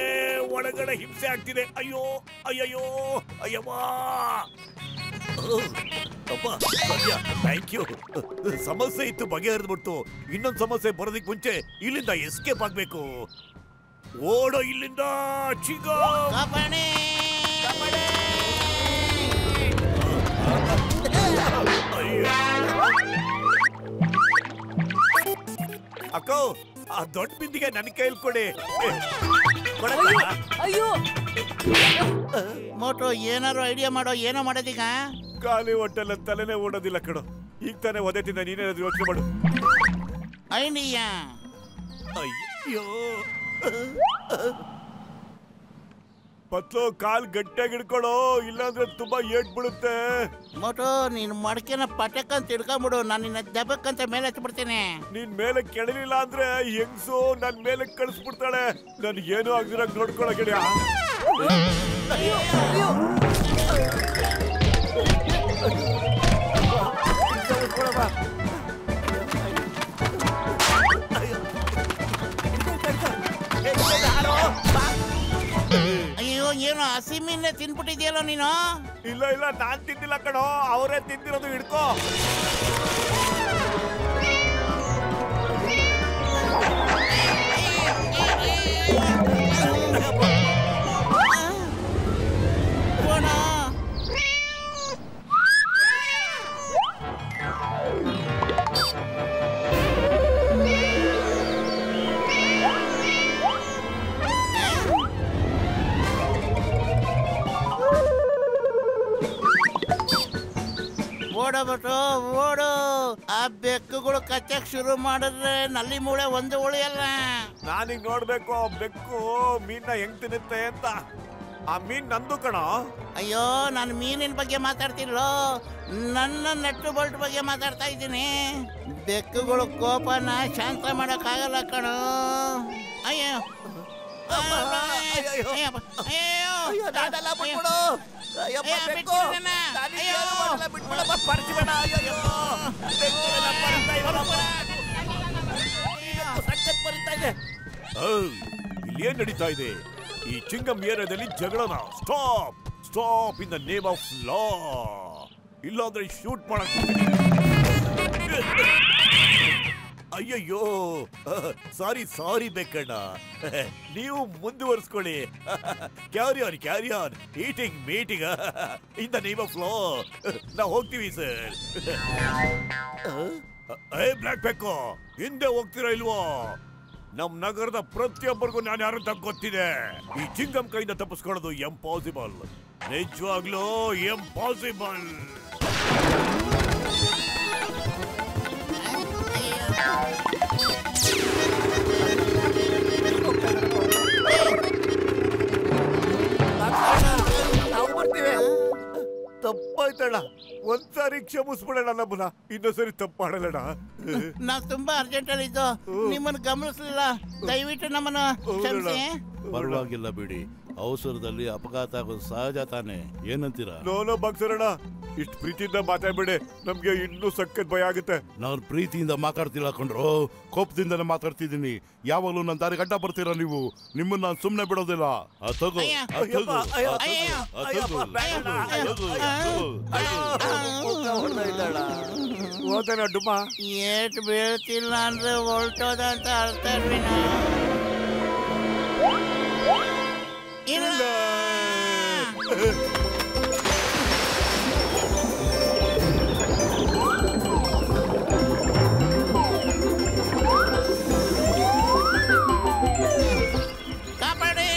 ಒಳಗಡೆ ಹಿಂಸೆ ಆಗ್ತಿದೆ. ಅಯ್ಯೋ ಅಯ್ಯಯ್ಯೋ ಅಯ್ಯವ್ವ. Thank you. ಸಮಸ್ಯೆ ಇತ್ತು, ಬಗೆಹರಿದ್ಬಿಡ್ತು. ಇನ್ನೊಂದು ಸಮಸ್ಯೆ ಬರೋದಕ್ಕೆ ಮುಂಚೆ ಇಲ್ಲಿಂದ ಎಸ್ಕೇಪ್ ಆಗ್ಬೇಕು. ಓಡೋ ಇಲ್ಲಿಂದ ಚಿಗ. ಅಕ್ಕ, ಆ ದೊಡ್ಡ ಬಿಂದಿಗೆ ನನ್ನ ಕೈಯಲ್ಲಿ ಕೊಡಿ. ಅಯ್ಯೋ ಮೋಟು, ಏನಾರು ಐಡಿಯಾ ಮಾಡೋ. ಏನೋ ಮಾಡೋದೀಗ? ಖಾಲಿ ಹೊಟ್ಟೆಲ್ಲ ತಲೆನೇ ಓಡೋದಿಲ್ಲ ಕಣೋ. ಈಗ ತಾನೇ ಒದೆತಿಂದ ನೀನೇನಾದ್ರು ಯೋಚನೆ ಮಾಡು. ಐಡಿಯಾ? ಅಯ್ಯೋ ಪತ್ಲು, ಕಾಲ್ ಗಟ್ಟಿಯಾಗಿ ಹಿಡ್ಕೊಳ್ಳೋ, ಇಲ್ಲಾಂದ್ರೆ ತುಂಬಾ ಏಟ್ ಬಿಡುತ್ತೆ. ಮೋಟು, ನೀನ್ ಮಡಕೆನ ಪಟಕ್ಕಂತ ಹಿಡ್ಕೊಂಬಿಡು. ನಾನು ನಿನ್ನ ದೆಬ್ಬಕ್ಕಂತ ಮೇಲೆ ಹಚ್ಬಿಡ್ತೇನೆ. ನೀನ್ ಮೇಲೆ ಕೆಳಲಿಲ್ಲ ಅಂದ್ರೆ ಹೆಂಗ್ಸು ನನ್ ಮೇಲೆ ಕಳಿಸ್ಬಿಡ್ತಾಳೆ. ನನ್ಗೇನು ಆಗ್ದಿರಾಗ ನೋಡ್ಕೊಳ್ಳೋ ಗೆಳೆಯ. ಅಯ್ಯೋ, ಏನು ಹಸಿ ಮೀನೇ ತಿನ್ಬಿಟ್ಟಿದ್ಯಲ್ಲೋ ನೀನು? ಇಲ್ಲ ಇಲ್ಲ, ನಾನ್ ತಿಂದಿಲ್ಲ ಕಣೋ, ಅವರೇ ತಿಂದಿರೋದು. ಹಿಡ್ಕೋ. ಓಡಬಿಟ್ಟು ಓಡು. ಆ ಬೆಕ್ಕುಗಳು ಕಚ್ಚಕ್ ಶುರು ಮಾಡಿದ್ರೆ ನಲ್ಲಿ ಮೂಳೆ ಒಂದು ಉಳಿಯಲ್ಲ. ನಾನೀಗ ನೋಡ್ಬೇಕು ಆ ಬೆಕ್ಕು ಮೀನ್ನ ಹೆಂಗ್ ತಿನ್ನುತ್ತೆ ಅಂತ. ಆ ಮೀನ್ ನಂದು ಕಣೋ. ಅಯ್ಯೋ, ನಾನು ಮೀನಿನ ಬಗ್ಗೆ ಮಾತಾಡ್ತಿಲ್ಲೋ, ನನ್ನ ನಟ್ಟು ಬೋಲ್ಟ್ ಬಗ್ಗೆ ಮಾತಾಡ್ತಾ ಇದ್ದೀನಿ. ಬೆಕ್ಕುಗಳು ಕೋಪನ ಶಾಂತ ಮಾಡಕ್ಕಾಗಲ್ಲ ಕಣೋ. ಅಯ್ಯೋ ಇಲ್ಲೇನ್ ನಡೀತಾ ಇದೆ? ಈ ಚಿಂಗಂ ಏರಿಯಾದಲ್ಲಿ ಜಗಳನ stop stop in the name of law. ಇಲ್ಲಾಂದ್ರೆ ಶೂಟ್ ಮಾಡಕ್. ಅಯ್ಯಯ್ಯೋ, ಸಾರಿ ಸಾರಿ ಬೇಕಣ್ಣ, ನೀವು ಮುಂದುವರಿಸ್ಕೊಳ್ಳಿ. Carry on carry on. Eating meeting in the name of law. ನಾವು ಹೋಗ್ತೀವಿ ಸರ್. ಏ ಬ್ಲಾಕ್ ಬೆಕ್ಕು, ಹಿಂದೆ ಹೋಗ್ತೀರಾ ಇಲ್ವೋ? ನಮ್ ನಗರದ ಪ್ರತಿಯೊಬ್ಬರಿಗೂ ನಾನು ಯಾರು ಅಂತ ಗೊತ್ತಿದೆ. ಈ ಚಿಂಗಂ ಕೈಯಿಂದ ತಪ್ಪಿಸ್ಕೊಳ್ಳೋದು ಎಂಪಾಸಿಬಲ್, ನಿಜವಾಗ್ಲೂ ಎಂಪಾಸಿಬಲ್. ನಾವು ಬರ್ತೀವಿ. ತಪ್ಪಾಯ್ತಣ್ಣ, ಒಂದ್ಸಾರಿ ಕ್ಷಮಿಸ್ಬಿಡೋಣ ನಮ್ಮನ್ನ. ಇನ್ನೊಂದ್ಸರಿ ತಪ್ಪು ಮಾಡಲ್ಲಣ್ಣ. ನಾವು ತುಂಬಾ ಅರ್ಜೆಂಟ್ ಅಲ್ಲಿ ಇದ್ದು ನಿಮ್ಮನ್ನು ಗಮನಿಸಲಿಲ್ಲ. ದಯವಿಟ್ಟು ನಮ್ಮನ್ನ ಕ್ಷಮಿಸಿ. ಪರವಾಗಿಲ್ಲ ಬಿಡಿ, ಅವಸರದಲ್ಲಿ ಅಪಘಾತ ಆಗೋದು ಸಹಜ ತಾನೆ, ಏನಂತೀರಾ? ನೋನೋ ಬಾಕ್ಸರಣ್ಣ, ಇಷ್ಟು ಪ್ರೀತಿಯಿಂದ ಮಾತಾಡ್ಬೇಡಿ, ನಮ್ಗೆ ಇನ್ನೂ ಸಖತ್ ಭಯ ಆಗುತ್ತೆ. ನಾನು ಪ್ರೀತಿಯಿಂದ ಮಾತಾಡ್ತಿಲ್ಲ ಕೊಂಡ್ರು, ಕೋಪದಿಂದನೇ ಮಾತಾಡ್ತಿದ್ದೀನಿ. ಯಾವಾಗಲೂ ನನ್ನ ದಾರಿ ಗಡ್ಡ ಬರ್ತೀರಾ ನೀವು, ನಿಮ್ಮನ್ನ ನಾನು ಸುಮ್ಮನೆ ಬಿಡೋದಿಲ್ಲ. ಹೋದನ ಡುಮ್ಮ ಏಟ್ ಬೀಳ್ತಿಲ್ಲ ಅಂದ್ರೆ ಹೊಲ್ಟೋದ ಅಂತ ಅರ್ಥ ಇಲ್ಲ. ಕಾಪಾಡಿ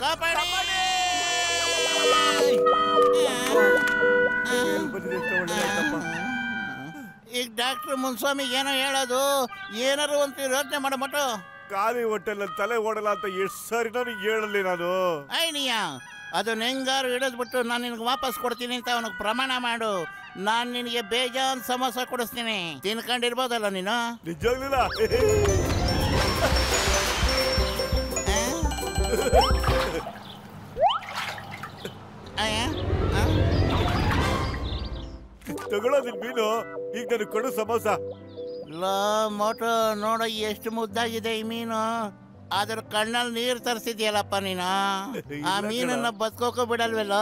ಕಾಪಾಡಿ. ಈಗ ಡಾಕ್ಟರ್ ಮುನ್ಸ್ವಾಮಿಗೆ ಏನೋ ಹೇಳೋದು, ಏನಾರು ಅಂತ ಯೋಚನೆ ಮಾಡಮಟ್ಟು. ಖಾಲಿ ಹೊಟ್ಟೆಲ್ಲ ತಲೆ ಓಡಲ್ಲ ಅಂತ ಎಷ್ಟು ಸಾರಿ ನನಗೆ ಹೇಳಲಿ ನಾನು. ಐನಿಯ ಅದನ್ನ ಹೆಂಗಾರು ಹಿಡಿದ್ಬಿಟ್ಟು ನಾನು ನಿನಗೆ ವಾಪಸ್ ಕೊಡ್ತೀನಿ ಅಂತ ಅವನಿಗೆ ಪ್ರಮಾಣ ಮಾಡು. ನಾನು ನಿನಗೆ ಬೇಜಾನ್ ಸಮೋಸ ಕೊಡಿಸ್ತೀನಿ, ತಿನ್ಕೊಂಡಿರ್ಬೋದಲ್ಲ ನೀನು. ನಿಜಾಗ್ಲಿಲ್ಲ. ತಗೊಳ್ಳೋ ನಿನ್ ಮೀನು, ಈಗ ನನಗೆ ಕೊಡು ಸಮೋಸ. ಲೋ ಮೋಟೋ, ನೋಡೋ ಎಷ್ಟು ಮುದ್ದಾಗಿದೆ ಈ ಮೀನು. ಅದ್ರ ಕಣ್ಣಲ್ಲಿ ನೀರ್ ತರಿಸಿದ್ಯಲ್ಲಪ್ಪ ನೀನು. ಆ ಮೀನನ್ನ ಬದುಕೋಕೆ ಬಿಡಲ್ವಲ್ಲ.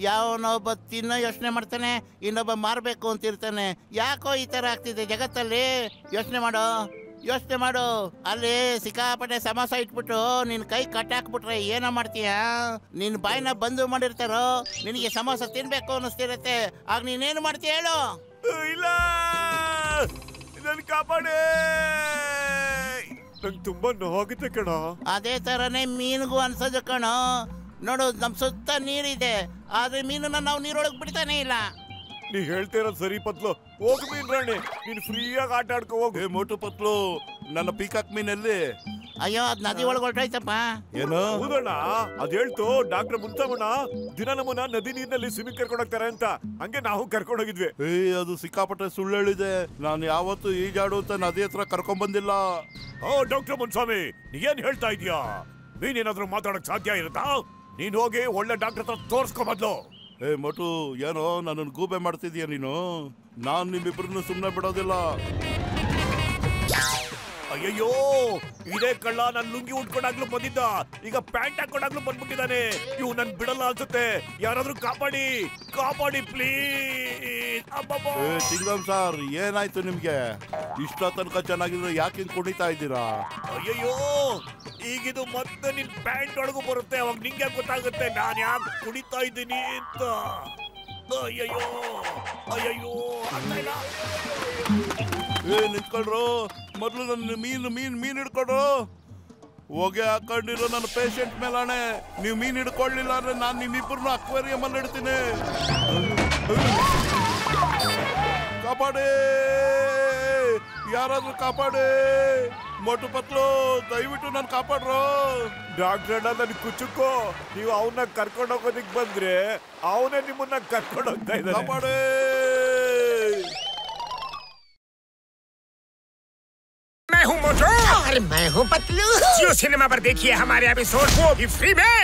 ಯಾವನೊಬ್ಬ ತಿನ್ನೋ ಯೋಚನೆ ಮಾಡ್ತಾನೆ, ಇನ್ನೊಬ್ಬ ಮಾರ್ಬೇಕು ಅಂತಿರ್ತಾನೆ. ಯಾಕೋ ಈ ತರ ಆಗ್ತಿದೆ ಜಗತ್ತಲ್ಲಿ? ಯೋಚನೆ ಮಾಡು. ಅಲ್ಲಿ ಸಿಕ್ಕಾಪಟ್ಟೆ ಸಮೋಸ ಇಟ್ಬಿಟ್ಟು ನಿನ್ ಕೈ ಕಟ್ಟಾಕ್ಬಿಟ್ರೆ ಏನೋ ಮಾಡ್ತೀಯ? ನಿನ್ ಬಾಯಿನ ಬಂದು ಮಾಡಿರ್ತಾರೋ, ನಿನಗೆ ಸಮೋಸ ತಿನ್ಬೇಕು ಅನ್ನಿಸ್ತಿರತ್ತೆ. ಆಗ ನೀನೇನು ಮಾಡ್ತೀಯ ಹೇಳು? ಇಲ್ಲ, ನನ್ ಕಾಪಾಡೆ, ನಂಗೆ ತುಂಬಾ ನೋವಾಗುತ್ತೆ ಕಣ. ಅದೇ ತರನೇ ಮೀನಿಗೂ ಅನ್ಸೋದು ಕಣೋ. ನೋಡು, ನಮ್ ಸುತ್ತ ನೀರಿದೆ, ಆದ್ರೆ ಮೀನನ್ನ ನಾವು ನೀರೊಳಗೆ ಬಿಡ್ತಾನೆ ಇಲ್ಲ. ನೀ ಹೇಳ್ತೀರ ಸರಿ ಪತ್ಲು. ಹೋಗು ಮೀನ್ ರಾಣಿ, ನೀನ್ ಫ್ರೀಯಾಗಿ ಆಟ ಆಡ್ಕೊ ಹೋಗು. ಮೋಟು ಪತ್ಲು, ನನ್ನ ಪೀಕಾಕ್ ಮೀನಲ್ಲಿ. ಅಯ್ಯೋ, ಅದ್ ನದಿ ಒಳಗೆ ಹೊರಟೋಯ್ತಪ್ಪ. ಏನೋ ಹೌದಣ್ಣ, ಅದ್ ಹೇಳ್ತು ಡಾಕ್ಟರ್ ಮುನ್ಸಮ್ಮಣ್ಣ ದಿನ ನಮ್ಮನ್ನ ನದಿ ನೀರಿನಲ್ಲಿ ಸ್ವಿಮ್ಮಿಂಗ್ ಕರ್ಕೊಂಡು ಹೋಗ್ತಾರೆ ಅಂತ. ಹಂಗೆ ನಾವು ಕರ್ಕೊಂಡು ಹೋಗಿದ್ವಿ. ಅದು ಸಿಕ್ಕಾಪಟ್ಟೆ ಸುಳ್ಳು ಹೇಳಿದೆ. ನಾನು ಯಾವತ್ತು ಈಜಾಡು ಅಂತ ನದಿ ಹತ್ರ ಕರ್ಕೊಂಡ್ ಬಂದಿಲ್ಲ. ಓ ಡಾಕ್ಟರ್ ಮುನ್ಸ್ವಾಮಿ, ನೀನ್ ಹೇಳ್ತಾ ಇದೀಯಾ? ನೀನೇನಾದ್ರೂ ಮಾತಾಡಕ್ ಸಾಧ್ಯ ಇರುತ್ತಾ? ನೀನ್ ಹೋಗಿ ಒಳ್ಳೆ ಡಾಕ್ಟರ್ ಹತ್ರ ತೋರ್ಸ್ಕೊ ಮೊದ್ಲು. ಮೋಟು, ಏನೋ ನನ್ನನ್ನು ಗೂಬೆ ಮಾಡ್ತಿದ್ಯಾ ನೀನು? ನಾನ್ ನಿಮ್ಮಿಬ್ರನ್ನು ಸುಮ್ಮನೆ ಬಿಡೋದಿಲ್ಲ. ಅಯ್ಯಯ್ಯೋ, ಇದೇ ಕಳ್ಳ ನನ್ ಲುಂಗಿ ಉಟ್ಕೊಂಡಾಗ್ಲೂ ಬಂದಿದ್ದ, ಈಗ ಪ್ಯಾಂಟ್ ಹಾಕೊಂಡಾಗ್ಲೂ ಬಂದ್ಬಿಟ್ಟಿದ್ದಾನೆ. ಇವ್ ನನ್ ಬಿಡಲ್ಲ ಅನ್ಸುತ್ತೆ. ಯಾರಾದ್ರೂ ಕಾಪಾಡಿ ಪ್ಲೀಸ್. ಚಿಂಗಮ್ ಸರ್, ಏನಾಯ್ತು ನಿಮ್ಗೆ? ಇಷ್ಟ ತನಕ ಚೆನ್ನಾಗಿದ್ರೆ ಯಾಕೆ ಹಿಂಗ್ ಕುಣಿತಾ ಇದ್ದೀರಾ? ಅಯ್ಯಯ್ಯೋ, ಈಗಿದು ಮತ್ತೆ ನಿನ್ ಪ್ಯಾಂಟ್ ಒಳಗೂ ಬರುತ್ತೆ. ಅವಾಗ ನಿಂಗೆ ಗೊತ್ತಾಗುತ್ತೆ ನಾನ್ ಯಾಕೆ ಕುಣಿತಾ ಇದ್ದೀನಿ ಅಂತ. ಅಯ್ಯಯ್ಯೋ ಅಂತ ಇಲ್ಲ. ನಿಂತ್ಕೊಳ್ರು, ಮೊದ್ಲು ನನ್ನ ಮೀನ್ ಹಿಡ್ಕೊಡು. ಹೊಗೆ ಹಾಕೊಂಡಿರೋ ನನ್ನ ಪೇಷಂಟ್ ಮೇಲಾಣೆ, ನೀವು ಮೀನ್ ಹಿಡ್ಕೊಳ್ಳಿಲ್ಲ ಅಂದ್ರೆ ನಾನು ನಿಮ್ಮಿಬ್ಬರನ್ನು ಅಕ್ವೇರಿಯಂ ಅಲ್ಲಿ ಇಡ್ತೀನಿ. ಕಾಪಾಡಿ, ಯಾರಾದ್ರೂ ಕಾಪಾಡಿ. ಮೊಟ್ಟು ಪತ್ಲು, ದಯವಿಟ್ಟು ನಾನು ಕಾಪಾಡ್ರು. ಡಾಕ್ಟರ್ ಅಣ್ಣ, ನನ್ ಕುಚ್ಚುಕೋ. ನೀವು ಅವನ್ನ ಕರ್ಕೊಂಡು ಹೋಗೋದಿಕ್ ಬಂದ್ರೆ ಅವನೇ ನಿಮ್ಮನ್ನ ಕರ್ಕೊಂಡು ಹೋಗ್ತಾ ಇದ್ದಾರೆ. ಕಾಪಾಡಿ. मैं हूँ मोटू और मैं हूँ पतलू। जियो सिनेमा पर देखिए हमारे एपिसोड को भी फ्री में।